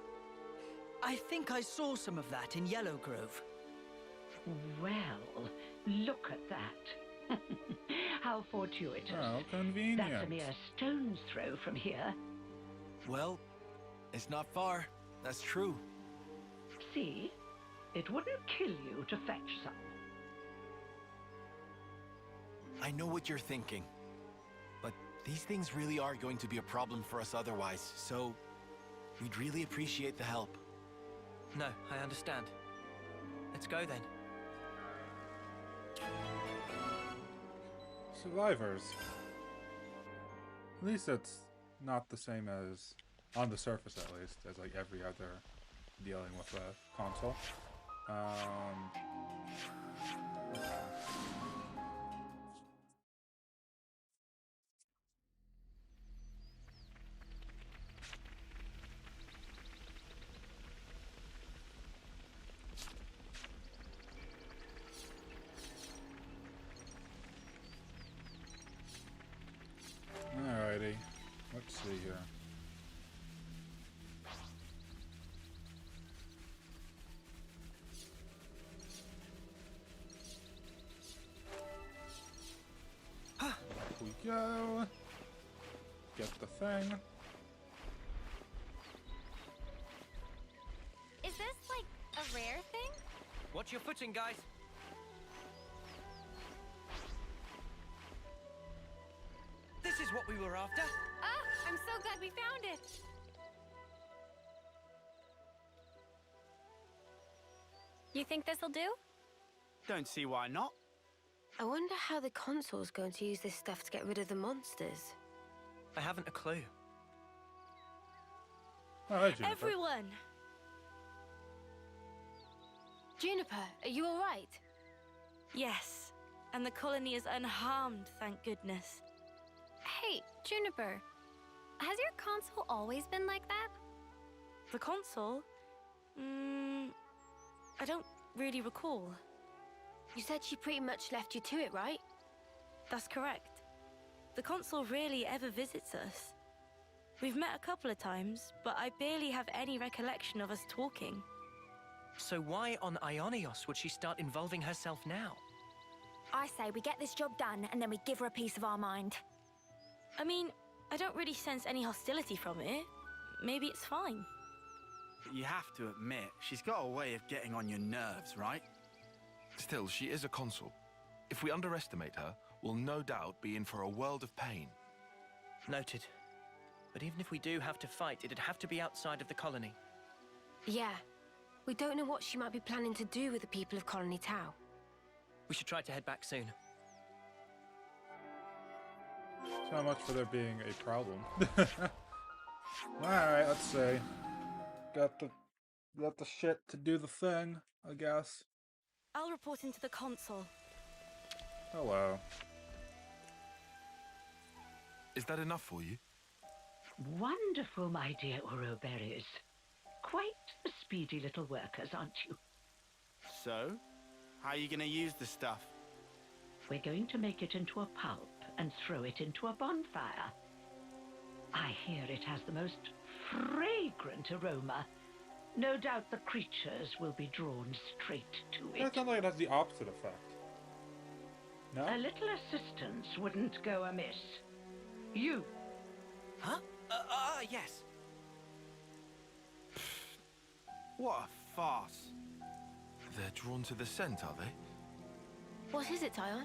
Speaker 3: I think I saw some of that in Yellow Grove.
Speaker 16: Well, look at that. How fortuitous.
Speaker 1: How convenient.
Speaker 16: That's a mere stone's throw from here.
Speaker 6: Well, it's not far. That's true.
Speaker 16: See? It wouldn't kill you to fetch some.
Speaker 6: I know what you're thinking. But these things really are going to be a problem for us otherwise, so we'd really appreciate the help.
Speaker 8: No, I understand. Let's go then.
Speaker 1: Survivors. At least it's not the same as, on the surface at least, as like every other dealing with a console. Alrighty, let's see here. Here we go. Get the thing.
Speaker 7: Is this like a rare thing?
Speaker 8: Watch your footing, guys. This is what we were after.
Speaker 7: Ah, I'm so glad we found it. You think this'll do?
Speaker 6: Don't see why not.
Speaker 9: I wonder how the console's going to use this stuff to get rid of the monsters.
Speaker 8: I haven't a clue.
Speaker 1: Oh, hey, Juniper.
Speaker 2: Everyone!
Speaker 9: Juniper, are you all right?
Speaker 2: Yes, and the colony is unharmed, thank goodness.
Speaker 7: Hey, Juniper, has your console always been like that?
Speaker 2: The console? I don't really recall.
Speaker 9: You said she pretty much left you to it, right?
Speaker 2: That's correct. The console rarely ever visits us. We've met a couple of times, but I barely have any recollection of us talking.
Speaker 8: So why on Ionios would she start involving herself now?
Speaker 4: I say we get this job done and then we give her a piece of our mind.
Speaker 2: I mean, I don't really sense any hostility from it. Maybe it's fine.
Speaker 6: But you have to admit, she's got a way of getting on your nerves, right?
Speaker 5: Still, she is a consul. If we underestimate her, we'll no doubt be in for a world of pain.
Speaker 8: Noted. But even if we do have to fight, it'd have to be outside of the colony.
Speaker 9: Yeah. We don't know what she might be planning to do with the people of Colony Tau.
Speaker 8: We should try to head back soon.
Speaker 1: So much for there being a problem. Alright, let's see. Got the shit to do the thing, I guess.
Speaker 2: I'll report into the console.
Speaker 1: Hello.
Speaker 5: Is that enough for you?
Speaker 16: Wonderful, my dear Uroberries. Quite the speedy little workers, aren't you?
Speaker 6: So, how are you going to use the stuff?
Speaker 16: We're going to make it into a pulp and throw it into a bonfire. I hear it has the most fragrant aroma. No doubt the creatures will be drawn straight to it.
Speaker 1: That sounds like it has the opposite effect. No?
Speaker 16: A little assistance wouldn't go amiss. You.
Speaker 8: Huh? Yes.
Speaker 6: What a farce.
Speaker 5: They're drawn to the scent, are they?
Speaker 9: What is it, Tyon?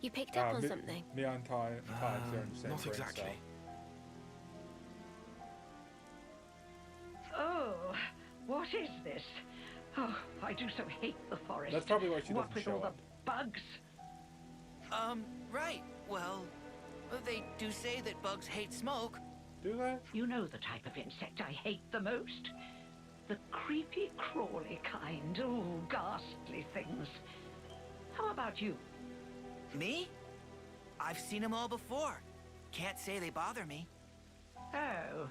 Speaker 9: You picked up on something?
Speaker 1: Me and Ty are in the same
Speaker 5: Not
Speaker 1: brain
Speaker 5: exactly.
Speaker 1: cell.
Speaker 16: Oh, what is this? Oh, I do so hate the forest.
Speaker 1: That's probably why she
Speaker 16: What
Speaker 1: doesn't
Speaker 16: with
Speaker 1: show
Speaker 16: all
Speaker 1: up.
Speaker 16: the bugs?
Speaker 17: Right. Well, they do say that bugs hate smoke.
Speaker 1: Do they?
Speaker 16: You know the type of insect I hate the most. The creepy, crawly kind. Oh, ghastly things. How about you?
Speaker 17: Me? I've seen them all before. Can't say they bother me.
Speaker 16: Oh.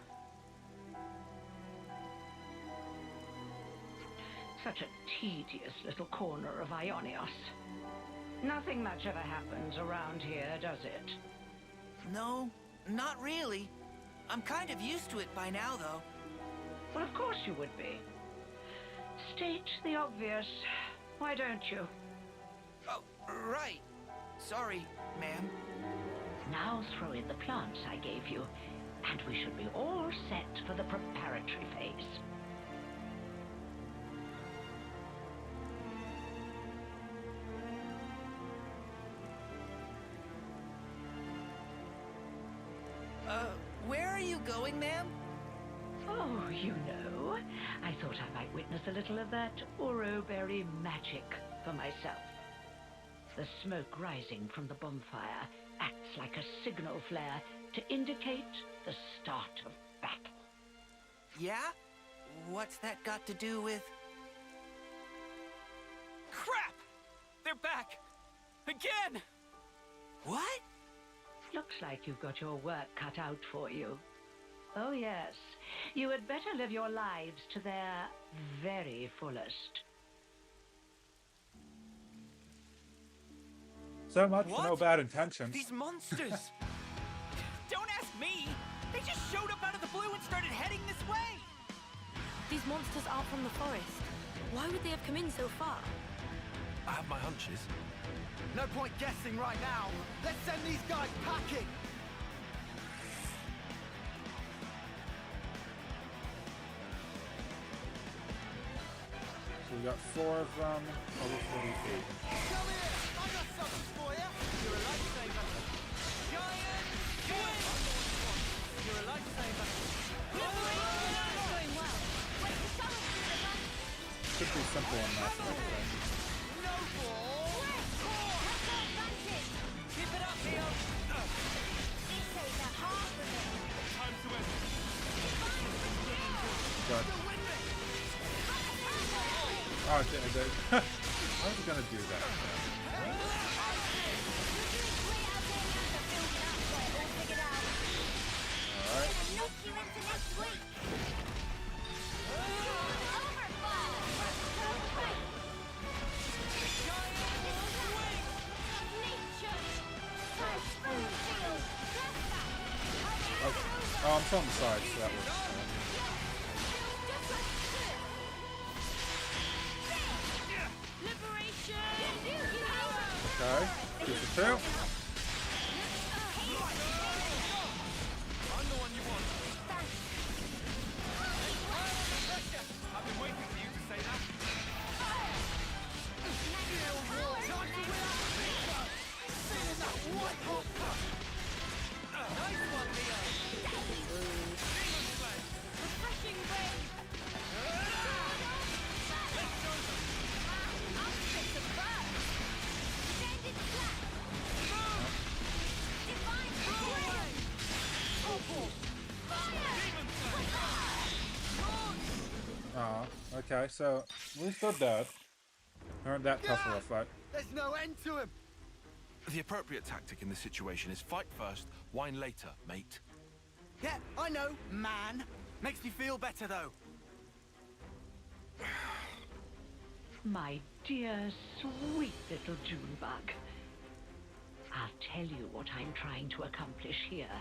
Speaker 16: Such a tedious little corner of Ionios. Nothing much ever happens around here, does it?
Speaker 17: No, not really. I'm kind of used to it by now, though.
Speaker 16: Well, of course you would be. State the obvious. Why don't you?
Speaker 17: Oh, right. Sorry, ma'am.
Speaker 16: Now throw in the plants I gave you, and we should be all set for the preparatory phase.
Speaker 17: Where are you going, ma'am?
Speaker 16: Oh, you know, I thought I might witness a little of that Ouroberry magic for myself. The smoke rising from the bonfire acts like a signal flare to indicate the start of battle.
Speaker 17: Yeah? What's that got to do with... Crap! They're back! Again! What?
Speaker 16: Looks like you've got your work cut out for you. Oh yes, you had better live your lives to their very fullest.
Speaker 1: So much for no bad intentions.
Speaker 17: These monsters! Don't ask me! They just showed up out of the blue and started heading this way!
Speaker 9: These monsters aren't from the forest. Why would they have come in so far?
Speaker 5: I have my hunches.
Speaker 18: No point guessing right now. Let's send these guys packing!
Speaker 1: So we got 4 of them, over 48.
Speaker 18: Come here! I got something for you! You're a lifesaver. Giant swing! You're a lifesaver.
Speaker 9: Going well. Wait for some of you.
Speaker 1: Should be simple enough, I think.
Speaker 18: No ball!
Speaker 17: Keep it up, Leo!
Speaker 4: This is the heart of it.
Speaker 18: Time to end.
Speaker 1: Good. Oh, I did. I was gonna do that. Alright.
Speaker 4: Knock you into next week.
Speaker 1: Oh, I'm still on the side, so that works. Okay, here's the 2.
Speaker 18: I'm the one you want. I've been waiting for you to say that. Feeling that white hot push. Nice one, Leo. Demon Slay.
Speaker 4: Refreshing wave.
Speaker 18: Let's go.
Speaker 4: Outfit of bird. Extended flat. Divine power.
Speaker 18: Demon Slay.
Speaker 1: Oh, okay, so at least they're dead. Aren't that tough of a fight.
Speaker 18: There's no end to him.
Speaker 5: The appropriate tactic in this situation is fight first, whine later, mate.
Speaker 18: Yeah, I know, man. Makes me feel better, though.
Speaker 16: My dear, sweet little Junebug. I'll tell you what I'm trying to accomplish here.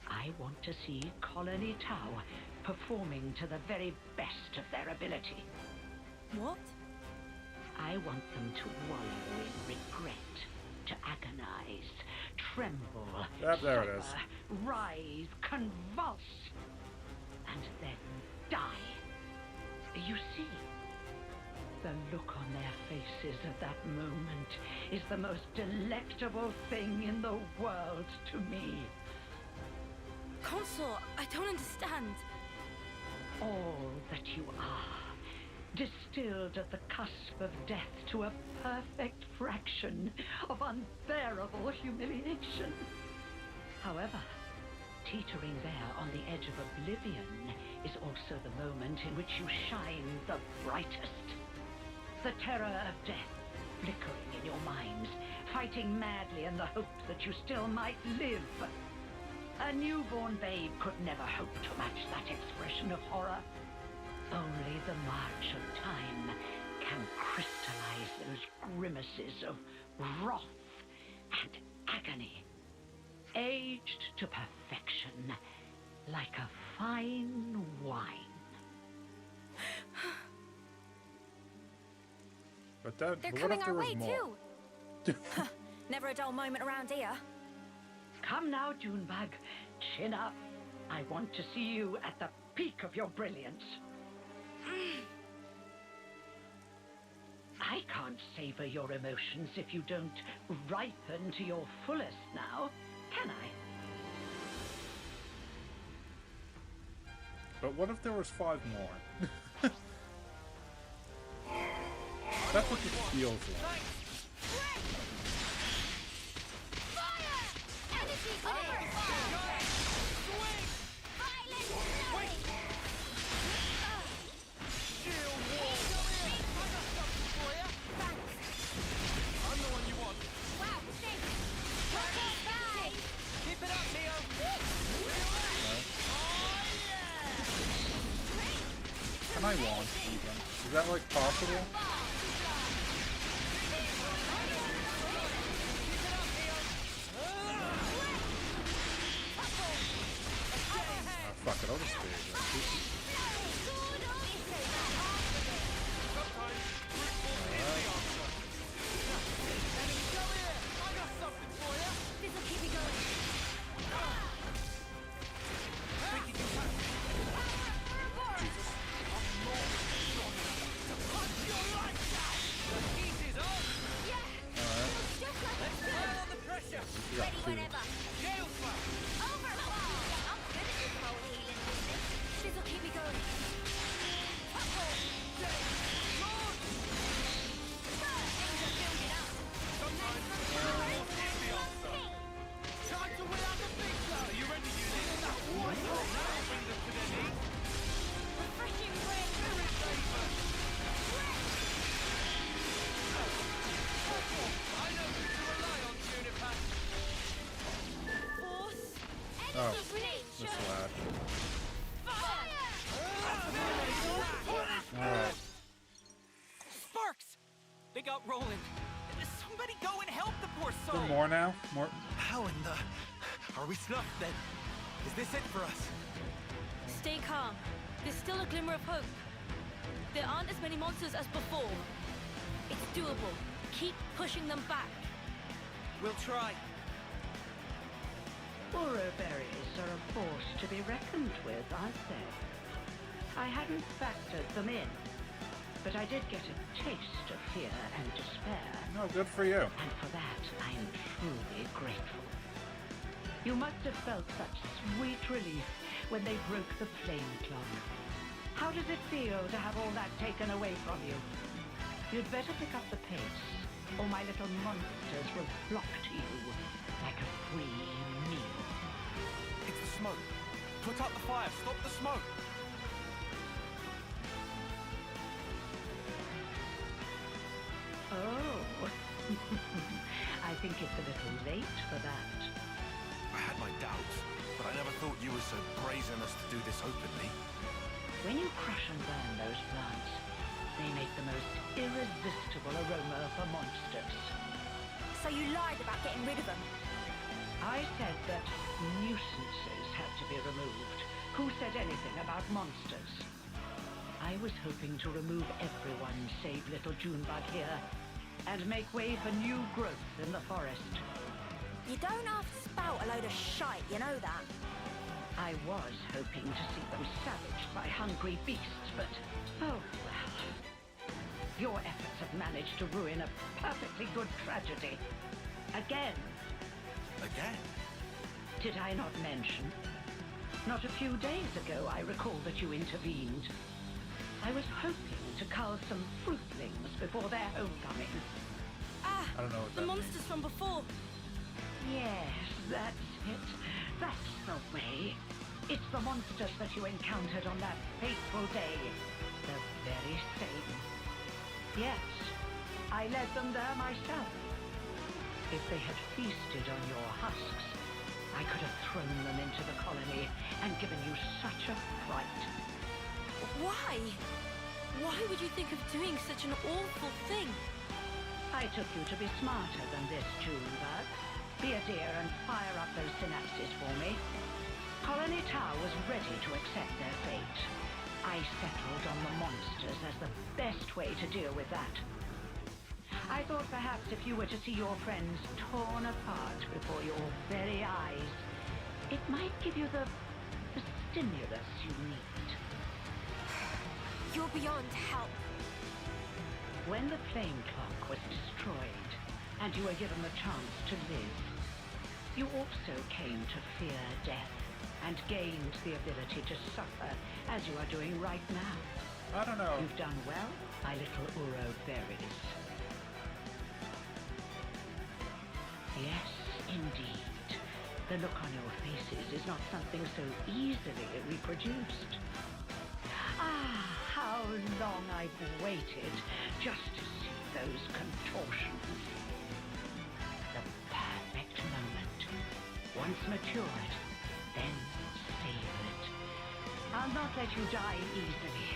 Speaker 16: I want to see Colony Iota performing to the very best of their ability.
Speaker 9: What?
Speaker 16: I want them to wallow in regret, to agonize, tremble,
Speaker 1: Yep, there it is.
Speaker 16: suffer, rise, convulse, and then die. You see, The look on their faces at that moment is the most delectable thing in the world to me.
Speaker 9: Consort, I don't understand.
Speaker 16: All that you are, distilled at the cusp of death to a perfect fraction of unbearable humiliation. However, teetering there on the edge of oblivion is also the moment in which you shine the brightest. The terror of death flickering in your minds, fighting madly in the hope that you still might live. A newborn babe could never hope to match that expression of horror. Only the march of time can crystallize those grimaces of wrath and agony, aged to perfection like a fine wine.
Speaker 1: But that,
Speaker 2: They're
Speaker 1: what
Speaker 2: coming
Speaker 1: if there
Speaker 2: our
Speaker 1: was
Speaker 2: way
Speaker 1: more?
Speaker 2: too. Never a dull moment around here.
Speaker 16: Come now, Junebug. Chin up. I want to see you at the peak of your brilliance. I can't savor your emotions if you don't ripen to your fullest now, can I?
Speaker 1: But what if there was 5 more? That's what it feels like.
Speaker 18: I'm the one you want. Wow, keep it up, Neo.
Speaker 1: Can I launch even? Is that like possible? Oh, fuck it, I'll just stay here. Oh, this lad. Alright.
Speaker 17: Sparks! They got Roland. Somebody go and help the poor
Speaker 1: Is
Speaker 17: soul.
Speaker 1: there more now? More?
Speaker 6: How in the... Are we snuffed then? Is this it for us?
Speaker 9: Stay calm. There's still a glimmer of hope. There aren't as many monsters as before. It's doable. Keep pushing them back.
Speaker 17: We'll try.
Speaker 16: Oroberries are a force to be reckoned with, aren't they? I hadn't factored them in, but I did get a taste of fear and despair.
Speaker 1: Oh, good for you.
Speaker 16: And for that, I am truly grateful. You must have felt such sweet relief when they broke the flame clock. How does it feel to have all that taken away from you? You'd better pick up the pace, or my little monsters will flock to you like a free meal.
Speaker 6: It's the smoke. Put out the fire. Stop the smoke.
Speaker 16: Oh. I think it's a little late for that.
Speaker 5: I had my doubts, but I never thought you were so brazen as to do this openly.
Speaker 16: When you crush and burn those plants, they make the most irresistible aroma for monsters.
Speaker 2: So you lied about getting rid of them?
Speaker 16: I said that nuisances had to be removed. Who said anything about monsters? I was hoping to remove everyone save little Junebug here, and make way for new growth in the forest.
Speaker 2: You don't have to spout a load of shite, you know that?
Speaker 16: I was hoping to see them savaged by hungry beasts, but oh well. Your efforts have managed to ruin a perfectly good tragedy. Again.
Speaker 5: Again?
Speaker 16: Did I not mention? Not a few days ago, I recall that you intervened. I was hoping to cull some fruitlings before their homecoming.
Speaker 9: Ah,
Speaker 1: I don't know what
Speaker 9: the
Speaker 1: that
Speaker 9: monsters from before.
Speaker 16: Yes, that's it. That's the way. It's the monsters that you encountered on that fateful day. The very same. Yes, I led them there myself. If they had feasted on your husks, I could have thrown them into the colony and given you such a fright.
Speaker 9: Why? Why would you think of doing such an awful thing?
Speaker 16: I took you to be smarter than this, Junpier. Be a dear and fire up those synapses for me. Colony Tau was ready to accept their fate. I settled on the monsters as the best way to deal with that. I thought perhaps if you were to see your friends torn apart before your very eyes, it might give you the stimulus you need.
Speaker 9: You're beyond help.
Speaker 16: When the flame clock was destroyed, and you were given the chance to live, you also came to fear death, and gained the ability to suffer, as you are doing right now.
Speaker 1: I don't know.
Speaker 16: You've done well, my little Uro berries. Yes, indeed. The look on your faces is not something so easily reproduced. Ah, how long I've waited just to see those contortions. The perfect moment. Once matured, then savored. I'll not let you die easily.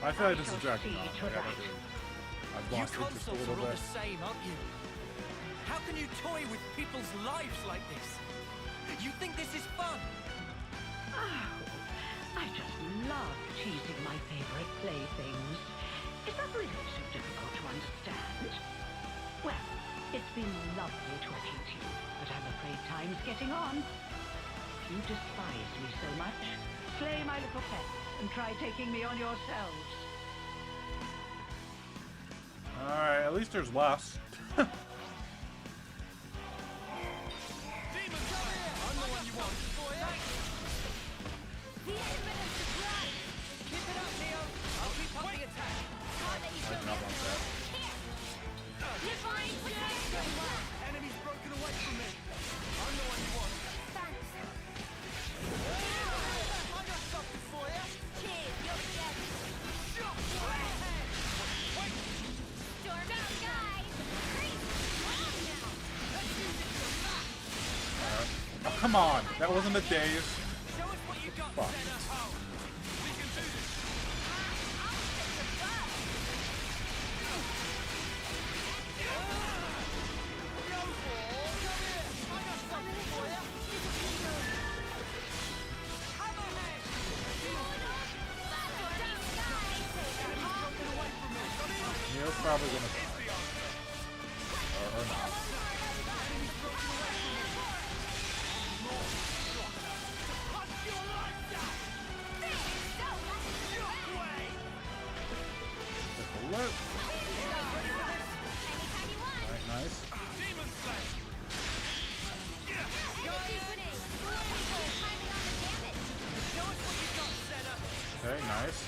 Speaker 1: I feel like this is
Speaker 16: shall
Speaker 1: dragging
Speaker 16: see
Speaker 1: on.
Speaker 16: to
Speaker 1: I gotta
Speaker 16: that.
Speaker 1: do. I've
Speaker 17: You
Speaker 1: lost interest a
Speaker 17: consoles
Speaker 1: little
Speaker 17: are all
Speaker 1: bit.
Speaker 17: the same, aren't you? How can you toy with people's lives like this? You think this is fun?
Speaker 16: Oh, I just love teasing my favorite playthings. Is that really so difficult to understand? Well, it's been lovely talking to you, but I'm afraid time's getting on. If you despise me so much, slay my little pets and try taking me on yourselves.
Speaker 1: Alright, at least there's less.
Speaker 18: Enemy's broken away from me. I'm the one you want. Thanks. I got something for you. Cheers, you're dead. Wait. Storm out, guys.
Speaker 1: Oh, come on. That wasn't a daze.
Speaker 17: Show us what you got,
Speaker 1: Fuck.
Speaker 17: Senna. We can do this.
Speaker 1: Neil's probably gonna die. Or not. Alert. Alright, nice. Okay, nice.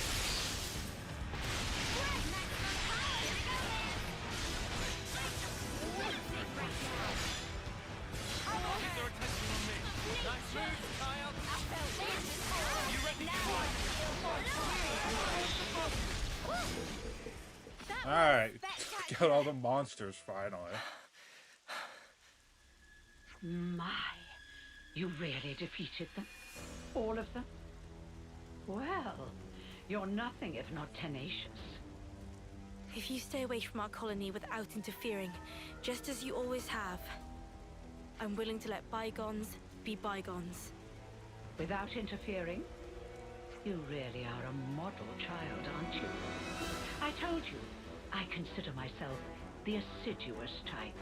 Speaker 1: Alright, got all the monsters finally.
Speaker 16: My, you really defeated them? All of them? Well, you're nothing if not tenacious.
Speaker 9: If you stay away from our colony without interfering, just as you always have, I'm willing to let bygones be bygones.
Speaker 16: Without interfering? You really are a model child, aren't you? I told you, I consider myself the assiduous type.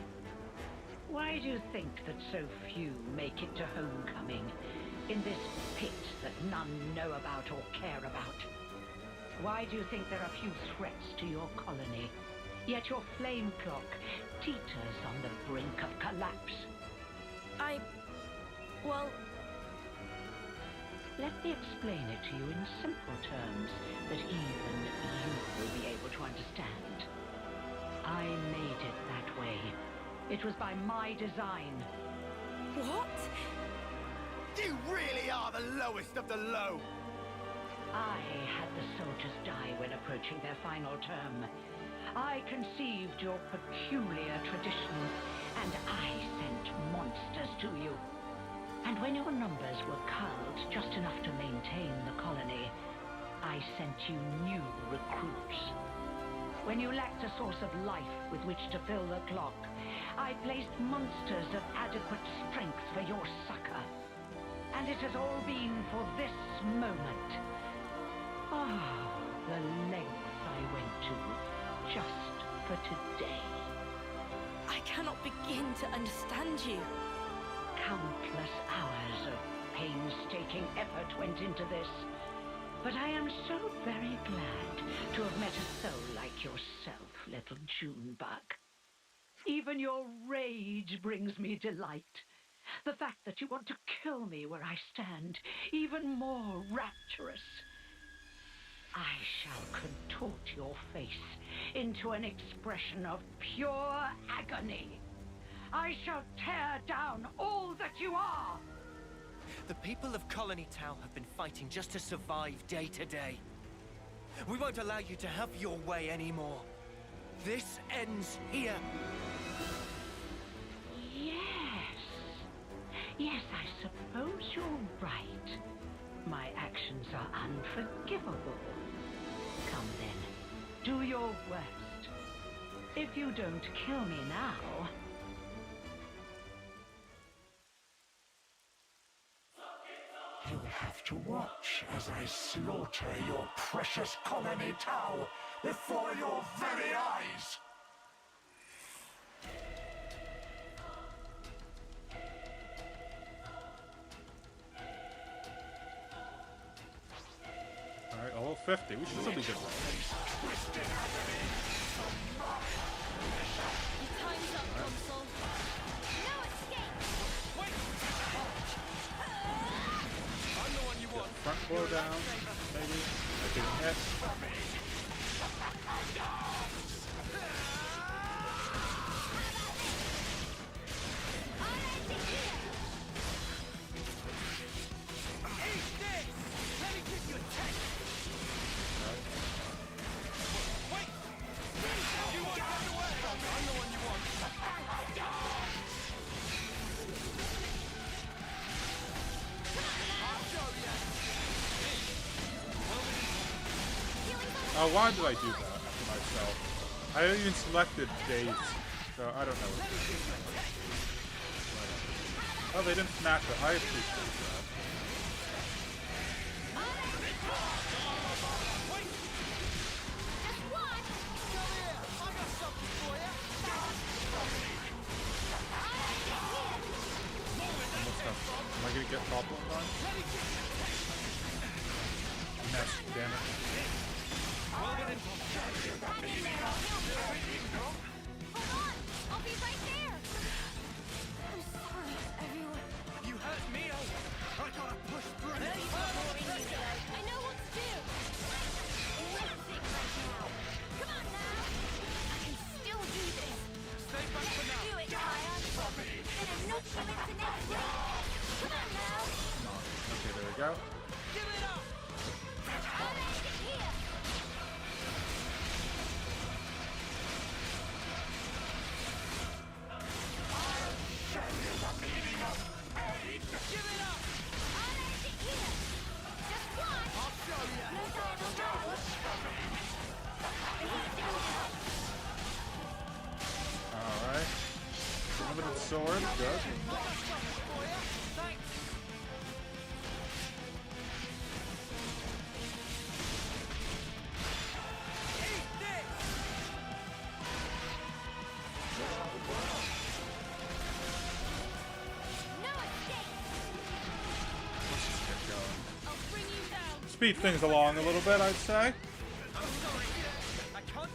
Speaker 16: Why do you think that so few make it to homecoming in this pit that none know about or care about? Why do you think there are few threats to your colony? Yet your flame clock teeters on the brink of collapse.
Speaker 9: Well...
Speaker 16: Let me explain it to you in simple terms that even you will be able to understand. I made it that way. It was by my design.
Speaker 9: What?
Speaker 18: You really are the lowest of the low!
Speaker 16: I had the soldiers die when approaching their final term. I conceived your peculiar traditions, and I sent monsters to you. And when your numbers were culled just enough to maintain the colony, I sent you new recruits. When you lacked a source of life with which to fill the clock, I placed monsters of adequate strength for your succor. And it has all been for this moment. Ah, the lengths I went to just for today.
Speaker 9: I cannot begin to understand you.
Speaker 16: Countless hours of painstaking effort went into this. But I am so very glad to have met a soul like yourself, little Junebug. Even your rage brings me delight. The fact that you want to kill me where I stand, even more rapturous. I shall contort your face into an expression of pure agony. I shall tear down all that you are!
Speaker 17: The people of Colony Tau have been fighting just to survive day to day. We won't allow you to have your way anymore. This ends here.
Speaker 16: Yes, I suppose you're right. My actions are unforgivable. Come then, do your worst. If you don't kill me now...
Speaker 11: You have to watch as I slaughter your precious Colony Tau before your very eyes!
Speaker 1: Alright, level 50. We should still be good.
Speaker 9: Time's up, Console. No escape!
Speaker 18: Wait! I'm the one you want.
Speaker 1: Front blow down, maybe. I can hit. Oh, why did I do that to myself? I haven't even selected days, so I don't know. Oh, they didn't smash it. I appreciate that. Am I gonna get problem on? Mess, damn it.
Speaker 9: Hold on! I'll be right there! I'm sorry, everyone.
Speaker 18: You hurt me, I gotta push through.
Speaker 9: I know what to do! Nothing right now! Come on now! I can still do this!
Speaker 18: Stay back for now!
Speaker 9: Do it, Kaya! Then I'm not coming to next week! Come on now!
Speaker 1: Okay, there we go.
Speaker 9: Give it up! I'll make it here!
Speaker 18: Give it up!
Speaker 9: I'll end it here! Just one!
Speaker 18: I'll show you!
Speaker 9: No time to
Speaker 1: Alright. Limited sword, good. Speed things along a little bit, I'd say.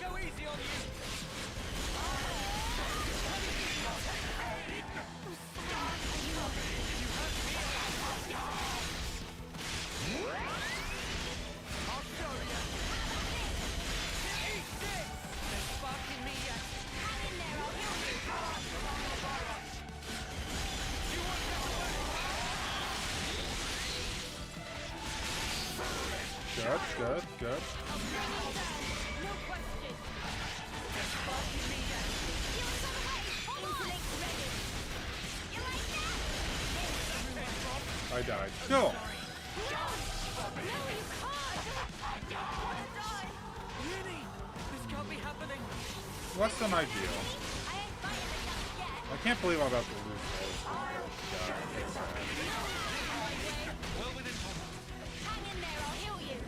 Speaker 18: go easy on you! I'll show you! Eat this! There's spark in me yet! Hang in there, I'll heal you! You won't get away!
Speaker 1: Good, good, good.
Speaker 18: No question! There's spark in me yet! You was on the way! Intellect ready! You like that?
Speaker 1: I died. Kill!
Speaker 18: This can't be happening.
Speaker 1: Less than ideal. I can't believe I'm about to lose this.
Speaker 18: Well within combat. Hang in there, I'll heal you.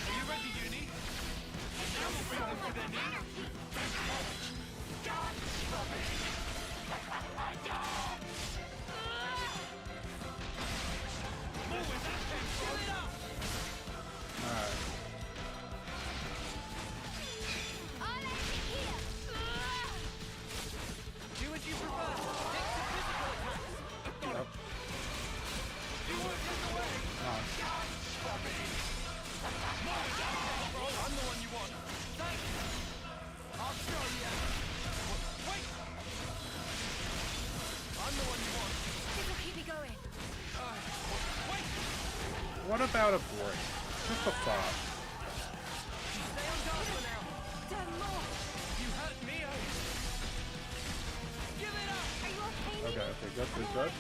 Speaker 18: Are you ready, Uni? Now we'll bring them to their knees. More with that thing, fill it up.
Speaker 1: Alright.
Speaker 18: Do as you prefer. Take some physical attacks.
Speaker 1: Yep.
Speaker 18: You won't get away. I'm the one you want. Thanks. I'll show you. Wait. I'm the one you want. This will keep me going. Wait.
Speaker 1: What about a break? Just a thought.
Speaker 18: Stay on guard for now. Damn more. You hurt me, Give it up. Are you okay?
Speaker 1: Okay, okay, good, good, good.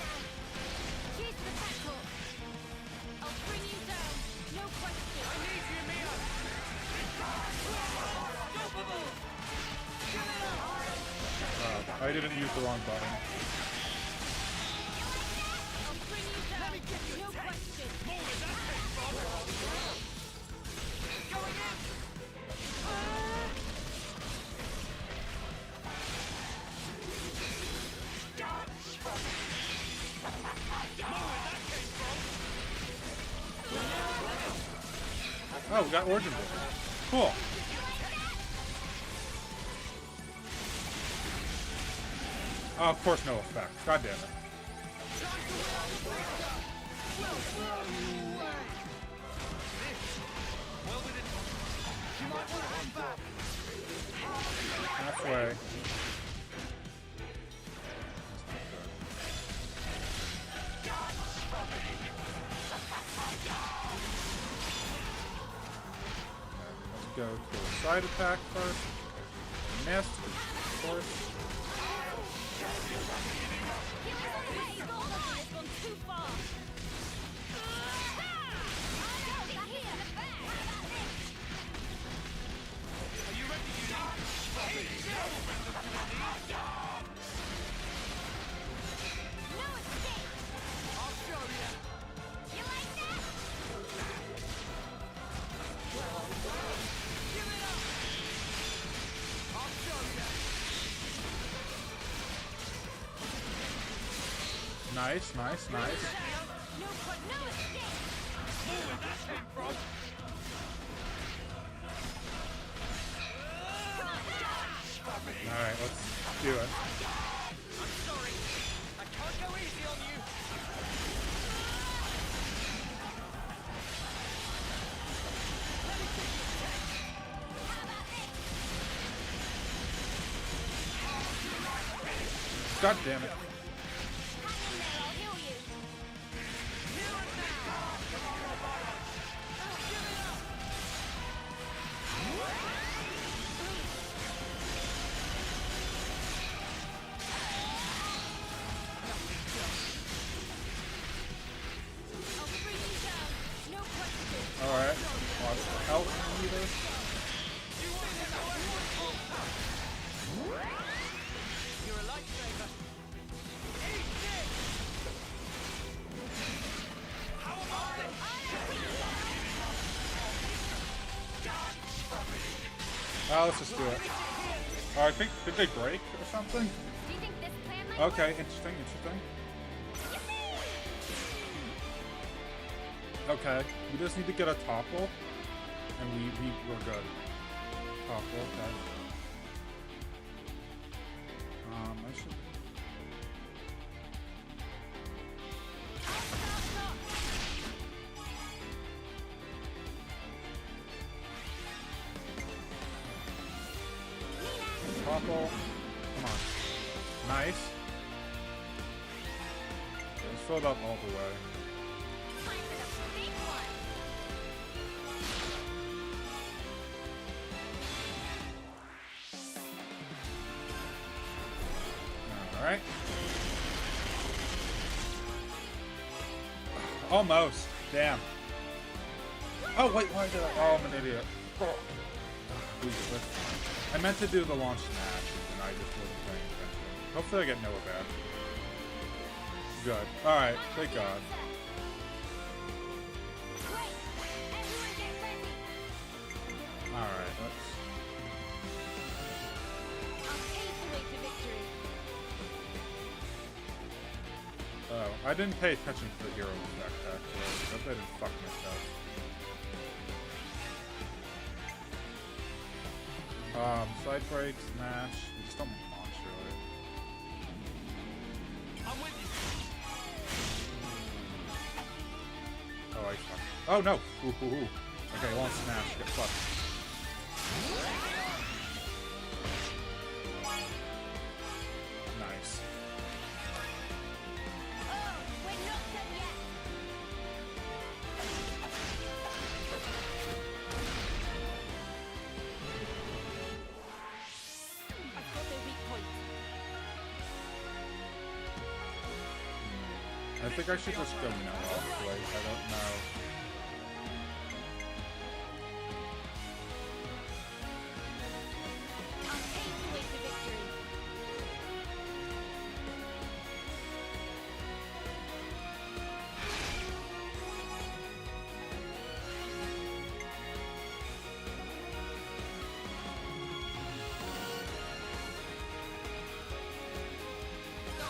Speaker 18: Cheers to the pep talk. I'll bring you down. No question. I need you, Mia. Unstoppable. Give it up.
Speaker 1: I didn't use the wrong button.
Speaker 18: I'll bring you down. Let me get you no question. More with that thing, Bob. Going in.
Speaker 1: Oh, we got origin book. Cool. Oh, of course, no effect. God damn it. Halfway. Let's go to a side attack first. Missed, of course. Nice, nice, nice. Alright, let's do it.
Speaker 18: I'm sorry. I can't go easy on you.
Speaker 1: God damn it. Alright, lots of health meters.
Speaker 18: You're a lifesaver. Eat this! How about it?
Speaker 1: Let's just do it. I think, did they break or something?
Speaker 18: Do you think this plan might
Speaker 1: Okay, interesting, interesting. Okay, we just need to get a topple, and we're good. couple, okay. I should... Couple. Come on. Nice. It's filled up all the way. Alright. Almost. Damn. Oh, wait, why did I... Oh, I'm an idiot. I meant to do the launch smash, and I just wasn't paying attention. Hopefully I get Noah back. Good. Alright, thank God. Alright, let's... Oh, I didn't pay attention to the hero effect, actually. I hope I didn't fuck myself. Side break, smash. We just don't launch, really.
Speaker 18: I'm with you.
Speaker 1: Oh, I fucked. Oh, no! Ooh, ooh, ooh. Okay, launch smash. Get fucked. Nice. I think I should just go Noah. Wait, I don't know.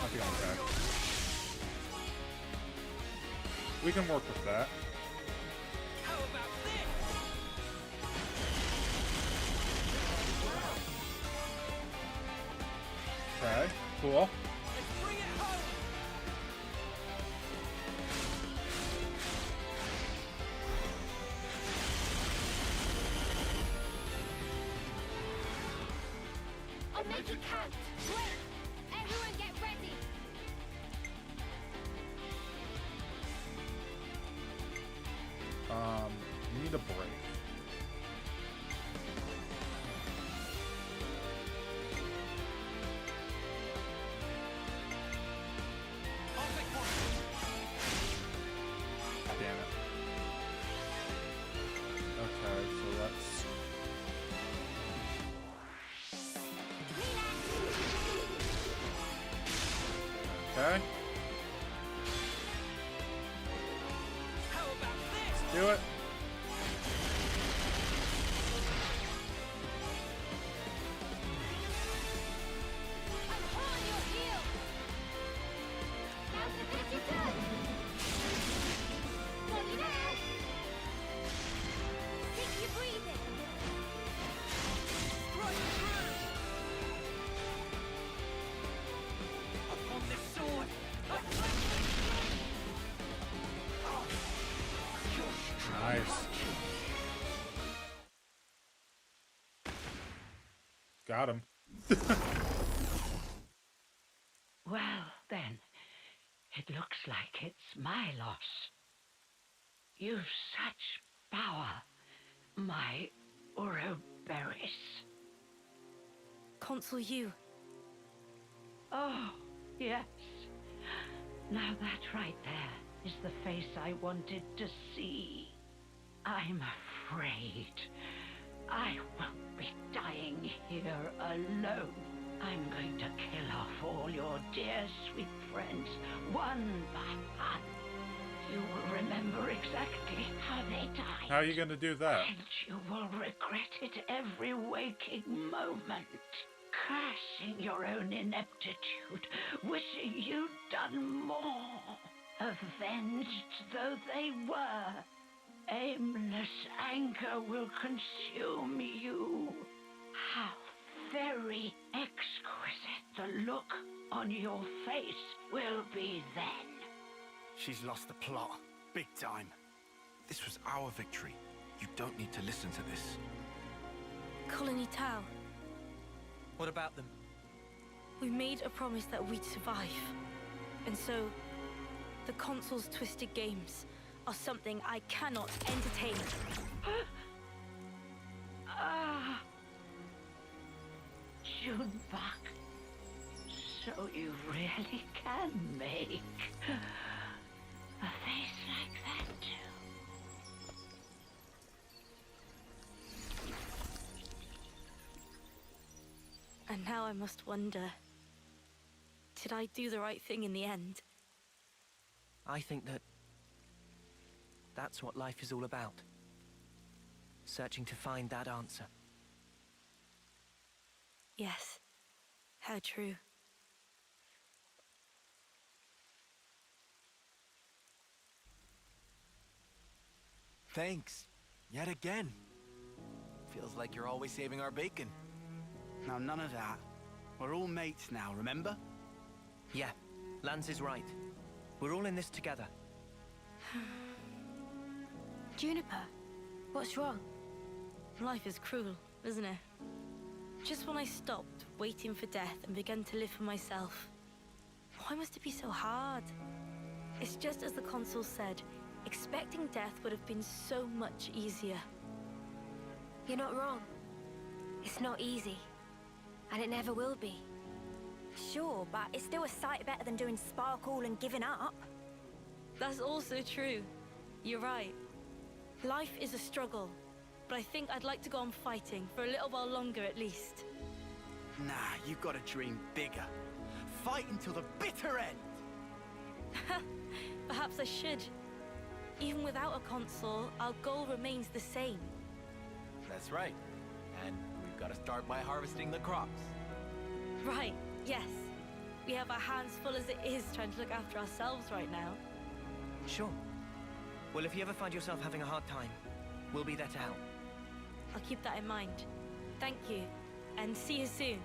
Speaker 1: I'll be on track. We can work with that. Okay, cool.
Speaker 4: I'll make you count. Wait! Everyone get ready!
Speaker 1: We need a break. Damn it. Okay, so let's... Okay. Let's do it. Nice. Got him.
Speaker 16: Well, then, it looks like it's my loss. You've such power, my Ouroboros.
Speaker 2: Consul you.
Speaker 16: Oh, yes. Now that right there is the face I wanted to see. I'm afraid I won't be dying here alone. I'm going to kill off all your dear sweet friends, one by one. You will remember exactly how they died.
Speaker 1: How are you going to do that?
Speaker 16: And you will regret it every waking moment. Cursing your own ineptitude, wishing you'd done more. Avenged though they were, aimless anger will consume you. look on your face will be then.
Speaker 17: She's lost the plot. Big time.
Speaker 5: This was our victory. You don't need to listen to this.
Speaker 9: Colony Tau.
Speaker 8: What about them?
Speaker 9: We made a promise that we'd survive. And so, the console's twisted games are something I cannot entertain.
Speaker 16: Junpier. So you really can make a face like that too.
Speaker 9: And now I must wonder, did I do the right thing in the end?
Speaker 8: I think that's what life is all about. Searching to find that answer.
Speaker 9: Yes. How true.
Speaker 6: Thanks. Yet again. Feels like you're always saving our bacon.
Speaker 18: Now, none of that. We're all mates now, remember?
Speaker 8: Yeah, Lance is right. We're all in this together.
Speaker 9: Juniper, what's wrong? Life is cruel, isn't it? Just when I stopped waiting for death and began to live for myself, why must it be so hard? It's just as the console said, expecting death would have been so much easier.
Speaker 4: You're not wrong. It's not easy. And it never will be.
Speaker 2: Sure, but it's still a sight better than doing sparkle and giving up.
Speaker 9: That's also true. You're right. Life is a struggle, but I think I'd like to go on fighting for a little while longer at least.
Speaker 18: Nah, you've got to dream bigger. Fight until the bitter end!
Speaker 9: Perhaps I should. Even without a console, our goal remains the same.
Speaker 6: That's right. And we've got to start by harvesting the crops.
Speaker 9: Right, yes. We have our hands full as it is trying to look after ourselves right now.
Speaker 8: Sure. Well, if you ever find yourself having a hard time, we'll be there to help.
Speaker 9: I'll keep that in mind. Thank you, and see you soon.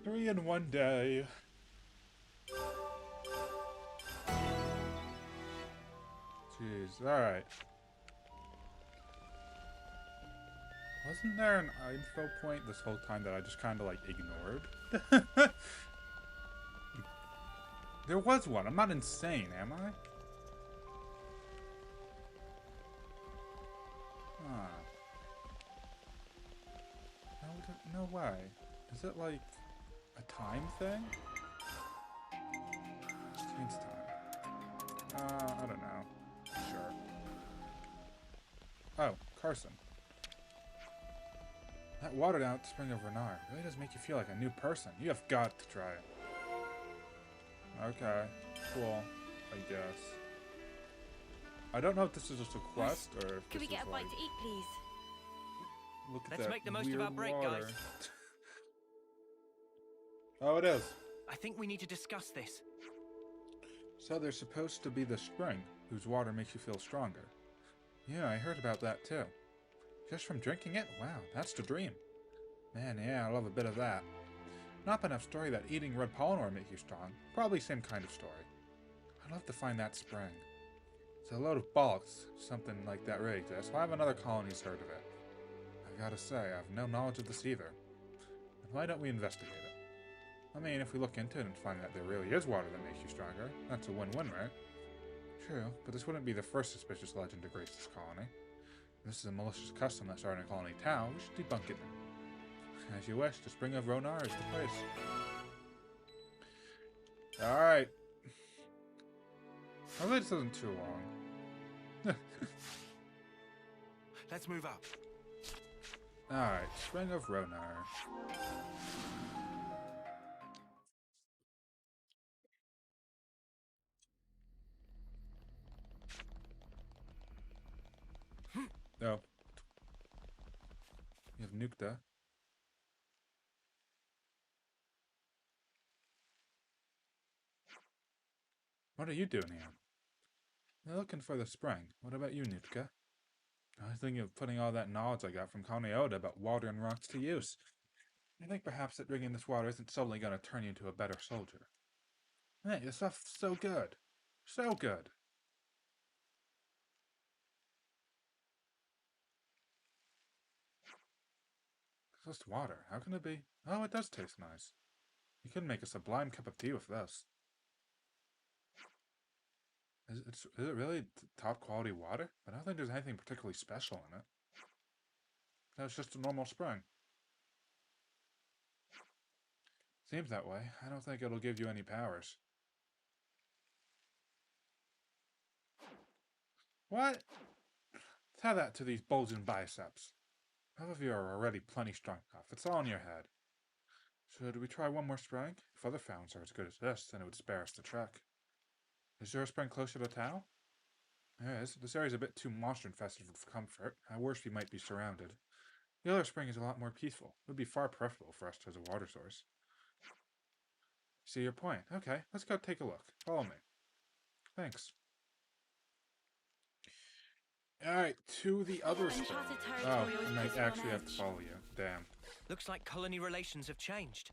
Speaker 1: Three in one day. Jeez, alright. Wasn't there an info point this whole time that I just kind of like ignored? There was one. I'm not insane, am I? Huh. No way. Is it like a time thing? Change time. I don't know. Sure. Oh, Carson. That watered out spring of Renard really does make you feel like a new person. You have got to try it. Okay, cool, I guess. I don't know if this is just a quest or if
Speaker 9: Could we
Speaker 1: this
Speaker 9: get
Speaker 1: is
Speaker 9: a bite
Speaker 1: like,
Speaker 9: to eat, please?
Speaker 1: look at
Speaker 8: Let's
Speaker 1: that
Speaker 8: make the most of
Speaker 1: weird
Speaker 8: our break,
Speaker 1: water.
Speaker 8: guys.
Speaker 1: Oh, it is.
Speaker 8: I think we need to discuss this.
Speaker 1: So there's supposed to be the spring, whose water makes you feel stronger. Yeah, I heard about that too. Just from drinking it? Wow, that's the dream. Man, yeah, I love a bit of that. Not enough story that eating red pollen will make you strong. Probably same kind of story. I'd love to find that spring. It's a load of bollocks. Something like that really exists. Why haven't other colonies heard of it? I gotta say, I have no knowledge of this either. And why don't we investigate it? I mean, if we look into it and find that there really is water that makes you stronger, that's a win-win, right? True, but this wouldn't be the first suspicious legend to grace this colony. If this is a malicious custom that started in Colony Town, we should debunk it. As you wish, the Spring of Ronar is the place. Alright. Hopefully this isn't too long.
Speaker 5: Let's move up.
Speaker 1: Alright, Spring of Ronar. Oh. You have Nukta. What are you doing here? They're looking for the spring. What about you, Nutka? I was thinking of putting all that knowledge I got from Colony Iota about water and rocks to use. I think perhaps that drinking this water isn't solely going to turn you into a better soldier. Hey, this stuff's so good. So good. It's just water. How can it be? Oh, it does taste nice. You could make a sublime cup of tea with this. Is it really top quality water? I don't think there's anything particularly special in it. No, it's just a normal spring. Seems that way. I don't think it'll give you any powers. What? Tell that to these bulging biceps. Half of you are already plenty strong enough. It's all in your head. Should we try one more spring? If other fountains are as good as this, then it would spare us the trek. Is your spring closer to town? There is. This area's a bit too monster-infested for comfort. At worst, we might be surrounded. The other spring is a lot more peaceful. It would be far preferable for us as a water source. See your point. Okay, let's go take a look. Follow me. Thanks. Alright, to the other spring. Oh, I might actually have to follow you. Damn.
Speaker 8: Looks like colony relations have changed.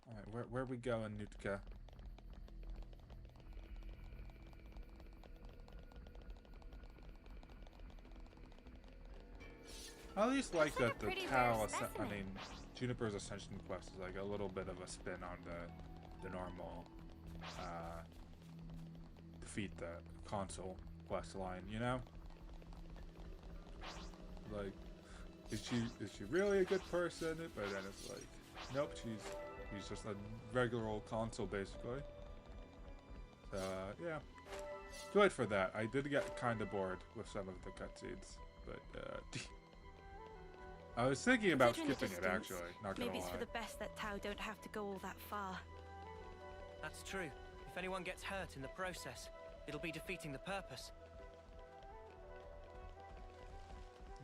Speaker 1: Alright, where we going, Nutka? I at least like that the Junipier's Ascension quest is like a little bit of a spin on the normal defeat the console quest line, you know? Like, is she really a good person? But then it's like, nope, she's just a regular old console basically. Yeah. Good for that. I did get kind of bored with some of the cutscenes, but I was thinking about skipping it actually. Not gonna lie.
Speaker 2: Maybe it's for the best that Tau don't have to go all that far.
Speaker 8: That's true. If anyone gets hurt in the process, it'll be defeating the purpose.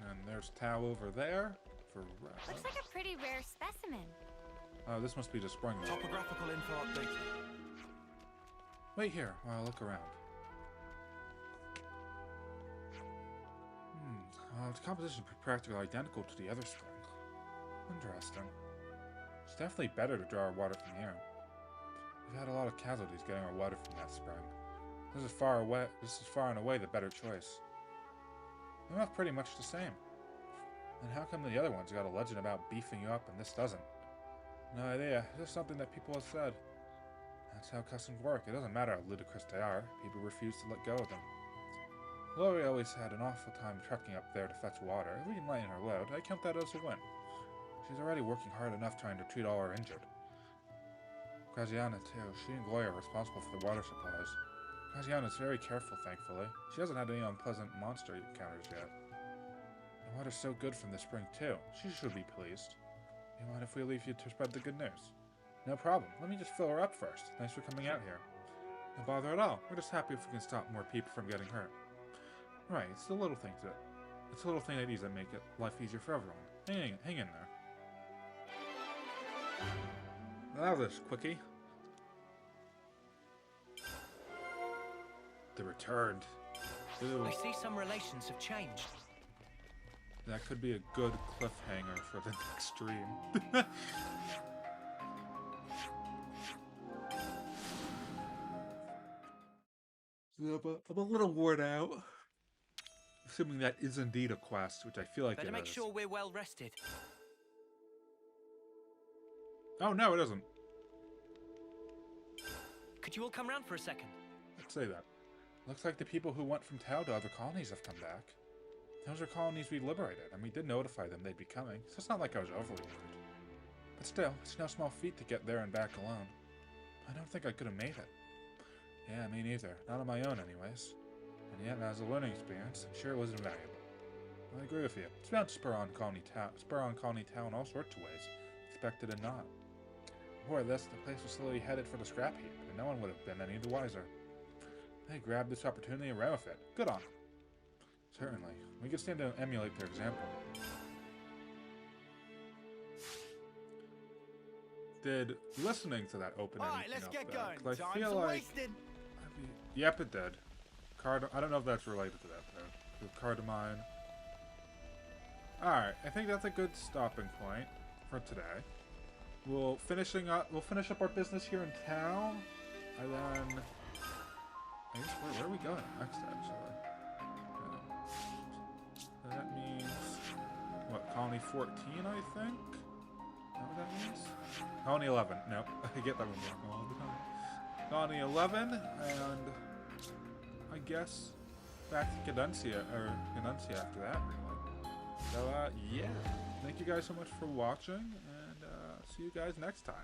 Speaker 1: And there's Tau over there.
Speaker 4: Looks like a pretty rare specimen.
Speaker 1: Oh, this must be the spring.
Speaker 5: Topographical info updated.
Speaker 1: Wait here while I look around. The composition is practically identical to the other spring. Interesting. It's definitely better to draw our water from here. We've had a lot of casualties getting our water from that spring. This is far and away the better choice. They're not pretty much the same. Then how come the other ones got a legend about beefing you up and this doesn't? No idea. It's just something that people have said. That's how customs work. It doesn't matter how ludicrous they are. People refuse to let go of them. Glory always had an awful time trekking up there to fetch water. If we can lighten her load, I count that as a win. She's already working hard enough trying to treat all our injured. Graziana too. She and Gloria are responsible for the water supplies. Graziana's very careful, thankfully. She hasn't had any unpleasant monster encounters yet. The water's so good from the spring too. She should be pleased. You mind if we leave you to spread the good news? No problem. Let me just fill her up first. Thanks for coming out here. No bother at all. We're just happy if we can stop more people from getting hurt. Right, it's the little things that... It's the little thing like these that make life easier for everyone. Hang in there. Now this, quickie. They returned. Ew.
Speaker 8: I see some relations have changed.
Speaker 1: That could be a good cliffhanger for the next stream. I'm a little worn out. Assuming that is indeed a quest, which I feel like
Speaker 8: Better make sure we're well rested.
Speaker 1: Oh no, it isn't.
Speaker 8: Could you all come round for a second?
Speaker 1: Let's say that. Looks like the people who went from Tau to other colonies have come back. Those are colonies we liberated, and we did notify them they'd be coming, so it's not like I was overly worried. But still, it's no small feat to get there and back alone. I don't think I could have made it. Yeah, me neither. Not on my own, anyways. And yet, as a learning experience, I'm sure it was invaluable. I agree with you. It's bound to spur on Colony Tau in all sorts of ways, expected and not. Before this, the place was slowly headed for the scrap heap, and no one would have been any the wiser. They grabbed this opportunity and ran with it. Good on them. Certainly. We could stand to emulate their example. Did listening to that opening
Speaker 18: Alright, let's get going.
Speaker 1: I feel like... Yep, it did. I don't know if that's related to that, though. The cardamine. Alright, I think that's a good stopping point for today. We'll finish up our business here in town, and then I guess where are we going next, actually? So that means what, Colony 14, I think? Is that what that means? Colony 11. Nope, I get that one wrong all the time. Colony 11, and I guess back to Cadencia after that, really. So, yeah. Thank you guys so much for watching, and see you guys next time.